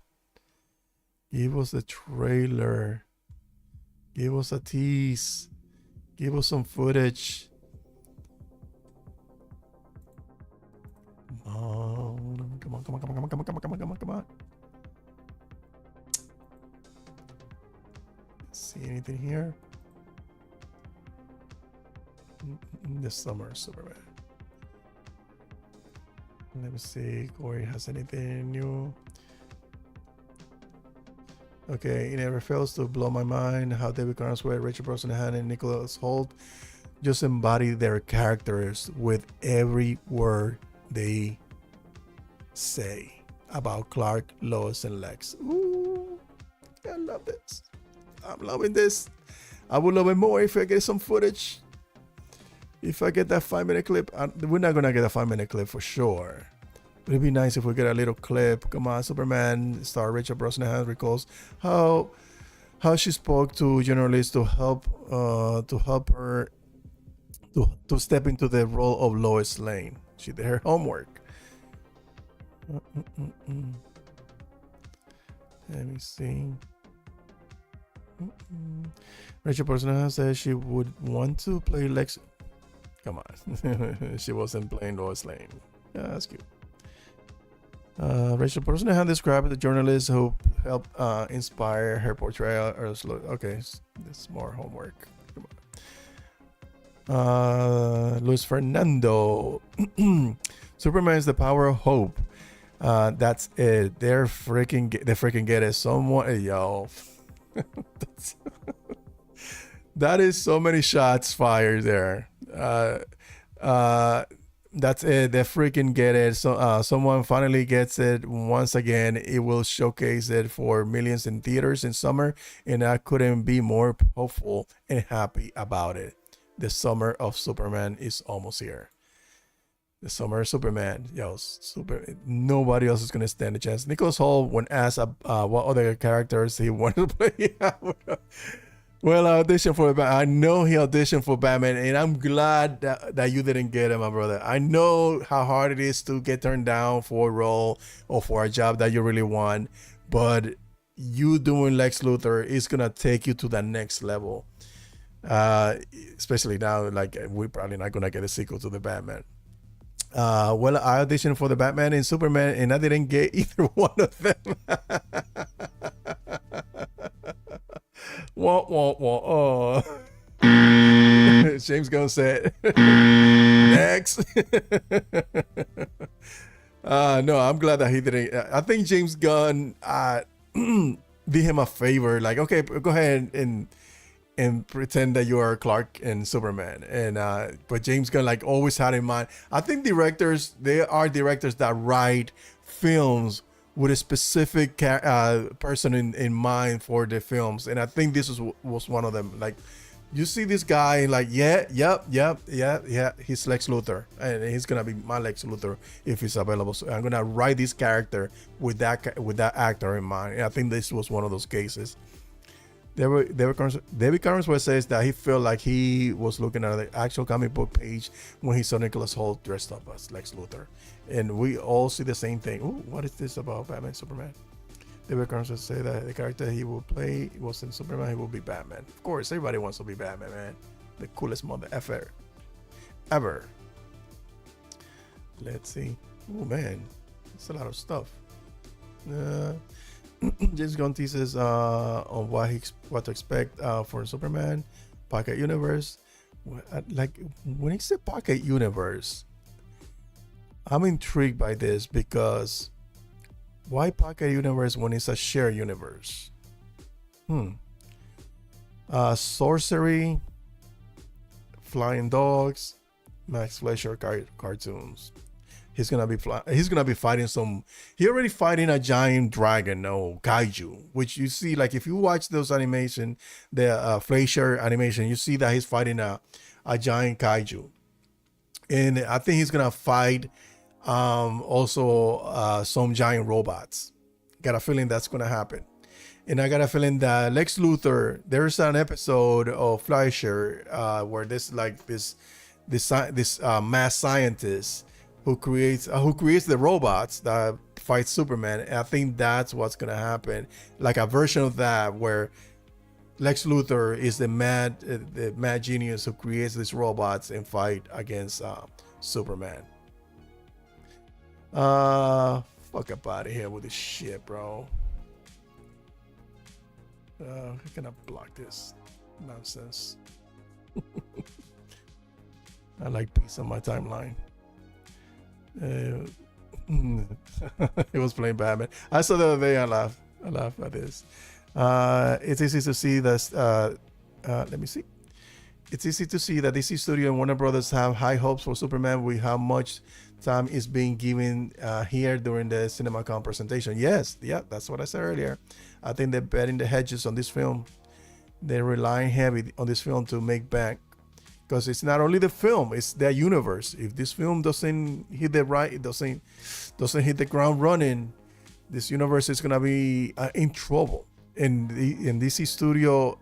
Give us the trailer. Give us a tease. Give us some footage. Come on. See anything here? This summer, Superman. Let me see. Corey has anything new? Okay, it never fails to blow my mind how David Carnsworth, Rachel Brosnahan, and Nicholas Hoult just embody their characters with every word they say about Clark, Lois, and Lex. Ooh, I love this. I'm loving this. I would love it more if I get some footage. If I get that 5-minute clip. We're not gonna get a 5-minute clip for sure. It'd be nice if we get a little clip. Come on, Superman star Rachel Brosnahan recalls how she spoke to journalists to help her to step into the role of Lois Lane. She did her homework. Let me see. Rachel Brosnahan says she would want to play Lex. Come on, she wasn't playing Lois Lane. Yeah, that's cute. Rachel Brosnahan described the journalist who helped inspire her portrayal. Okay, this is more homework. Luis Fernando. Superman is the power of hope. That's it. They freaking get it. Someone, yo. That is so many shots fired there. That's it. They freaking get it. So someone finally gets it once again. It will showcase it for millions in theaters in summer, and I couldn't be more hopeful and happy about it. The summer of Superman is almost here. The summer of Superman, yo, nobody else is gonna stand a chance. Nicholas Hoult, when asked what other characters he wanted to play, well, I auditioned for Batman. I know he auditioned for Batman, and I'm glad that you didn't get it, my brother. I know how hard it is to get turned down for a role or for a job that you really want, but you doing Lex Luthor is gonna take you to the next level. Especially now, like, we're probably not gonna get a sequel to the Batman. Well, I auditioned for the Batman and Superman, and I didn't get either one of them. Wah, wah, wah. Oh. James Gunn said, next. No, I'm glad that he didn't. I think James Gunn did him a favor. Like, okay, go ahead and pretend that you are Clark and Superman. And but James Gunn, like, always had in mind. I think they are directors that write films with a specific person in mind for the films, and I think this was one of them. Like, you see this guy, like, yeah, he's Lex Luthor, and he's gonna be my Lex Luthor if he's available. So I'm gonna write this character with that actor in mind. And I think this was one of those cases. David Carnsworth says that he felt like he was looking at the actual comic book page when he saw Nicholas Hoult dressed up as Lex Luthor. And we all see the same thing. Ooh, what is this about Batman, Superman? David Carnsworth said that the character he will play wasn't Superman, he will be Batman. Of course, everybody wants to be Batman, man. The coolest mother ever. Let's see. Oh, man. It's a lot of stuff. James Gunn teases on what to expect for Superman Pocket Universe. Like when he said Pocket Universe, I'm intrigued by this because why Pocket Universe when it's a shared universe? Sorcery, flying dogs, Max Fleischer cartoons. He's gonna be fighting some. He already fighting a giant dragon, no kaiju. Which you see, like if you watch those animation, the Fleischer animation, you see that he's fighting a giant kaiju, and I think he's gonna fight also some giant robots. Got a feeling that's gonna happen, and I got a feeling that Lex Luthor. There's an episode of Fleischer where this mad scientist who creates the robots that fight Superman. And I think that's what's gonna happen, like a version of that where Lex Luthor is the mad genius who creates these robots and fight against Superman. Fuck up out of here with this shit, bro. How can I block this nonsense? I like peace on my timeline. It was playing Batman. I saw the other day. I laughed at this. It's easy to see that. Let me see. It's easy to see that DC Studio and Warner Brothers have high hopes for Superman with how much time is being given here during the CinemaCon presentation. Yes, yeah, that's what I said earlier. I think they're betting the hedges on this film. They're relying heavy on this film to make back. Because it's not only the film, it's their universe. If this film doesn't hit doesn't hit the ground running, this universe is gonna be in trouble. In DC Studio,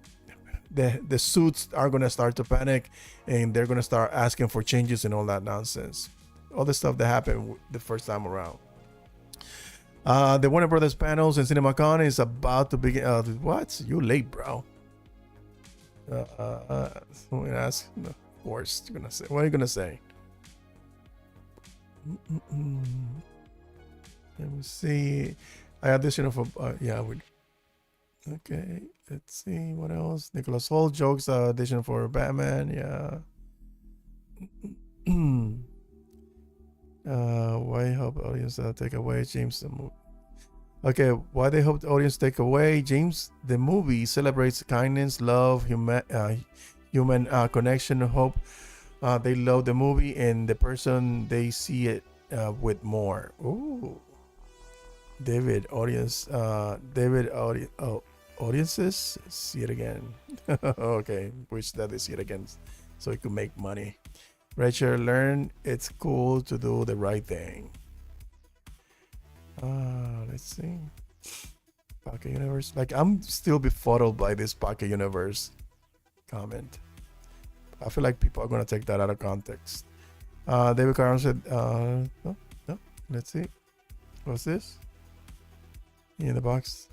the suits are gonna start to panic, and they're gonna start asking for changes and all that nonsense, all the stuff that happened the first time around. The Warner Brothers panels in CinemaCon is about to begin. What? You late, bro? Someone ask. No, of course, you're gonna say. What are you gonna say? Let me see. I auditioned for. Okay, let's see what else. Nicholas Hoult jokes audition for Batman. Yeah. Why hope audience take away James the movie? Okay, why they hope the audience take away James the movie celebrates kindness, love, human connection, hope. They love the movie and the person they see it with more. Ooh, audiences see it again. Okay, wish that they see it again so it could make money. Rachel, learn it's cool to do the right thing. Let's see. Pocket Universe. Like, I'm still befuddled by this Pocket Universe comment. I feel like people are gonna take that out of context. David Caron said, no. Let's see. What's this? In the box.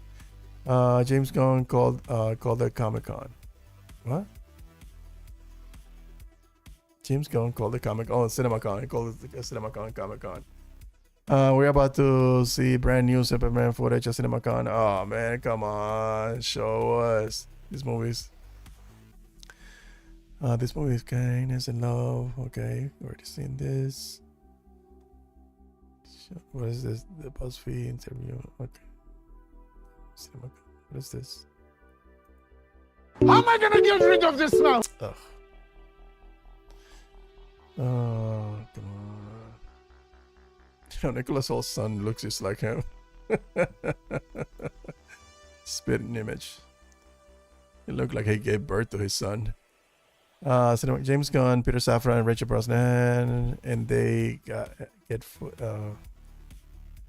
James Gunn called it Comic-Con. What? James Gunn called the CinemaCon. He called it the CinemaCon Comic-Con. We're about to see brand new Superman footage at CinemaCon. Oh man, come on, show us these movies. This movie is Kindness and Love. Okay, already seen this. What is this? The BuzzFeed interview. Okay. CinemaCon. What is this? How am I gonna get rid of this now? Ugh. Oh, come on. Nicholas Holt's son looks just like him. Spitting image. It looked like he gave birth to his son. James Gunn, Peter Safran, and Rachel Brosnan, and they get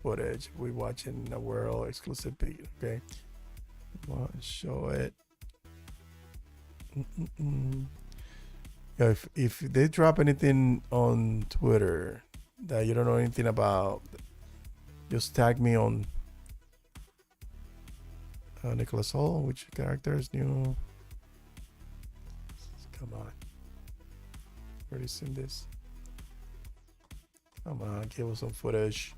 footage. We watching a world exclusive beat. Okay, come on, show it. If they drop anything on Twitter that you don't know anything about, just tag me on Nicholas Hoult. Which character is new? Come on, already seen this. Come on, give us some footage.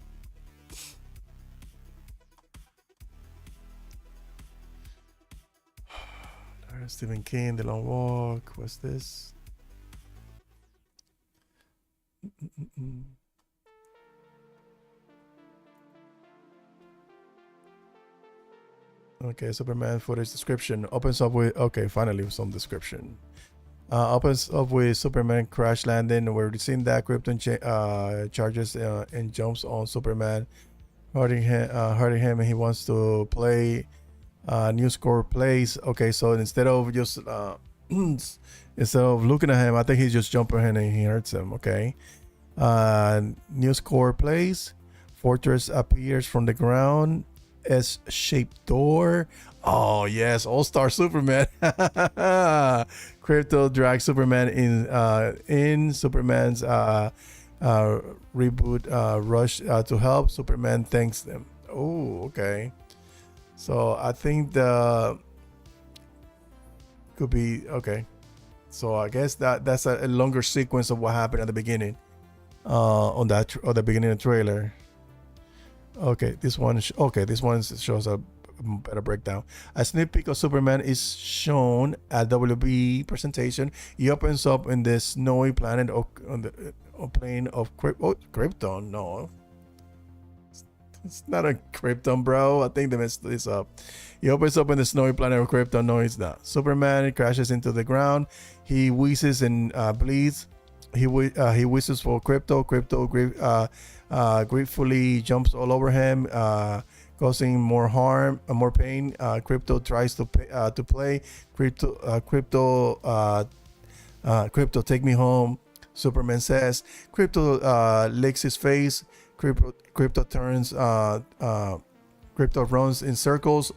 Stephen King, The Long Walk. What's this? Okay, Superman footage description. Opens up with, okay, finally some description. Opens up with Superman crash landing. We're seeing that Krypton charges and jumps on Superman, hurting him, and he wants to play. New score plays. Okay, so instead of just instead of looking at him, I think he's just jumping in and he hurts him. Okay. New score plays. Fortress appears from the ground. S-shaped door. Oh yes, All-Star Superman. Crypto drags Superman in Superman's reboot rush to help. Superman thanks them. Oh, okay. So I think the could be okay. So I guess that's a longer sequence of what happened at the beginning, on the beginning of the trailer. Okay, this one shows a better breakdown. A sneak peek of Superman is shown at WB presentation. He opens up in the snowy planet on the plane of Krypton. No, it's not a Krypton, bro. I think they messed this up. He opens up in the snowy planet of Krypton. No, it's not. Superman crashes into the ground. He wheezes and bleeds. He whistles for Krypto. Krypto gratefully jumps all over him, causing more harm, more pain. Krypto tries to play. Krypto, take me home. Superman says. Krypto licks his face. Krypto turns. Krypto runs in circles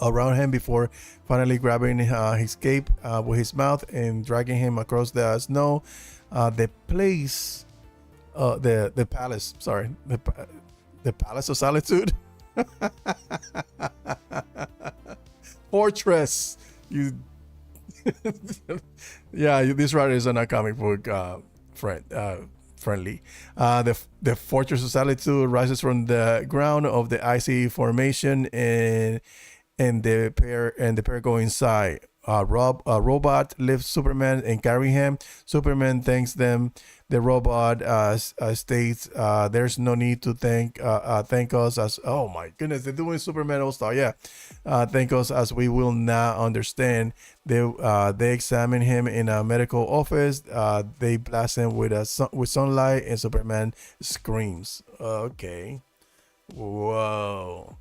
around him before finally grabbing his cape with his mouth and dragging him across the snow. The palace. Sorry, the Palace of Solitude. Fortress. You. Yeah, these writers are not comic book friendly. The Fortress of Solitude rises from the ground of the icy formation, and the pair go inside. A robot lifts Superman and carry him. Superman thanks them. The robot states, "There's no need to thank us." As oh my goodness, they're doing Superman All-Star. Yeah, thank us as we will not understand. They examine him in a medical office. They blast him with sunlight, and Superman screams. Okay, whoa.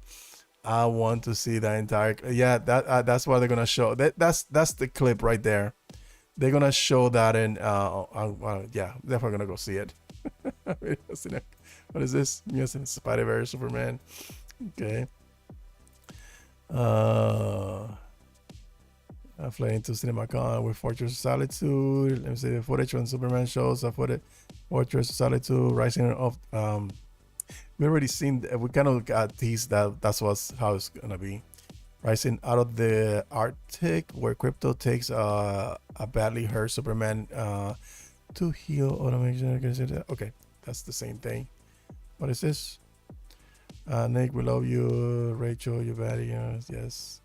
I want to see that entire. Yeah, that's what they're gonna show. That's the clip right there. They're gonna show that, and yeah, definitely gonna go see it. What is this? Yes, Spider-Verse Superman. Okay. I fly into CinemaCon with Fortress of Solitude. Let me see the footage when Superman shows up for the Fortress of Solitude, rising of we already seen. We kind of got teased that's how it's gonna be. Rising out of the Arctic, where Krypto takes a badly hurt Superman to heal automation. Okay, that's the same thing. What is this? Nick, we love you. Rachel, you baddie. Yes.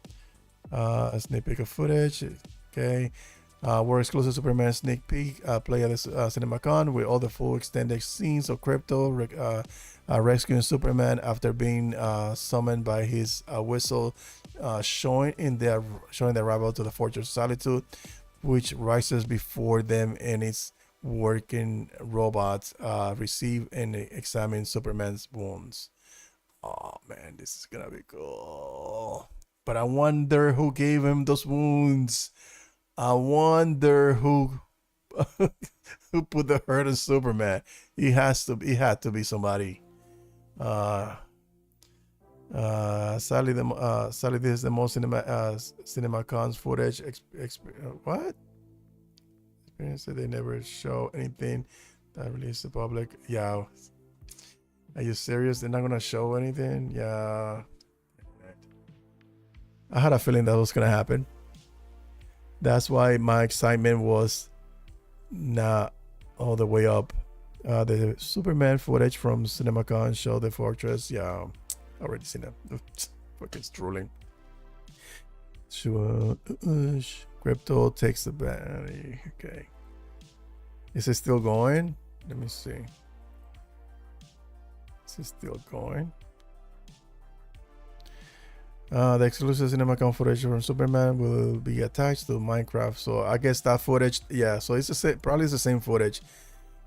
A sneak peek of footage. Okay. We're exclusive Superman sneak peek play at the CinemaCon with all the full extended scenes of Krypto rescuing Superman after being summoned by his whistle, showing the arrival to the Fortress of Solitude, which rises before them, and its working robots receive and examine Superman's wounds. Oh man, this is gonna be cool. But I wonder who gave him those wounds. I wonder who who put the hurt on Superman. He had to be somebody. Sadly, this is the most CinemaCon's footage. What? Experience that they never show anything that released to the public. Yeah. Are you serious? They're not gonna show anything? Yeah. I had a feeling that was gonna happen. That's why my excitement was not all the way up. The Superman footage from CinemaCon showed the Fortress. Yeah, already seen it. Fucking drooling. Crypto takes the battery. Okay. Is it still going? Let me see. Is it still going? The exclusive CinemaCon footage from Superman will be attached to Minecraft. So I guess that footage, yeah. So it's the same, probably it's the same footage.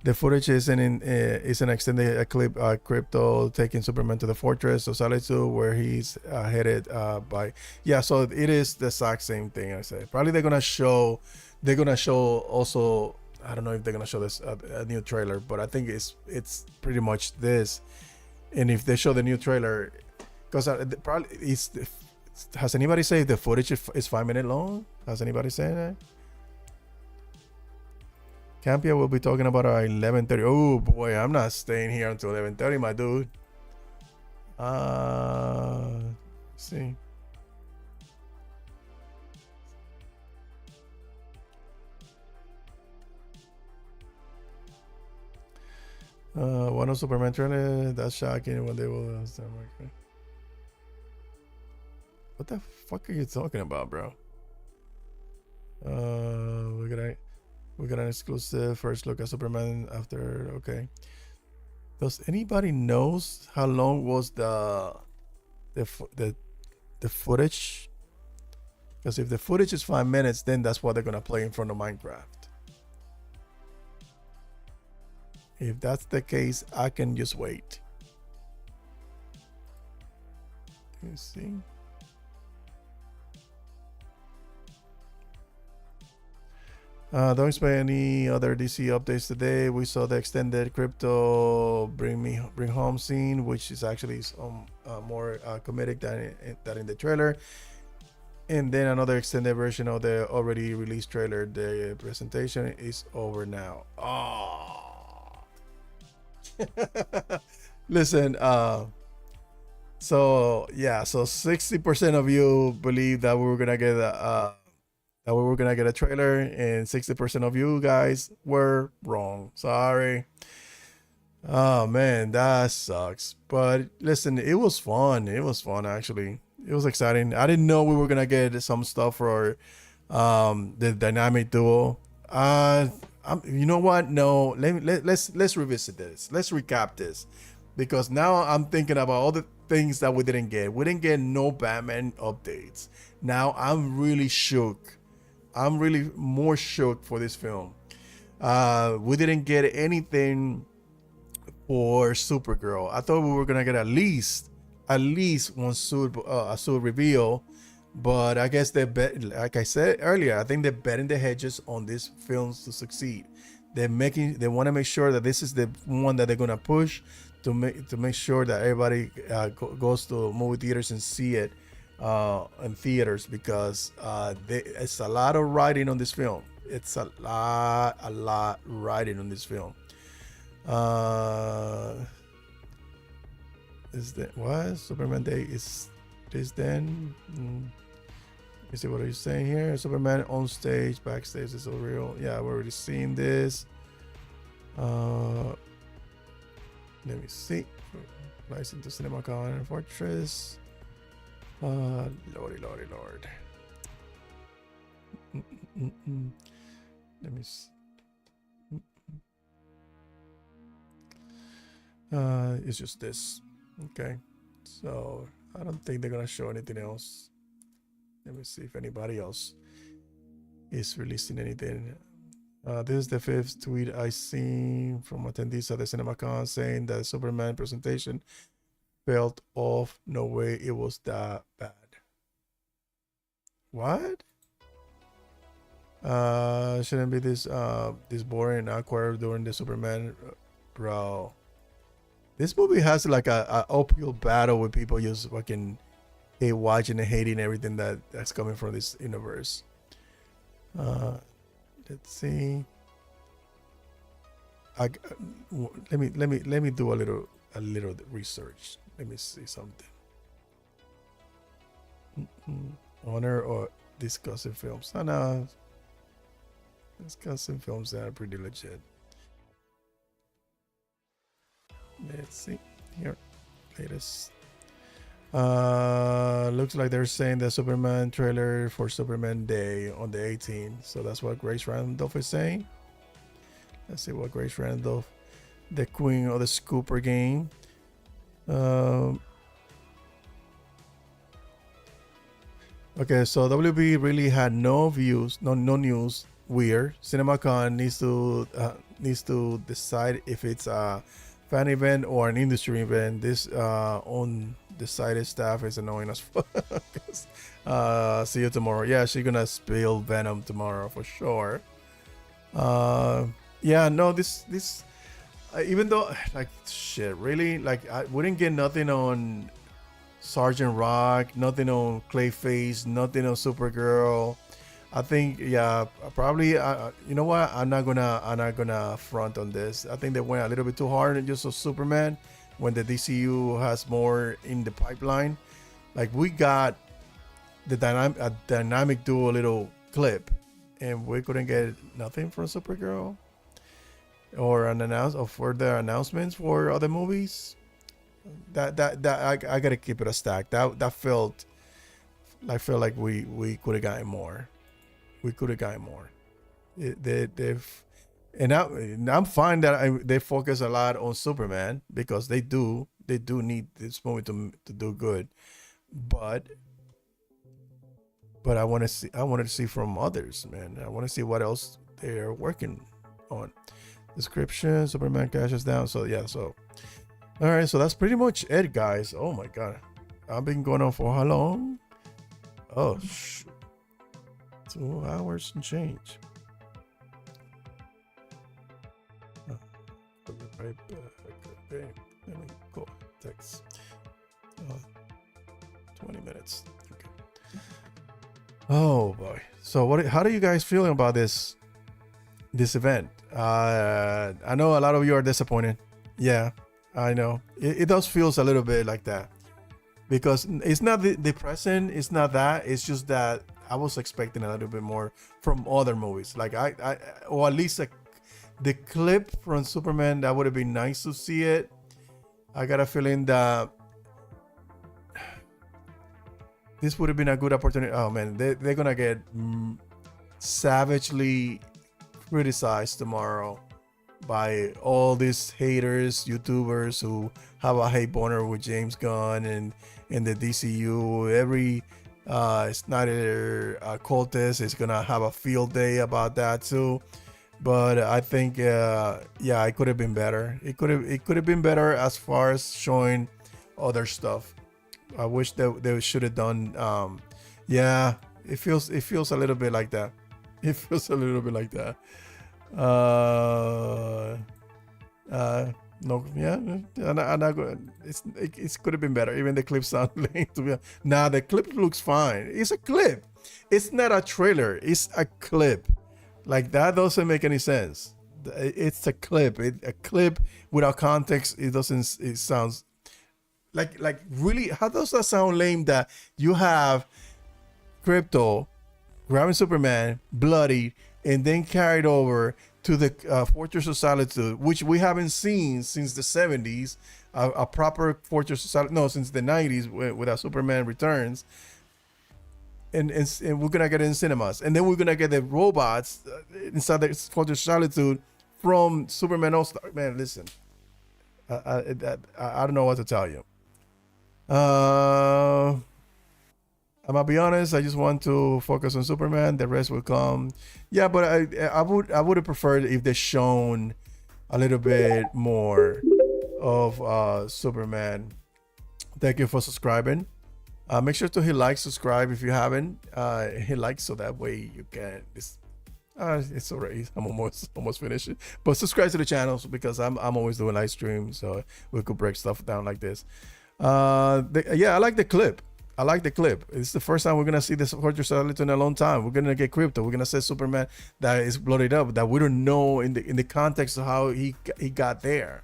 The footage is is an extended clip. Crypto taking Superman to the fortress of Solitude, where he's headed by. Yeah, so it is the exact same thing. I say probably they're gonna show. They're gonna show also. I don't know if they're gonna show this a new trailer, but I think it's pretty much this. And if they show the new trailer, because probably has anybody said the footage is 5 minutes long? Has anybody said that? Campia will be talking about 11:30. Oh boy, I'm not staying here until 11:30, my dude. Let's see. One of Superman trailer. That's shocking when they will. What the fuck are you talking about, bro? We got an exclusive first look at Superman after. Okay. Does anybody knows how long was the footage? Because if the footage is 5 minutes, then that's what they're gonna play in front of Minecraft. If that's the case, I can just wait. Let me see. Don't expect any other DC updates today. We saw the extended crypto bring home scene, which is actually more comedic than in the trailer. And then another extended version of the already released trailer. The presentation is over now. Oh. Listen, so yeah, so 60% of you believe that we were gonna get a trailer, and 60% of you guys were wrong. Sorry. Oh man, that sucks. But listen, it was fun. It was fun actually. It was exciting. I didn't know we were gonna get some stuff for the dynamic duo. You know what? No, let's revisit this. Let's recap this, because now I'm thinking about all the things that we didn't get. We didn't get no Batman updates. Now I'm really shook. I'm really more shook for this film. We didn't get anything for Supergirl. I thought we were gonna get at least one suit reveal. But I guess they bet, like I said earlier, I think they're betting the hedges on these films to succeed. They want to make sure that this is the one that they're gonna push to make sure that everybody goes to movie theaters and see it in theaters, because it's a lot of writing on this film. It's a lot writing on this film. Is that what Superman Day is this then? You see what are you saying here? Superman on stage, backstage is so real. Yeah, we're already seeing this. Let me see. Flies into CinemaCon and Fortress. Lordy. Lord. Let me see. It's just this. Okay. So I don't think they're gonna show anything else. Let me see if anybody else is releasing anything. This is the 5th tweet I seen from attendees at the CinemaCon saying that the Superman presentation felt off. No way it was that bad. What? Shouldn't be this boring and awkward during the Superman, bro. This movie has like a uphill battle with people just fucking watching and hating everything that's coming from this universe. Let's see. Let me do a little research. Let me see something. Honor or discussing films? No, discussing films that are pretty legit. Let's see here. Latest. Looks like they're saying the Superman trailer for Superman Day on the 18th. So that's what Grace Randolph is saying. Let's see what Grace Randolph, the queen of the Scooper game. Okay, so WB really had no views, no news. Weird. CinemaCon needs to decide if it's a fan event or an industry event. This undecided staff is annoying us. See you tomorrow. Yeah, she's gonna spill venom tomorrow for sure. Yeah, no, this even though like shit, really, like we didn't get nothing on Sergeant Rock, nothing on Clayface, nothing on Supergirl. I think, yeah, probably. You know what? I'm not gonna front on this. I think they went a little bit too hard on just on Superman when the DCU has more in the pipeline. Like we got the dynamic duo little clip, and we couldn't get nothing from Supergirl or further announcements for other movies. That I gotta keep it a stack. That felt like we could have gotten more. We could have gotten more. I'm fine that they focus a lot on Superman because they do need this movie to do good, but I wanted to see from others, man. I want to see what else they are working on. Description: Superman cashes down. So yeah, so all right, so that's pretty much it, guys. Oh my god, I've been going on for how long? Oh, 2 hours and change. Right back. Okay, let me go. Text. 20 minutes. Okay. Oh boy. So how do you guys feeling about this event? I know a lot of you are disappointed. Yeah, I know. It does feels a little bit like that because it's not depressing. It's not that. It's just that I was expecting a little bit more from other movies. Like or at least the clip from Superman, that would have been nice to see it. I got a feeling that this would have been a good opportunity. Oh man, they're gonna get savagely criticized tomorrow by all these haters, YouTubers who have a hate boner with James Gunn and the DCU. Every Snyder cultist is gonna have a field day about that too. But I think yeah, it could have been better. It could have been better as far as showing other stuff. I wish that they should have done yeah, it feels a little bit like that. It feels a little bit like that. No, yeah, I'm not good. It could have been better. Even the clip sound lame to me. Nah, the clip looks fine. It's a clip. It's not a trailer. It's a clip. Like that doesn't make any sense. It's a clip. A clip without context. It doesn't. It sounds like really. How does that sound lame? That you have Crypto grabbing Superman, bloodied, and then carried over to the Fortress of Solitude, which we haven't seen since the 70s, a proper Fortress of Solitude. No, since the 90s with Superman Returns. And we're gonna get it in cinemas, and then we're gonna get the robots inside the Fortress of Solitude from Superman All Star. Man, listen, I don't know what to tell you. I'm gonna be honest. I just want to focus on Superman. The rest will come. Yeah, but I would have preferred if they shown a little bit more of Superman. Thank you for subscribing. Make sure to hit like, subscribe if you haven't. Hit like so that way you can. It's already. I'm almost finished. But subscribe to the channel because I'm always doing live streams, so we could break stuff down like this. Yeah, I like the clip. It's the first time we're gonna see this Fortress of Solitude in a long time. We're gonna get Crypto. We're gonna see Superman that is blooded up, that we don't know in the context of how he got there.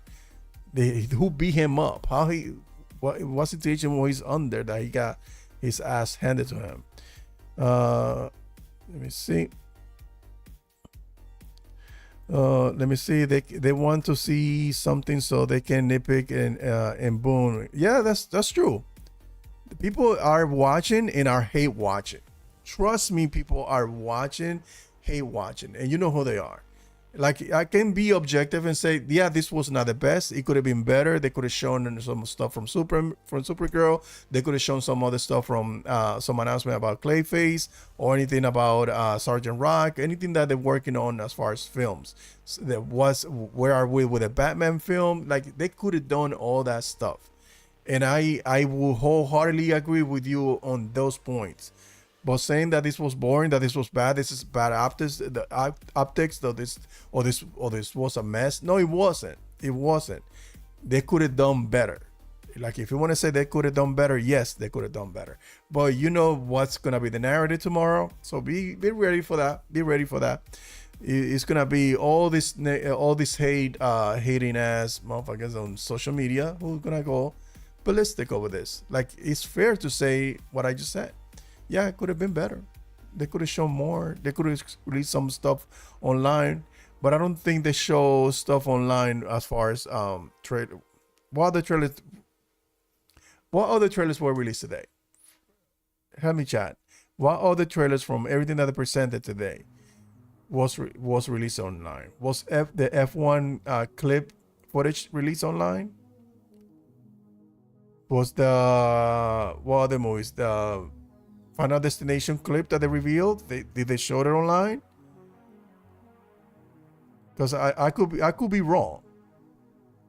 Who beat him up? How he. What situation where he's under that he got his ass handed to him? Let me see. They want to see something so they can nitpick and boom. Yeah, that's true. People are watching and are hate watching. Trust me, people are watching, hate watching, and you know who they are. Like, I can be objective and say, yeah, this was not the best. It could have been better. They could have shown some stuff from Supergirl. They could have shown some other stuff from some announcement about Clayface or anything about Sergeant Rock. Anything that they're working on as far as films. So there was, where are we with a Batman film? Like, they could have done all that stuff, and I will wholeheartedly agree with you on those points. But saying that this was boring, that this was bad, this is bad optics, that this was a mess. No, it wasn't. It wasn't. They could have done better. Like, if you want to say they could have done better, yes, they could have done better. But you know what's gonna be the narrative tomorrow, so be ready for that. Be ready for that. It's gonna be all this hating ass motherfuckers on social media who's gonna go ballistic over this. Like, it's fair to say what I just said. Yeah, it could have been better. They could have shown more. They could have released some stuff online, but I don't think they show stuff online as far as trailer. What other trailers were released today? Help me chat. What other trailers from everything that they presented today was released online? Was the F1 clip footage released online? Was what other movies? The Final Destination clip that they revealed, did they show it online? Because I could be wrong.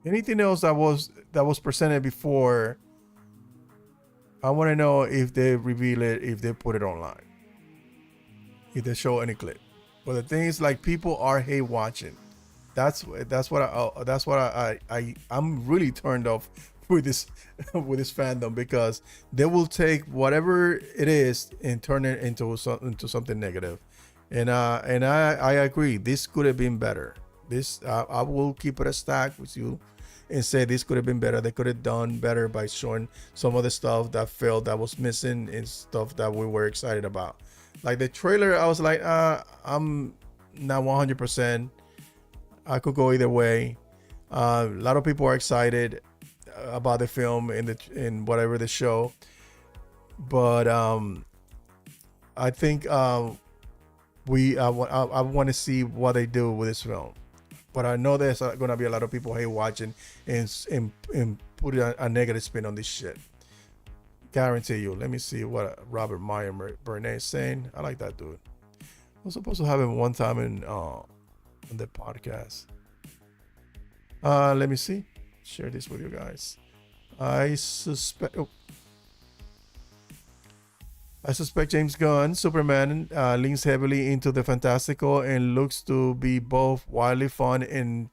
Anything else that was presented before, I want to know if they reveal it, if they put it online, if they show any clip. But the thing is, like, people are hate watching. That's what I'm really turned off with this fandom, because they will take whatever it is and turn it into something negative. And I agree, this could have been better. This I will keep it a stack with you and say this could have been better. They could have done better by showing some of the stuff that felt that was missing and stuff that we were excited about. Like the trailer, I was like, I'm not 100%. I could go either way. A lot of people are excited about the film in whatever the show, but I think I want to see what they do with this film. But I know there's gonna be a lot of people hate watching and put a negative spin on this shit. Guarantee you. Let me see what Robert Meyer Burnett is saying. I like that dude. I was supposed to have him one time on the podcast. Let me see. Share this with you guys. I suspect James Gunn Superman leans heavily into the fantastical and looks to be both wildly fun and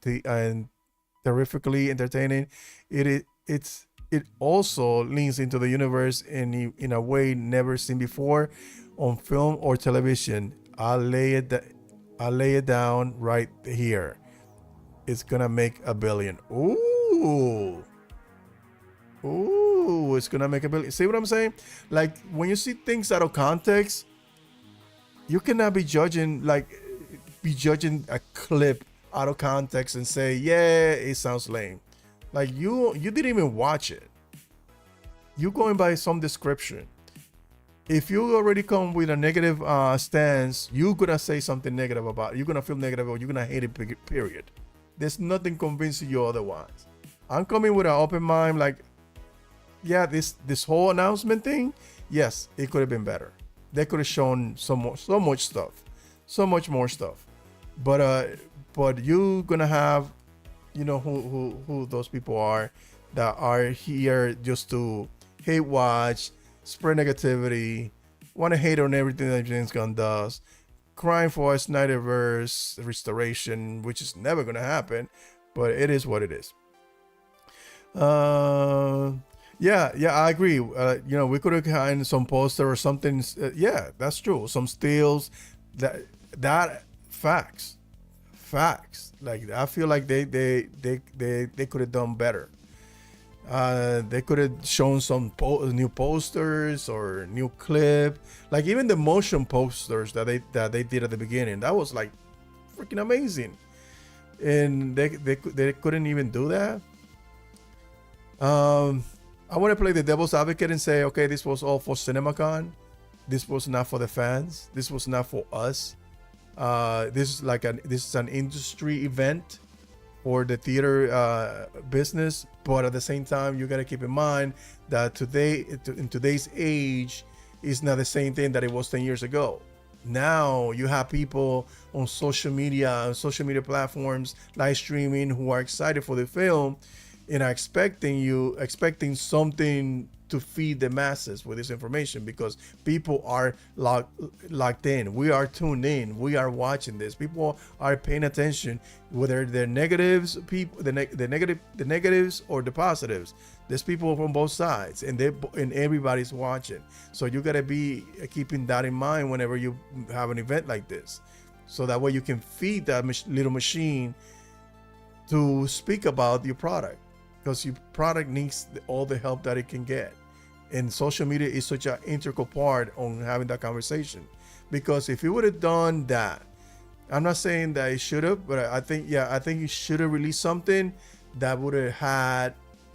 terrifically entertaining. It also leans into the universe in a way never seen before on film or television. I'll lay it down right here. It's gonna make $1 billion. Ooh, it's gonna make $1 billion. See what I'm saying? Like, when you see things out of context, you cannot be judging a clip out of context and say, yeah, it sounds lame. Like, you didn't even watch it. You going by some description. If you already come with a negative stance, you're gonna say something negative about it. You're gonna feel negative, or you're gonna hate it, period. There's nothing convincing you otherwise. I'm coming with an open mind, like, yeah, this whole announcement thing, yes, it could have been better. They could have shown so much stuff, so much more stuff. But you're gonna have, you know who those people are that are here just to hate watch, spread negativity, want to hate on everything that James Gunn does, crying for a Snyderverse restoration, which is never gonna happen, but it is what it is. Yeah, I agree. We could have gotten some poster or something. Yeah, that's true. Some stills. That facts. Like, I feel like they could have done better. They could have shown some new posters or new clip. Like, even the motion posters that they did at the beginning, that was like freaking amazing. And they couldn't even do that. I want to play the devil's advocate and say, okay, this was all for CinemaCon. This was not for the fans. This was not for us. This is an industry event for the theater business. But at the same time, you got to keep in mind that today, in today's age, is not the same thing that it was 10 years ago. Now you have people on social media platforms, live streaming, who are excited for the film and are expecting something to feed the masses with this information, because people are locked in. We are tuned in. We are watching this. People are paying attention, whether they're negatives, the negatives or the positives. There's people from both sides, and everybody's watching. So you gotta be keeping that in mind whenever you have an event like this, so that way you can feed that little machine to speak about your product, because your product needs all the help that it can get. And social media is such an integral part on having that conversation, because if you would have done that, I'm not saying that it should have, but I think you should have released something that would have had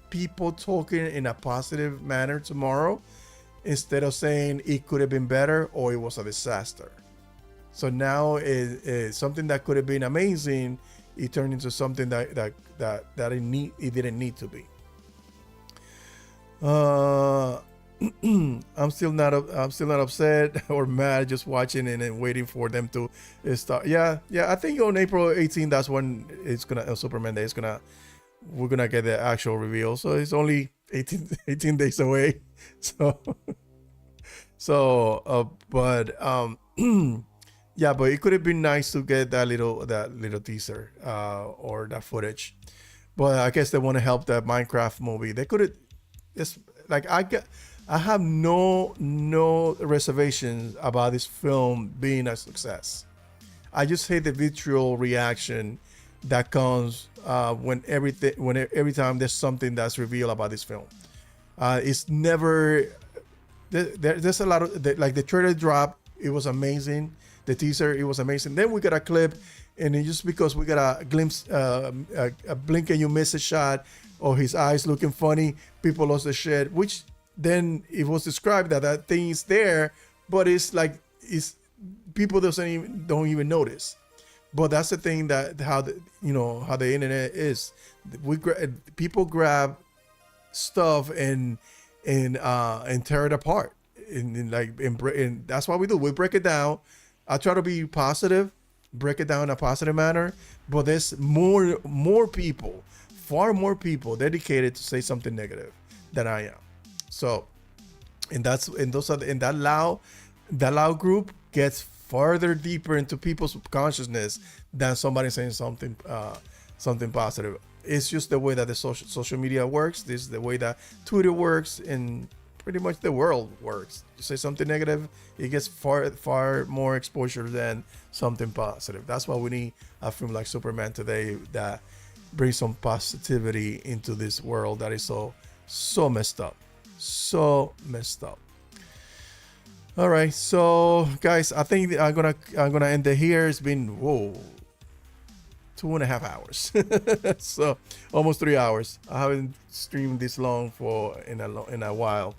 people talking in a positive manner tomorrow, instead of saying it could have been better or it was a disaster. So now it's something that could have been amazing, it turned into something that it didn't need to be. I'm still not upset or mad, just watching and then waiting for them to start. Yeah, I think on April 18th, that's when it's gonna Superman Day. We're gonna get the actual reveal. So it's only 18 days away. Yeah, but it could have been nice to get that little teaser or that footage. But I guess they want to help that Minecraft movie. They could have. It's like I have no reservations about this film being a success. I just hate the vitriol reaction that comes every time there's something that's revealed about this film. It's never there's a lot of like the trailer drop. It was amazing. The teaser, it was amazing. Then we got a clip, and then just because we got a glimpse, a blink and you miss a shot, or his eyes looking funny, people lost their shit. Which then it was described that thing is there, but it's people don't even notice. But that's the thing, that how the internet is. People grab stuff and tear it apart, and that's what we do. We break it down. I try to be positive, break it down in a positive manner, but there's more people, far more people dedicated to say something negative than I am. So, that loud group gets further deeper into people's consciousness than somebody saying something positive. It's just the way that the social media works. This is the way that Twitter works, and pretty much the world works. You say something negative, it gets far more exposure than something positive. That's why we need a film like Superman today that brings some positivity into this world that is so messed up. All right, so guys, I think I'm gonna end it here. It's been 2.5 hours, so almost 3 hours. I haven't streamed this long in a while.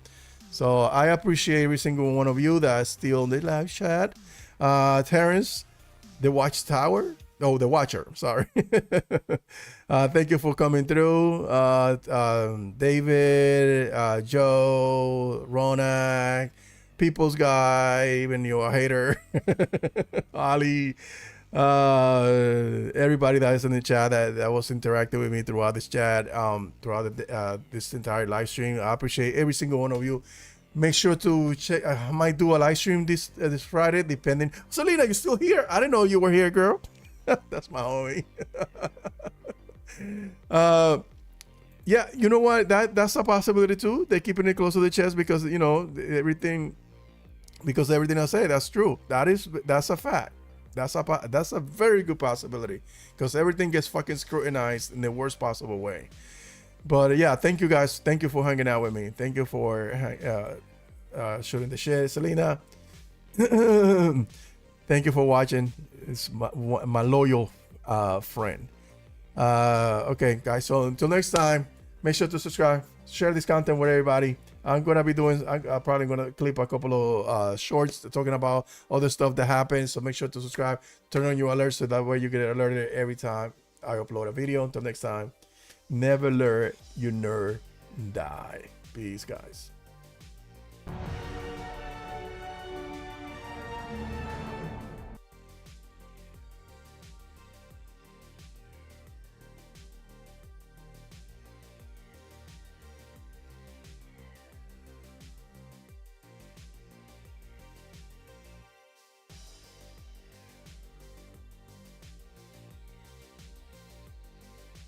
So I appreciate every single one of you that's still in the live chat. Terrence, the Watchtower. Oh, the Watcher. Sorry. Thank you for coming through. David, Joe, Ronak, People's Guy, even your hater, Ali, everybody that is in the chat that was interacting with me throughout this chat, throughout this entire live stream. I appreciate every single one of you. Make sure to check. I might do a live stream this Friday, depending. Selena, you still here? I didn't know you were here, girl. That's my homie. Yeah, you know what? That's a possibility too. They're keeping it close to the chest because everything I say, that's true. That's a fact. That's a very good possibility, because everything gets fucking scrutinized in the worst possible way. But yeah, thank you guys. Thank you for hanging out with me. Thank you for shooting the shit, Selena. Thank you for watching. It's my loyal friend. Okay, guys. So until next time, Make sure to subscribe, share this content with everybody. I'm probably gonna clip a couple of shorts talking about other stuff that happens. So make sure to subscribe, turn on your alerts so that way you get alerted every time I upload a video. Until next time, never let your nerd die. Peace, guys.